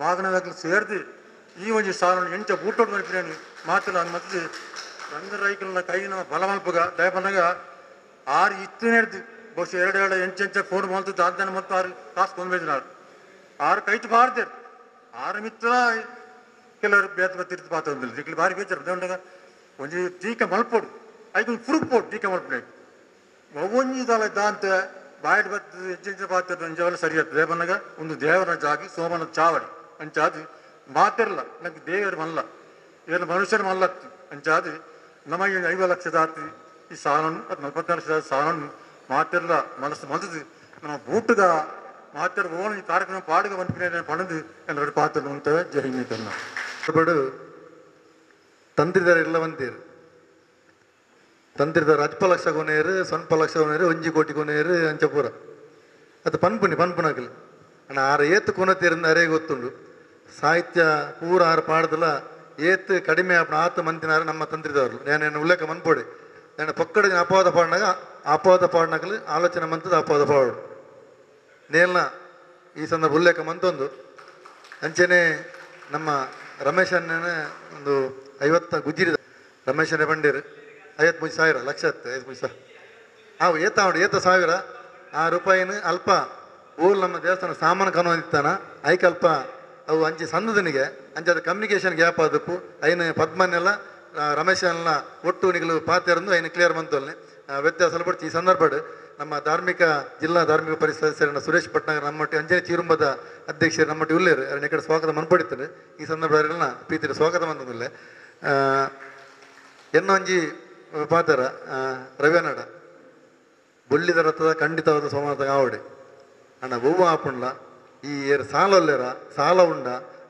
[SPEAKER 5] ಮಾಗಣದಕ್ಲು ಸೇರ್ದು ಈ ಒಂಜಿ ಸಾಲ ಎಂಚ ಬೂಟೋಡು ಮಲ್ಪಿನೇನು ಮಾತಲ್ಲ ಮತ್ತೆ ರಂಗ ರೈಕಲ್ನ ಕೈನ ಬಲ ಮಲ್ಪಗ ದಯಪನ್ನಾಗ 6 ಇತ್ತು ನಡೆದು ಬಹುಶಃ 2 ಎಂಚೆಂಚ ಫೋನ್ ಮಲ್ತು ದಾದಾನ ಮತ್ತು 6 ಕಾಸು ಕೊಂಡ್ಬೇಕಿನಾರು 6 ಕೈತು ಬಾರ್ದೇರು 6 ಮಿತ್ರ ಕೆಲವರು ಬೇತ ತಿರ್ತು ಪಾತ್ರ ದಿಕ್ಲಿ ಬಾರಿ ಬೇಚಾರ ದೇವಂಡಾಗ ಒಂಜಿ ಟೀಕ ಮಲ್ಪೋಡು ಐದು ಫುರುಕ್ ಪೋಡು ಟೀಕ ಮಲ್ಪನೆ ಒಂಜಿದಲ್ಲ ದಾಂತ ಬಾಯಿಡ್ ಬತ್ತು ಹೆಚ್ಚೆಂಚ ಪಾತ್ರ ಅಂಜವೆಲ್ಲ ಸರಿ ಆಗ್ತದೆ ದೇವನಾಗ ಒಂದು ದೇವರ ಜಾಗಿ ಸೋಮನ ಚಾವಡಿ ಅಂಚಾದು ಮಾತಿರಲ್ಲ ನಂಗೆ ದೇವರು ಮಲ್ಲ ಏನು ಮನುಷ್ಯರ ಮಲ್ಲತ್ತು ಅಂಚಾದು ನಮಗೆ 5 ಲಕ್ಷದ ಆತು ಈ ಸಾಲನ್ನು 44 ಲಕ್ಷದ ಸಾಲನ್ನು ಮಾತಿರಲ್ಲ ಮನಸ್ಸು ಮಂದದು ನಮ್ಮ ಬೂಟುಗ ಮಾತಿರ ಓಣಿ ಕಾರ್ಯಕ್ರಮ ಪಾಡುಗ ಬಂದ ಪಣದು ಎಲ್ಲರೂ ಪಾತ್ರ ಅಂತೇವೆ ಜೈ ಹಿಂದ್
[SPEAKER 2] ಬಡು ತಂತ್ರಿದಾರ ಎಲ್ಲ ಬಂತೀರು ತಂತ್ರಿದಾರ 10 ಲಕ್ಷ ಕೊನೆಯರು 20 ಲಕ್ಷ ಕೊನೆಯರು 1 ಕೋಟಿ ಕೊನೆಯರು ಅಂಚಪೂರ ಅದು ಪನ್ಪುನಾಗಲಿ ಅಣ್ಣ 6 ಏತು ಕೊನತೀರಿಂದ ಅರೇ ಗೊತ್ತುಂಡು ಸಾಹಿತ್ಯ ಪೂರ 6 ಪಾಡದಲ್ಲ ಏತ್ ಕಡಿಮೆ ಆತ ಮಂತಿನಾರ ನಮ್ಮ ತಂತ್ರಿದವರು ನಾನು ಉಲ್ಲೇಖ ಮನ್ಪೋಡೆ ನಾನು ಪೊಕ್ಕಡ ಅಪವಾದ ಪಾಡಿನಾಗಲಿ ಆಲೋಚನೆ ಮಂತದ ಅಪವಾದ ಪಾಡು ನೇಲ್ನ ಈ ಸಂದರ್ಭ ಉಲ್ಲೇಖ ಮಂತೊಂದು ಅಂಚೆನೆ ನಮ್ಮ ರಮೇಶನ್ನೇ ಒಂದು 50 ಗುಜ್ಜಿರಿದ ರಮೇಶನೇ ಬಂಡೀರು 53,000 ಲಕ್ಷ 53,000 ಏತ ಸಾವಿರ ಆ ರೂಪಾಯಿನ ಅಲ್ಪ ಊರು ನಮ್ಮ ದೇವಸ್ಥಾನ ಸಾಮಾನು ಕನೋದಿತ್ತಾನ ಐಕಲ್ಪ ಅವು ಅಂಚೆ ಸಂದದನಿಗೆ ಅಂಚದ ಕಮ್ಯುನಿಕೇಷನ್ ಗ್ಯಾಪ್ ಆದಪ್ಪು ಐನ ಪದ್ಮನೆಲ್ಲ ರಮೇಶನ್ಲ ಒಟ್ಟು ನಿಗಲು ಪಾತ್ರೆಂದು ಐನ ಕ್ಲಿಯರ್ ಬಂತಲ್ಲಿ ವ್ಯತ್ಯಾಸ ಪಡಿಸಿ ಈ ಸಂದರ್ಭ ನಮ್ಮ ಜಿಲ್ಲಾ ಧಾರ್ಮಿಕ ಪರಿಷತ್ ಸದಸ್ಯರನ್ನ ಸುರೇಶ್ ಪಟ್ನಾಗರ್ ನಮ್ಮೊಟ್ಟಿ ಅಂಜನೆ ಚೀರುಂಬದ ಅಧ್ಯಕ್ಷರು ನಮ್ಮೊಟ್ಟಿ ಉಳ್ಳೇರು ಅವ್ರನ್ನ ಕಡೆ ಸ್ವಾಗತ ಮನ್ಪಡಿತಾರೆ ಈ ಸಂದರ್ಭದಲ್ಲಿ ಪ್ರೀತಿಯ ಸ್ವಾಗತ ಬಂದದಿಲ್ಲ ಎನ್ನೊಂಜಿ ಪಾತ್ರ ರವಿಯನಾಡ ಬೊಳ್ಳಿದ ರಥದ ಖಂಡಿತವಾದ ಸೋಮನಾಥ ಆವಡೆ ಅಣ್ಣ ಬೊವ್ವ ಆಪುಂಡ್ಲ ಈ ಸಾಲ ಒಲ್ಲೆರ ಸಾಲ ಉಂಡ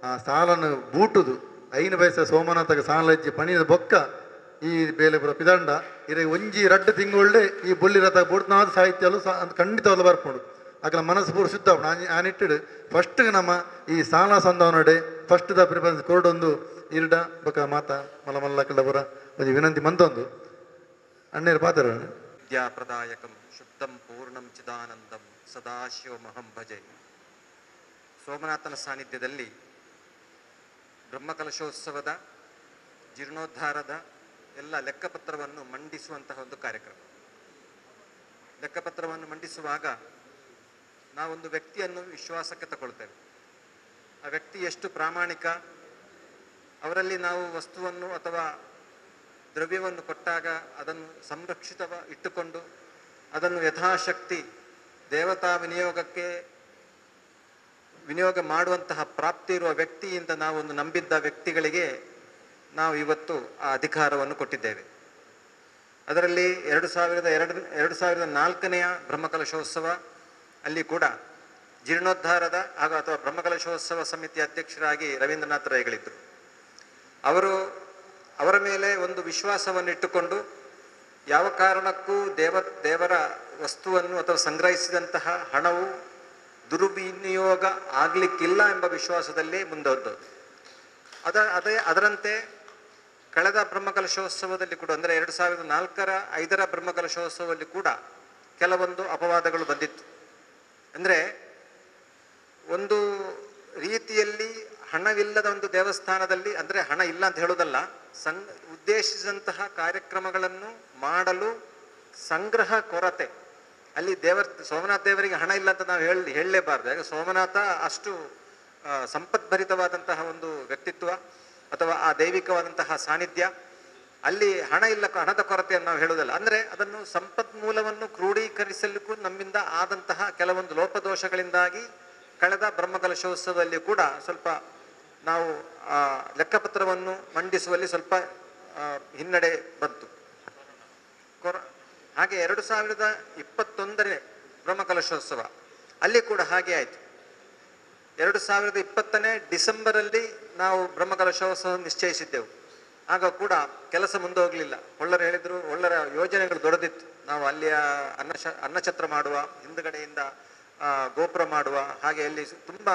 [SPEAKER 2] ಆ ಸಾಲನು ಬೂಟುದು 5 ಪೈಸೆ ಸೋಮನಾಥಗೆ ಸಾಲ ಇಜ್ಜಿ ಪಣಿದ ಬೊಕ್ಕ ಈ ಬೇಲೆ ಪುರ ಪಿದಂಡ ಇರ ಒಂಜಿ 2 ತಿಂಗಳೇ ಈ ಬೊಳ್ಳಿ ರಥ ಬೂಟ್ನಾದ ಸಾಹಿತ್ಯಲು ಖಂಡಿತವಾದ ಬರ್ಪುಂಡು ಆಕಲ ಮನಸ್ಸು ಪೂರ ಶುದ್ಧ ಆನಿಟ್ಟಿಡು ಫಸ್ಟ್ ನಮ್ಮ ಈ ಸಾಲ ಸಂದವನಡೆ ಫಸ್ಟ್ ದ ಪ್ರಿಫರೆನ್ಸ್ ಕೊರಡೊಂದು ಇರ್ಡ ಬೊಕ್ಕ ಮಾತ ಮಲ್ಲ ಪುರ ಒಂದು ವಿನಂತಿ ಮಂತೊಂದು ಅಣ್ಣೇರು ಪಾತ್ರ
[SPEAKER 6] ವಿದ್ಯಾಪ್ರದಾಯಕಂ ಶುದ್ಧಂ ಪೂರ್ಣಂ ಚಿದಾನಂದಂ ಸದಾಶಿವಮಹಂ ಭಜೆ. ಸೋಮನಾಥನ ಸಾನ್ನಿಧ್ಯದಲ್ಲಿ ಬ್ರಹ್ಮಕಲಶೋತ್ಸವದ ಜೀರ್ಣೋದ್ಧಾರದ ಎಲ್ಲ ಲೆಕ್ಕಪತ್ರವನ್ನು ಮಂಡಿಸುವಂತಹ ಒಂದು ಕಾರ್ಯಕ್ರಮ. ಲೆಕ್ಕಪತ್ರವನ್ನು ಮಂಡಿಸುವಾಗ ನಾವೊಂದು ವ್ಯಕ್ತಿಯನ್ನು ವಿಶ್ವಾಸಕ್ಕೆ ತಗೊಳ್ತೇವೆ. ಆ ವ್ಯಕ್ತಿ ಎಷ್ಟು ಪ್ರಾಮಾಣಿಕ, ಅವರಲ್ಲಿ ನಾವು ವಸ್ತುವನ್ನು ಅಥವಾ ದ್ರವ್ಯವನ್ನು ಕೊಟ್ಟಾಗ ಅದನ್ನು ಇಟ್ಟುಕೊಂಡು ಅದನ್ನು ಯಥಾಶಕ್ತಿ ದೇವತಾ ವಿನಿಯೋಗ ಮಾಡುವಂತಹ ಪ್ರಾಪ್ತಿ ಇರುವ ವ್ಯಕ್ತಿಯಿಂದ ನಾವೊಂದು ನಂಬಿದ್ದ ವ್ಯಕ್ತಿಗಳಿಗೆ ನಾವು ಇವತ್ತು ಆ ಅಧಿಕಾರವನ್ನು ಕೊಟ್ಟಿದ್ದೇವೆ. ಅದರಲ್ಲಿ 2004ನೆಯ ಬ್ರಹ್ಮಕಲಶೋತ್ಸವ ಅಲ್ಲಿ ಕೂಡ ಜೀರ್ಣೋದ್ಧಾರದ ಹಾಗೂ ಅಥವಾ ಬ್ರಹ್ಮಕಲಶೋತ್ಸವ ಸಮಿತಿ ಅಧ್ಯಕ್ಷರಾಗಿ ರವೀಂದ್ರನಾಥ ರೈಗಳಿದ್ದರು. ಅವರ ಮೇಲೆ ಒಂದು ವಿಶ್ವಾಸವನ್ನು ಇಟ್ಟುಕೊಂಡು ಯಾವ ಕಾರಣಕ್ಕೂ ದೇವರ ವಸ್ತುವನ್ನು ಅಥವಾ ಸಂಗ್ರಹಿಸಿದಂತಹ ಹಣವು ದುರ್ವಿನಿಯೋಗ ಆಗಲಿಕ್ಕಿಲ್ಲ ಎಂಬ ವಿಶ್ವಾಸದಲ್ಲಿ ಮುಂದೊದ್ದದು. ಅದರಂತೆ ಕಳೆದ ಬ್ರಹ್ಮಕಲಶೋತ್ಸವದಲ್ಲಿ ಕೂಡ ಅಂದರೆ 2004-5ರ ಬ್ರಹ್ಮಕಲಶೋತ್ಸವದಲ್ಲಿ ಕೂಡ ಕೆಲವೊಂದು ಅಪವಾದಗಳು ಬಂದಿತ್ತು. ಅಂದರೆ ಒಂದು ರೀತಿಯಲ್ಲಿ ಹಣವಿಲ್ಲದ ಒಂದು ದೇವಸ್ಥಾನದಲ್ಲಿ, ಅಂದರೆ ಹಣ ಇಲ್ಲ ಅಂತ ಹೇಳೋದಲ್ಲ, ಉದ್ದೇಶಿಸಿದಂತಹ ಕಾರ್ಯಕ್ರಮಗಳನ್ನು ಮಾಡಲು ಸಂಗ್ರಹ ಕೊರತೆ. ಅಲ್ಲಿ ಸೋಮನಾಥ ದೇವರಿಗೆ ಹಣ ಇಲ್ಲ ಅಂತ ನಾವು ಹೇಳಲೇಬಾರ್ದು. ಯಾಕೆ ಸೋಮನಾಥ ಅಷ್ಟು ಸಂಪದ್ಭರಿತವಾದಂತಹ ಒಂದು ವ್ಯಕ್ತಿತ್ವ ಅಥವಾ ಆ ದೈವಿಕವಾದಂತಹ ಸಾನ್ನಿಧ್ಯ. ಅಲ್ಲಿ ಹಣದ ಕೊರತೆಯನ್ನು ನಾವು ಹೇಳೋದಲ್ಲ. ಅಂದರೆ ಅದನ್ನು ಸಂಪನ್ಮೂಲವನ್ನು ಕ್ರೋಢೀಕರಿಸಲಿಕ್ಕೂ ನಮ್ಮಿಂದ ಆದಂತಹ ಕೆಲವೊಂದು ಲೋಪದೋಷಗಳಿಂದಾಗಿ ಕಳೆದ ಬ್ರಹ್ಮಕಲಶೋತ್ಸವದಲ್ಲಿ ಕೂಡ ಸ್ವಲ್ಪ ನಾವು ಲೆಕ್ಕಪತ್ರವನ್ನು ಮಂಡಿಸುವಲ್ಲಿ ಸ್ವಲ್ಪ ಹಿನ್ನಡೆ ಬಂತು. ಹಾಗೆ 2021 ಬ್ರಹ್ಮಕಲಶೋತ್ಸವ. ಅಲ್ಲಿ ಕೂಡ ಹಾಗೆ ಆಯಿತು. 2020ನೇ ಡಿಸೆಂಬರಲ್ಲಿ ನಾವು ಬ್ರಹ್ಮಕಲಶೋತ್ಸವ ನಿಶ್ಚಯಿಸಿದ್ದೆವು. ಆಗ ಕೂಡ ಕೆಲಸ ಮುಂದೆ ಹೋಗಲಿಲ್ಲ. ಒಳ್ಳರು ಹೇಳಿದರು, ಒಳ್ಳರ ಯೋಜನೆಗಳು ದೊಡ್ಡದಿತ್ತು. ನಾವು ಅಲ್ಲಿಯ ಅನ್ನಛತ್ರ ಮಾಡುವ, ಹಿಂದುಗಡೆಯಿಂದ ಗೋಪುರ ಮಾಡುವ, ಹಾಗೆ ಅಲ್ಲಿ ತುಂಬ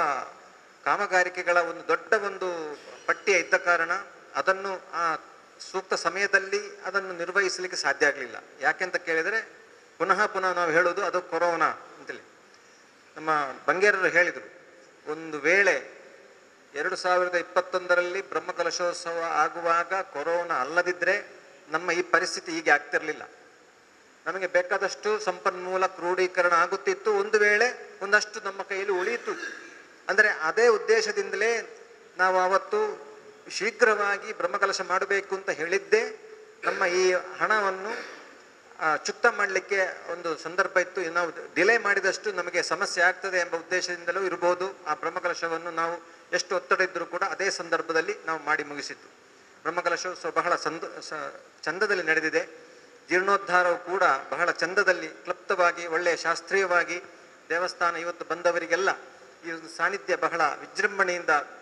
[SPEAKER 6] ಕಾಮಗಾರಿಕೆಗಳ ಒಂದು ದೊಡ್ಡ ಒಂದು ಪಟ್ಟಿಯ ಇದ್ದ ಕಾರಣ ಅದನ್ನು ಆ ಸೂಕ್ತ ಸಮಯದಲ್ಲಿ ಅದನ್ನು ನಿರ್ವಹಿಸಲಿಕ್ಕೆ ಸಾಧ್ಯ ಆಗಲಿಲ್ಲ. ಯಾಕೆಂತ ಕೇಳಿದರೆ ಪುನಃ ನಾವು ಹೇಳೋದು ಅದು ಕೊರೋನಾ ಅಂತೇಳಿ. ನಮ್ಮ ಬಂಗೇರರು ಹೇಳಿದರು, ಒಂದು ವೇಳೆ 2021ರಲ್ಲಿ ಬ್ರಹ್ಮಕಲಶೋತ್ಸವ ಆಗುವಾಗ ಕೊರೋನಾ ಅಲ್ಲದಿದ್ದರೆ ನಮ್ಮ ಈ ಪರಿಸ್ಥಿತಿ ಹೀಗೆ ಆಗ್ತಿರಲಿಲ್ಲ. ನಮಗೆ ಬೇಕಾದಷ್ಟು ಸಂಪನ್ಮೂಲ ಕ್ರೋಢೀಕರಣ ಆಗುತ್ತಿತ್ತು. ಒಂದು ವೇಳೆ ಒಂದಷ್ಟು ನಮ್ಮ ಕೈಯಲ್ಲಿ ಉಳಿಯಿತು. ಅಂದರೆ ಅದೇ ಉದ್ದೇಶದಿಂದಲೇ ನಾವು ಅವತ್ತು ಶೀಘ್ರವಾಗಿ ಬ್ರಹ್ಮಕಲಶ ಮಾಡಬೇಕು ಅಂತ ಹೇಳಿದ್ದೇ. ನಮ್ಮ ಈ ಹಣವನ್ನು ಚುಕ್ತ ಮಾಡಲಿಕ್ಕೆ ಒಂದು ಸಂದರ್ಭ ಇತ್ತು. ನಾವು ಡಿಲೇ ಮಾಡಿದಷ್ಟು ನಮಗೆ ಸಮಸ್ಯೆ ಆಗ್ತದೆ ಎಂಬ ಉದ್ದೇಶದಿಂದಲೂ ಇರಬಹುದು. ಆ ಬ್ರಹ್ಮಕಲಶವನ್ನು ನಾವು ಎಷ್ಟು ಒತ್ತಡ ಇದ್ದರೂ ಕೂಡ ಅದೇ ಸಂದರ್ಭದಲ್ಲಿ ನಾವು ಮಾಡಿ ಮುಗಿಸಿದ್ದು. ಬ್ರಹ್ಮಕಲಶೋತ್ಸವ ಬಹಳ ಚಂದದಲ್ಲಿ ನಡೆದಿದೆ. ಜೀರ್ಣೋದ್ಧಾರವು ಕೂಡ ಬಹಳ ಚಂದದಲ್ಲಿ ಕ್ಲಪ್ತವಾಗಿ ಒಳ್ಳೆಯ ಶಾಸ್ತ್ರೀಯವಾಗಿ ದೇವಸ್ಥಾನ ಇವತ್ತು ಬಂದವರಿಗೆಲ್ಲ ಈ ಒಂದು ಸಾನ್ನಿಧ್ಯ ಬಹಳ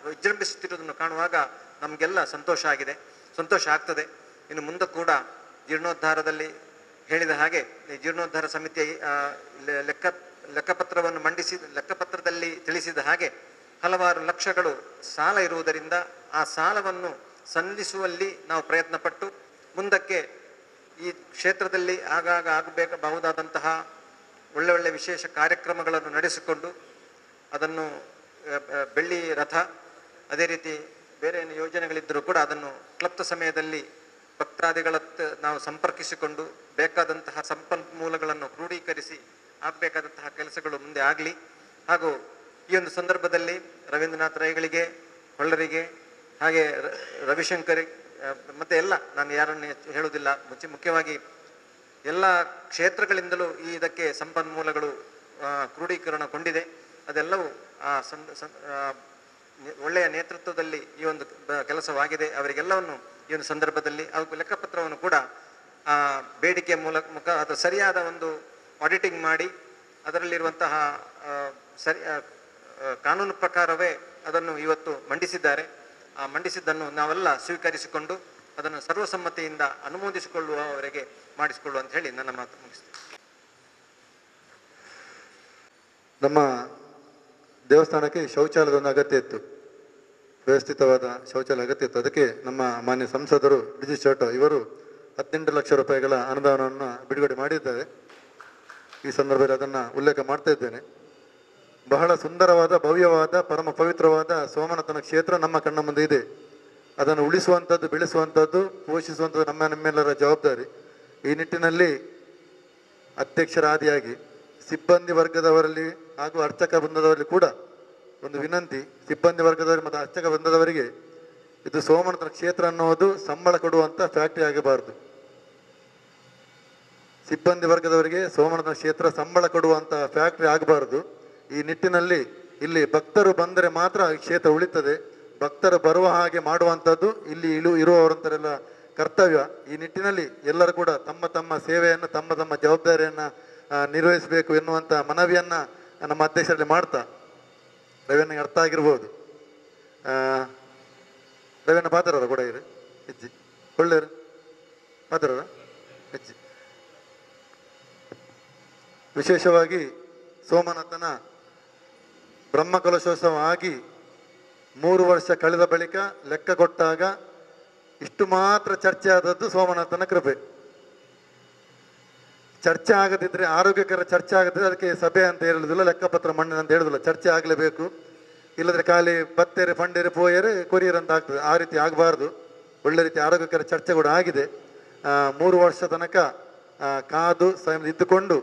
[SPEAKER 6] ವಿಜೃಂಭಿಸುತ್ತಿರುವುದನ್ನು ಕಾಣುವಾಗ ನಮಗೆಲ್ಲ ಸಂತೋಷ ಆಗ್ತದೆ. ಇನ್ನು ಮುಂದೆ ಕೂಡ ಜೀರ್ಣೋದ್ಧಾರದಲ್ಲಿ ಹೇಳಿದ ಹಾಗೆ ಜೀರ್ಣೋದ್ಧಾರ ಸಮಿತಿಯ ಲೆಕ್ಕಪತ್ರವನ್ನು ಲೆಕ್ಕಪತ್ರದಲ್ಲಿ ತಿಳಿಸಿದ ಹಾಗೆ ಹಲವಾರು ಲಕ್ಷಗಳು ಸಾಲ ಇರುವುದರಿಂದ ಆ ಸಾಲವನ್ನು ಸಲ್ಲಿಸುವಲ್ಲಿ ನಾವು ಪ್ರಯತ್ನಪಟ್ಟು ಮುಂದಕ್ಕೆ ಈ ಕ್ಷೇತ್ರದಲ್ಲಿ ಆಗಾಗ ಆಗಬಹುದಾದಂತಹ ಒಳ್ಳೆ ವಿಶೇಷ ಕಾರ್ಯಕ್ರಮಗಳನ್ನು ನಡೆಸಿಕೊಂಡು ಅದನ್ನು ಬೆಳ್ಳಿ ರಥ, ಅದೇ ರೀತಿ ಬೇರೆ ಏನು ಯೋಜನೆಗಳಿದ್ದರೂ ಕೂಡ ಅದನ್ನು ಕ್ಲಪ್ತ ಸಮಯದಲ್ಲಿ ಭಕ್ತಾದಿಗಳ ನಾವು ಸಂಪರ್ಕಿಸಿಕೊಂಡು ಬೇಕಾದಂತಹ ಸಂಪನ್ಮೂಲಗಳನ್ನು ಕ್ರೋಢೀಕರಿಸಿ ಆಗಬೇಕಾದಂತಹ ಕೆಲಸಗಳು ಮುಂದೆ ಆಗಲಿ. ಹಾಗೂ ಈ ಒಂದು ಸಂದರ್ಭದಲ್ಲಿ ರವೀಂದ್ರನಾಥ್ ರೈಗಳಿಗೆ, ಹೊಳ್ಳರಿಗೆ, ಹಾಗೆ ರವಿಶಂಕರ್ ಮತ್ತೆ ಎಲ್ಲ, ನಾನು ಯಾರನ್ನು ಹೇಳುವುದಿಲ್ಲ, ಮುಖ್ಯವಾಗಿ ಎಲ್ಲ ಕ್ಷೇತ್ರಗಳಿಂದಲೂ ಇದಕ್ಕೆ ಸಂಪನ್ಮೂಲಗಳು ಕ್ರೋಢೀಕರಣಗೊಂಡಿದೆ. ಅದೆಲ್ಲವೂ ಒಳ್ಳೆಯ ನೇತೃತ್ವದಲ್ಲಿ ಈ ಒಂದು ಕೆಲಸವಾಗಿದೆ. ಅವರಿಗೆಲ್ಲವನ್ನು ಈ ಒಂದು ಸಂದರ್ಭದಲ್ಲಿ ಹಾಗೂ ಲೆಕ್ಕಪತ್ರವನ್ನು ಕೂಡ ಬೇಡಿಕೆ ಮುಖ ಅದು ಸರಿಯಾದ ಒಂದು ಆಡಿಟಿಂಗ್ ಮಾಡಿ ಅದರಲ್ಲಿರುವಂತಹ ಕಾನೂನು ಪ್ರಕಾರವೇ ಅದನ್ನು ಇವತ್ತು ಮಂಡಿಸಿದ್ದಾರೆ. ಆ ಮಂಡಿಸಿದ್ದನ್ನು ನಾವೆಲ್ಲ ಸ್ವೀಕರಿಸಿಕೊಂಡು ಅದನ್ನು ಸರ್ವಸಮ್ಮತಿಯಿಂದ ಅನುಮೋದಿಸಿಕೊಳ್ಳುವವರೆಗೆ ಮಾಡಿಸಿಕೊಳ್ಳುವ ಅಂತ ಹೇಳಿ ನನ್ನ ಮಾತು ಮುಗಿಸ್ತೇನೆ.
[SPEAKER 2] ನಮ್ಮ ದೇವಸ್ಥಾನಕ್ಕೆ ಶೌಚಾಲಯದ ಒಂದು ಅಗತ್ಯ ಇತ್ತು, ವ್ಯವಸ್ಥಿತವಾದ ಶೌಚಾಲಯ ಅಗತ್ಯ ಇತ್ತು. ಅದಕ್ಕೆ ನಮ್ಮ ಮಾನ್ಯ ಸಂಸದರು ಡಿಜಿ ಚೋಟೋ ಇವರು 18 ಲಕ್ಷ ರೂಪಾಯಿಗಳ ಅನುದಾನವನ್ನು ಬಿಡುಗಡೆ ಮಾಡಿದ್ದಾರೆ. ಈ ಸಂದರ್ಭದಲ್ಲಿ ಅದನ್ನು ಉಲ್ಲೇಖ ಮಾಡ್ತಾ ಇದ್ದೇನೆ. ಬಹಳ ಸುಂದರವಾದ, ಭವ್ಯವಾದ, ಪರಮ ಪವಿತ್ರವಾದ ಸೋಮನಾಥನ ಕ್ಷೇತ್ರ ನಮ್ಮ ಕಣ್ಣ ಮುಂದೆ ಇದೆ. ಅದನ್ನು ಉಳಿಸುವಂಥದ್ದು, ಬೆಳೆಸುವಂಥದ್ದು, ಪೋಷಿಸುವಂಥದ್ದು ನಮ್ಮೆಲ್ಲರ ಜವಾಬ್ದಾರಿ. ಈ ನಿಟ್ಟಿನಲ್ಲಿ ಅಧ್ಯಕ್ಷರ ಆದಿಯಾಗಿ ಸಿಬ್ಬಂದಿ ವರ್ಗದವರಲ್ಲಿ ಹಾಗೂ ಅರ್ಚಕ ವೃಂದದವರಲ್ಲಿ ಕೂಡ ಒಂದು ವಿನಂತಿ. ಸಿಬ್ಬಂದಿ ವರ್ಗದವರಿಗೆ ಮತ್ತು ಅರ್ಚಕ ವೃಂದದವರಿಗೆ ಇದು ಸೋಮನಾಥನ ಕ್ಷೇತ್ರ ಅನ್ನೋದು ಸಂಬಳ ಕೊಡುವಂಥ ಫ್ಯಾಕ್ಟ್ರಿ ಆಗಬಾರ್ದು. ಸಿಬ್ಬಂದಿ ವರ್ಗದವರಿಗೆ ಸೋಮನಾಥನ ಕ್ಷೇತ್ರ ಸಂಬಳ ಕೊಡುವಂಥ ಫ್ಯಾಕ್ಟ್ರಿ ಆಗಬಾರ್ದು. ಈ ನಿಟ್ಟಿನಲ್ಲಿ ಇಲ್ಲಿ ಭಕ್ತರು ಬಂದರೆ ಮಾತ್ರ ಈ ಕ್ಷೇತ್ರ ಉಳಿತದೆ. ಭಕ್ತರು ಬರುವ ಹಾಗೆ ಮಾಡುವಂಥದ್ದು ಇಲ್ಲಿ ಇರುವವರಂತರೆಲ್ಲ ಕರ್ತವ್ಯ. ಈ ನಿಟ್ಟಿನಲ್ಲಿ ಎಲ್ಲರೂ ಕೂಡ ತಮ್ಮ ತಮ್ಮ ಸೇವೆಯನ್ನು, ತಮ್ಮ ತಮ್ಮ ಜವಾಬ್ದಾರಿಯನ್ನು ನಿರ್ವಹಿಸಬೇಕು ಎನ್ನುವಂಥ ಮನವಿಯನ್ನು ನಮ್ಮ ಅಧ್ಯಕ್ಷರಲ್ಲಿ ಮಾಡ್ತಾ, ರವಿಯಣ್ಣಗೆ ಅರ್ಥ ಆಗಿರ್ಬೋದು. ರವಿಯಣ್ಣ ಪಾತ್ರರ ಕೂಡ ಇರು ಹೆಜ್ಜಿ ಒಳ್ಳೆಯರು ಪಾತ್ರರ ಹೆಜ್ಜಿ. ವಿಶೇಷವಾಗಿ ಸೋಮನಾಥನ ಬ್ರಹ್ಮಕಲಶೋತ್ಸವ ಆಗಿ 3 ವರ್ಷ ಕಳೆದ ಬಳಿಕ ಲೆಕ್ಕ ಕೊಟ್ಟಾಗ ಇಷ್ಟು ಮಾತ್ರ ಚರ್ಚೆ ಆದದ್ದು ಸೋಮನಾಥನ ಕೃಪೆ. ಚರ್ಚೆ ಆಗದಿದ್ದರೆ, ಆರೋಗ್ಯಕರ ಚರ್ಚೆ ಆಗದಿದ್ದರೆ ಅದಕ್ಕೆ ಸಭೆ ಅಂತ ಹೇಳುವುದಿಲ್ಲ, ಲೆಕ್ಕಪತ್ರ ಮಂಡನೆ ಅಂತ ಹೇಳುವುದಿಲ್ಲ. ಚರ್ಚೆ ಆಗಲೇಬೇಕು. ಇಲ್ಲದ್ರೆ ಖಾಲಿ ಬತ್ತೇರೆ, ಫಂಡೇರೆ, ಪೋಯರೆ, ಕೊರಿಯರ್ ಅಂತ ಆಗ್ತದೆ. ಆ ರೀತಿ ಆಗಬಾರ್ದು. ಒಳ್ಳೆ ರೀತಿ ಆರೋಗ್ಯಕರ ಚರ್ಚೆ ಕೂಡ ಆಗಿದೆ. 3 ವರ್ಷ ತನಕ ಕಾದು ಇದ್ದುಕೊಂಡು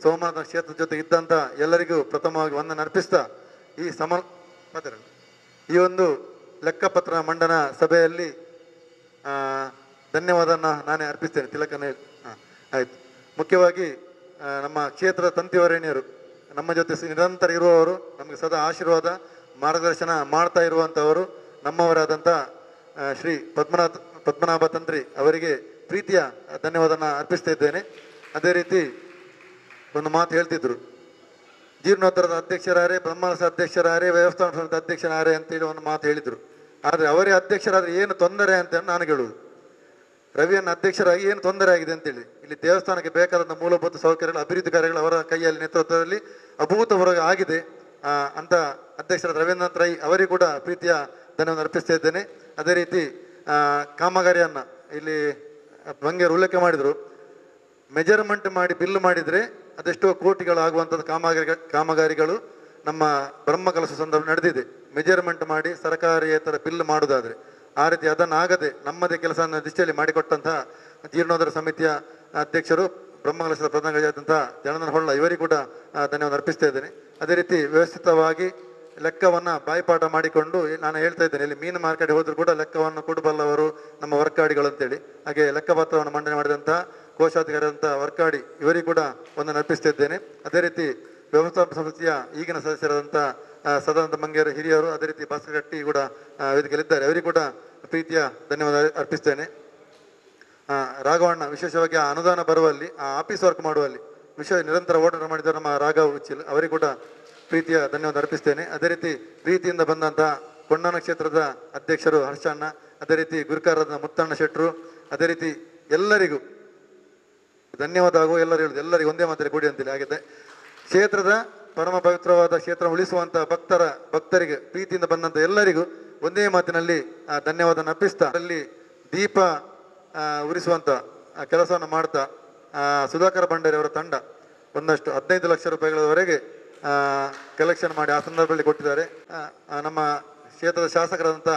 [SPEAKER 2] ಸೋಮನಾಥ ಕ್ಷೇತ್ರದ ಜೊತೆ ಇದ್ದಂಥ ಎಲ್ಲರಿಗೂ ಪ್ರಥಮವಾಗಿ ವಂದನೆ ಅರ್ಪಿಸ್ತಾ ಈ ಒಂದು ಲೆಕ್ಕಪತ್ರ ಮಂಡನ ಸಭೆಯಲ್ಲಿ ಧನ್ಯವಾದನ ನಾನೇ ಅರ್ಪಿಸ್ತೇನೆ. ತಿಲಕನ ಆಯಿತು. ಮುಖ್ಯವಾಗಿ ನಮ್ಮ ಕ್ಷೇತ್ರದ ತಂತಿವರೇಣ್ಯರು ನಮ್ಮ ಜೊತೆ ನಿರಂತರ ಇರುವವರು, ನಮಗೆ ಸದಾ ಆಶೀರ್ವಾದ ಮಾರ್ಗದರ್ಶನ ಮಾಡ್ತಾ ಇರುವಂಥವರು, ನಮ್ಮವರಾದಂಥ ಶ್ರೀ ಪದ್ಮನಾಭ ತಂತ್ರಿ ಅವರಿಗೆ ಪ್ರೀತಿಯ ಧನ್ಯವಾದನ ಅರ್ಪಿಸ್ತಾ ಇದ್ದೇನೆ. ಅದೇ ರೀತಿ ಒಂದು ಮಾತು ಹೇಳ್ತಿದ್ರು, ಜೀರ್ಣೋದ್ಧಾರದ ಅಧ್ಯಕ್ಷರಾರೆ, ಬ್ರಹ್ಮಕಲಶ ಅಧ್ಯಕ್ಷರಾರೆ, ವ್ಯವಸ್ಥಾಪನಾ ಸಮಿತಿ ಅಧ್ಯಕ್ಷರಾರೆ ಅಂತೇಳಿ ಒಂದು ಮಾತು ಹೇಳಿದರು. ಆದರೆ ಅವರೇ ಅಧ್ಯಕ್ಷರಾದರೆ ಏನು ತೊಂದರೆ ಅಂತ ನಾನು ಹೇಳುವುದು. ರವಿಯನ್ನು ಅಧ್ಯಕ್ಷರಾಗಿ ಏನು ತೊಂದರೆ ಆಗಿದೆ ಅಂತೇಳಿ, ಇಲ್ಲಿ ದೇವಸ್ಥಾನಕ್ಕೆ ಬೇಕಾದಂಥ ಮೂಲಭೂತ ಸೌಕರ್ಯಗಳು, ಅಭಿವೃದ್ಧಿ ಕಾರ್ಯಗಳು ಅವರ ಕೈಯಲ್ಲಿ ನೇತೃತ್ವದಲ್ಲಿ ಅಭೂತಪೂರ್ವ ಆಗಿದೆ ಅಂತ ಅಧ್ಯಕ್ಷರಾದ ರವೀಂದ್ರನಾಥ್ ರೈ ಅವರಿಗೂ ಕೂಡ ಪ್ರೀತಿಯ ಧನ್ಯವಾದ ಅರ್ಪಿಸ್ತಾ ಇದ್ದೇನೆ. ಅದೇ ರೀತಿ ಕಾಮಗಾರಿಯನ್ನು ಇಲ್ಲಿ ಬಂಗೇರು ಉಲ್ಲೇಖ ಮಾಡಿದರು. ಮೆಜರ್ಮೆಂಟ್ ಮಾಡಿ ಬಿಲ್ ಮಾಡಿದರೆ ಅದೆಷ್ಟೋ ಕೋಟಿಗಳಾಗುವಂಥದ್ದು ಕಾಮಗಾರಿಗಳು ನಮ್ಮ ಬ್ರಹ್ಮಕಲಶ ಸಂದರ್ಭ ನಡೆದಿದೆ. ಮೆಜರ್ಮೆಂಟ್ ಮಾಡಿ ಸರ್ಕಾರಿಯೇತರ ಬಿಲ್ ಮಾಡೋದಾದರೆ ಆ ರೀತಿ ಅದನ್ನಾಗದೆ ನಮ್ಮದೇ ಕೆಲಸವನ್ನು ದೃಷ್ಟಿಯಲ್ಲಿ ಮಾಡಿಕೊಟ್ಟಂತಹ ಜೀರ್ಣೋದ್ಧಾರ ಸಮಿತಿಯ ಅಧ್ಯಕ್ಷರು, ಬ್ರಹ್ಮಕಲಶದ ಪ್ರಧಾನಗಳಾದಂತಹ ಜನಾರ್ದನ ಹೊಳ್ಳ ಇವರಿಗೂ ಕೂಡ ಧನ್ಯವಾದ ಅರ್ಪಿಸ್ತಾ ಇದ್ದೇನೆ. ಅದೇ ರೀತಿ ವ್ಯವಸ್ಥಿತವಾಗಿ ಲೆಕ್ಕವನ್ನು ಬಾಯ್ಪಾಠ ಮಾಡಿಕೊಂಡು ನಾನು ಹೇಳ್ತಾ ಇದ್ದೇನೆ, ಇಲ್ಲಿ ಮೀನು ಮಾರ್ಕೆಟ್ ಹೋದರೂ ಕೂಡ ಲೆಕ್ಕವನ್ನು ಕೊಡಬಲ್ಲವರು ನಮ್ಮ ವರ್ಕಾಡಿಗಳು ಅಂತೇಳಿ. ಹಾಗೆ ಲೆಕ್ಕಪತ್ರವನ್ನು ಮಂಡನೆ ಮಾಡಿದಂತಹ ಕೋಶಾಧಿಕಾರಿಯಾದಂಥ ವರ್ಕಾಡಿ ಇವರಿಗೂ ಕೂಡ ಒಂದನ್ನು ಅರ್ಪಿಸ್ತಾ ಇದ್ದೇನೆ. ಅದೇ ರೀತಿ ವ್ಯವಸ್ಥಾಪನಾ ಸಮಿತಿಯ ಈಗಿನ ಸದಸ್ಯರಾದಂಥ ಸದಾನಂದ ಮಂಗೇರು ಹಿರಿಯರು, ಅದೇ ರೀತಿ ಭಾಸ್ಕರಟ್ಟಿ ಕೂಡ ವೇದಿಕೆಯಲ್ಲಿದ್ದಾರೆ, ಅವರಿಗೂ ಕೂಡ ಪ್ರೀತಿಯ ಧನ್ಯವಾದ ಅರ್ಪಿಸ್ತೇನೆ. ರಾಘವಣ್ಣ ವಿಶೇಷವಾಗಿ ಆ ಅನುದಾನ ಬರುವಲ್ಲಿ, ಆ ಆಫೀಸ್ ವರ್ಕ್ ಮಾಡುವಲ್ಲಿ ನಿರಂತರ ಓಡಾಟ ಮಾಡಿದ ನಮ್ಮ ರಾಘವ್ ಉಚ್ಚಿಲ್ ಅವರಿಗೂ ಕೂಡ ಪ್ರೀತಿಯ ಧನ್ಯವಾದ ಅರ್ಪಿಸ್ತೇನೆ. ಅದೇ ರೀತಿ ಪ್ರೀತಿಯಿಂದ ಬಂದಂತಹ ಕೊಂಡನ ಕ್ಷೇತ್ರದ ಅಧ್ಯಕ್ಷರು ಹರ್ಷಣ್ಣ, ಅದೇ ರೀತಿ ಗುರುಕಾರದ ಮುತ್ತಣ್ಣ ಶೆಟ್ಟರು, ಅದೇ ರೀತಿ ಎಲ್ಲರಿಗೂ ಧನ್ಯವಾದ ಹಾಗೂ ಎಲ್ಲರಿಗೂ ಒಂದೇ ಮಾತಲ್ಲಿ ಕೂಡಿ ಅಂತೇಳಿ ಆಗಿದೆ. ಕ್ಷೇತ್ರದ ಪರಮ ಪವಿತ್ರವಾದ ಕ್ಷೇತ್ರ ಉಳಿಸುವಂಥ ಭಕ್ತರಿಗೆ ಪ್ರೀತಿಯಿಂದ ಬಂದಂಥ ಎಲ್ಲರಿಗೂ ಒಂದೇ ಮಾತಿನಲ್ಲಿ ಧನ್ಯವಾದ ಅರ್ಪಿಸ್ತಾ, ಅಲ್ಲಿ ದೀಪ ಉರಿಸುವಂಥ ಕೆಲಸವನ್ನು ಮಾಡ್ತಾ ಸುಧಾಕರ್ ಭಂಡಾರಿ ಅವರ ತಂಡ ಒಂದಷ್ಟು 15 ಲಕ್ಷ ರೂಪಾಯಿಗಳವರೆಗೆ ಕಲೆಕ್ಷನ್ ಮಾಡಿ ಆ ಸಂದರ್ಭದಲ್ಲಿ ಕೊಟ್ಟಿದ್ದಾರೆ. ನಮ್ಮ ಕ್ಷೇತ್ರದ ಶಾಸಕರಾದಂಥ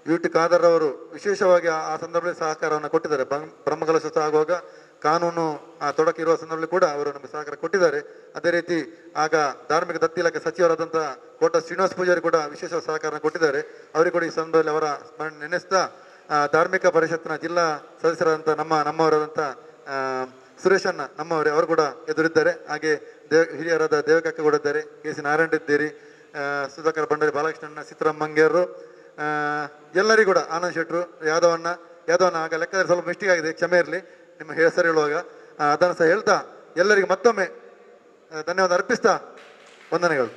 [SPEAKER 2] ಯುಟಿ ಖಾದರ್ ಅವರು ವಿಶೇಷವಾಗಿ ಆ ಸಂದರ್ಭದಲ್ಲಿ ಸಹಕಾರವನ್ನು ಕೊಟ್ಟಿದ್ದಾರೆ. ಬ್ರಹ್ಮಕಲಶೋತ್ಸವ ಆಗುವಾಗ ಕಾನೂನು ತೊಡಕಿರುವ ಸಂದರ್ಭದಲ್ಲಿ ಕೂಡ ಅವರು ನಮಗೆ ಸಹಕಾರ ಕೊಟ್ಟಿದ್ದಾರೆ. ಅದೇ ರೀತಿ ಆಗ ಧಾರ್ಮಿಕ ದತ್ತಿ ಇಲಾಖೆ ಸಚಿವರಾದಂಥ ಕೋಟ ಶ್ರೀನಿವಾಸ ಪೂಜಾರಿ ಕೂಡ ವಿಶೇಷ ಸಹಕಾರ ಕೊಟ್ಟಿದ್ದಾರೆ. ಅವರಿಗೆ ಕೂಡ ಈ ಸಂದರ್ಭದಲ್ಲಿ ಅವರ ಸ್ಮರಣೆ ನೆನೆಸ್ತಾ, ಧಾರ್ಮಿಕ ಪರಿಷತ್ತಿನ ಜಿಲ್ಲಾ ಸದಸ್ಯರಾದಂಥ ನಮ್ಮವರಾದಂಥ ಸುರೇಶಣ್ಣ ನಮ್ಮವರೇ ಅವರು ಕೂಡ ಎದುರಿದ್ದಾರೆ. ಹಾಗೆ ಹಿರಿಯರಾದ ದೇವಕಕ್ಕ ಕೂಡ ಇದ್ದಾರೆ, ಕೆ.ಸಿ. ನಾರಾಯಣ ಇದ್ದೀರಿ, ಸುಧಾಕರ್ ಭಂಡಾರಿ, ಬಾಲಕೃಷ್ಣಣ್ಣ, ಸಿದ್ದರಾಮ ಮಂಗೇರು, ಎಲ್ಲರಿಗೂ ಕೂಡ ಆನಂದ್ ಶೆಟ್ಟರು, ಯಾದವಣ್ಣ ಆಗ ಲೆಕ್ಕದಲ್ಲಿ ಸ್ವಲ್ಪ ಮಿಸ್ಟೇಕ್ ಆಗಿದೆ, ಕ್ಷಮೆ ಇರಲಿ ನಿಮ್ಮ ಹೆಸರು ಹೇಳುವಾಗ. ಅದನ್ನು ಸಹ ಹೇಳ್ತಾ ಎಲ್ಲರಿಗೂ ಮತ್ತೊಮ್ಮೆ ಧನ್ಯವಾದ ಅರ್ಪಿಸ್ತಾ ವಂದನೆಗಳು.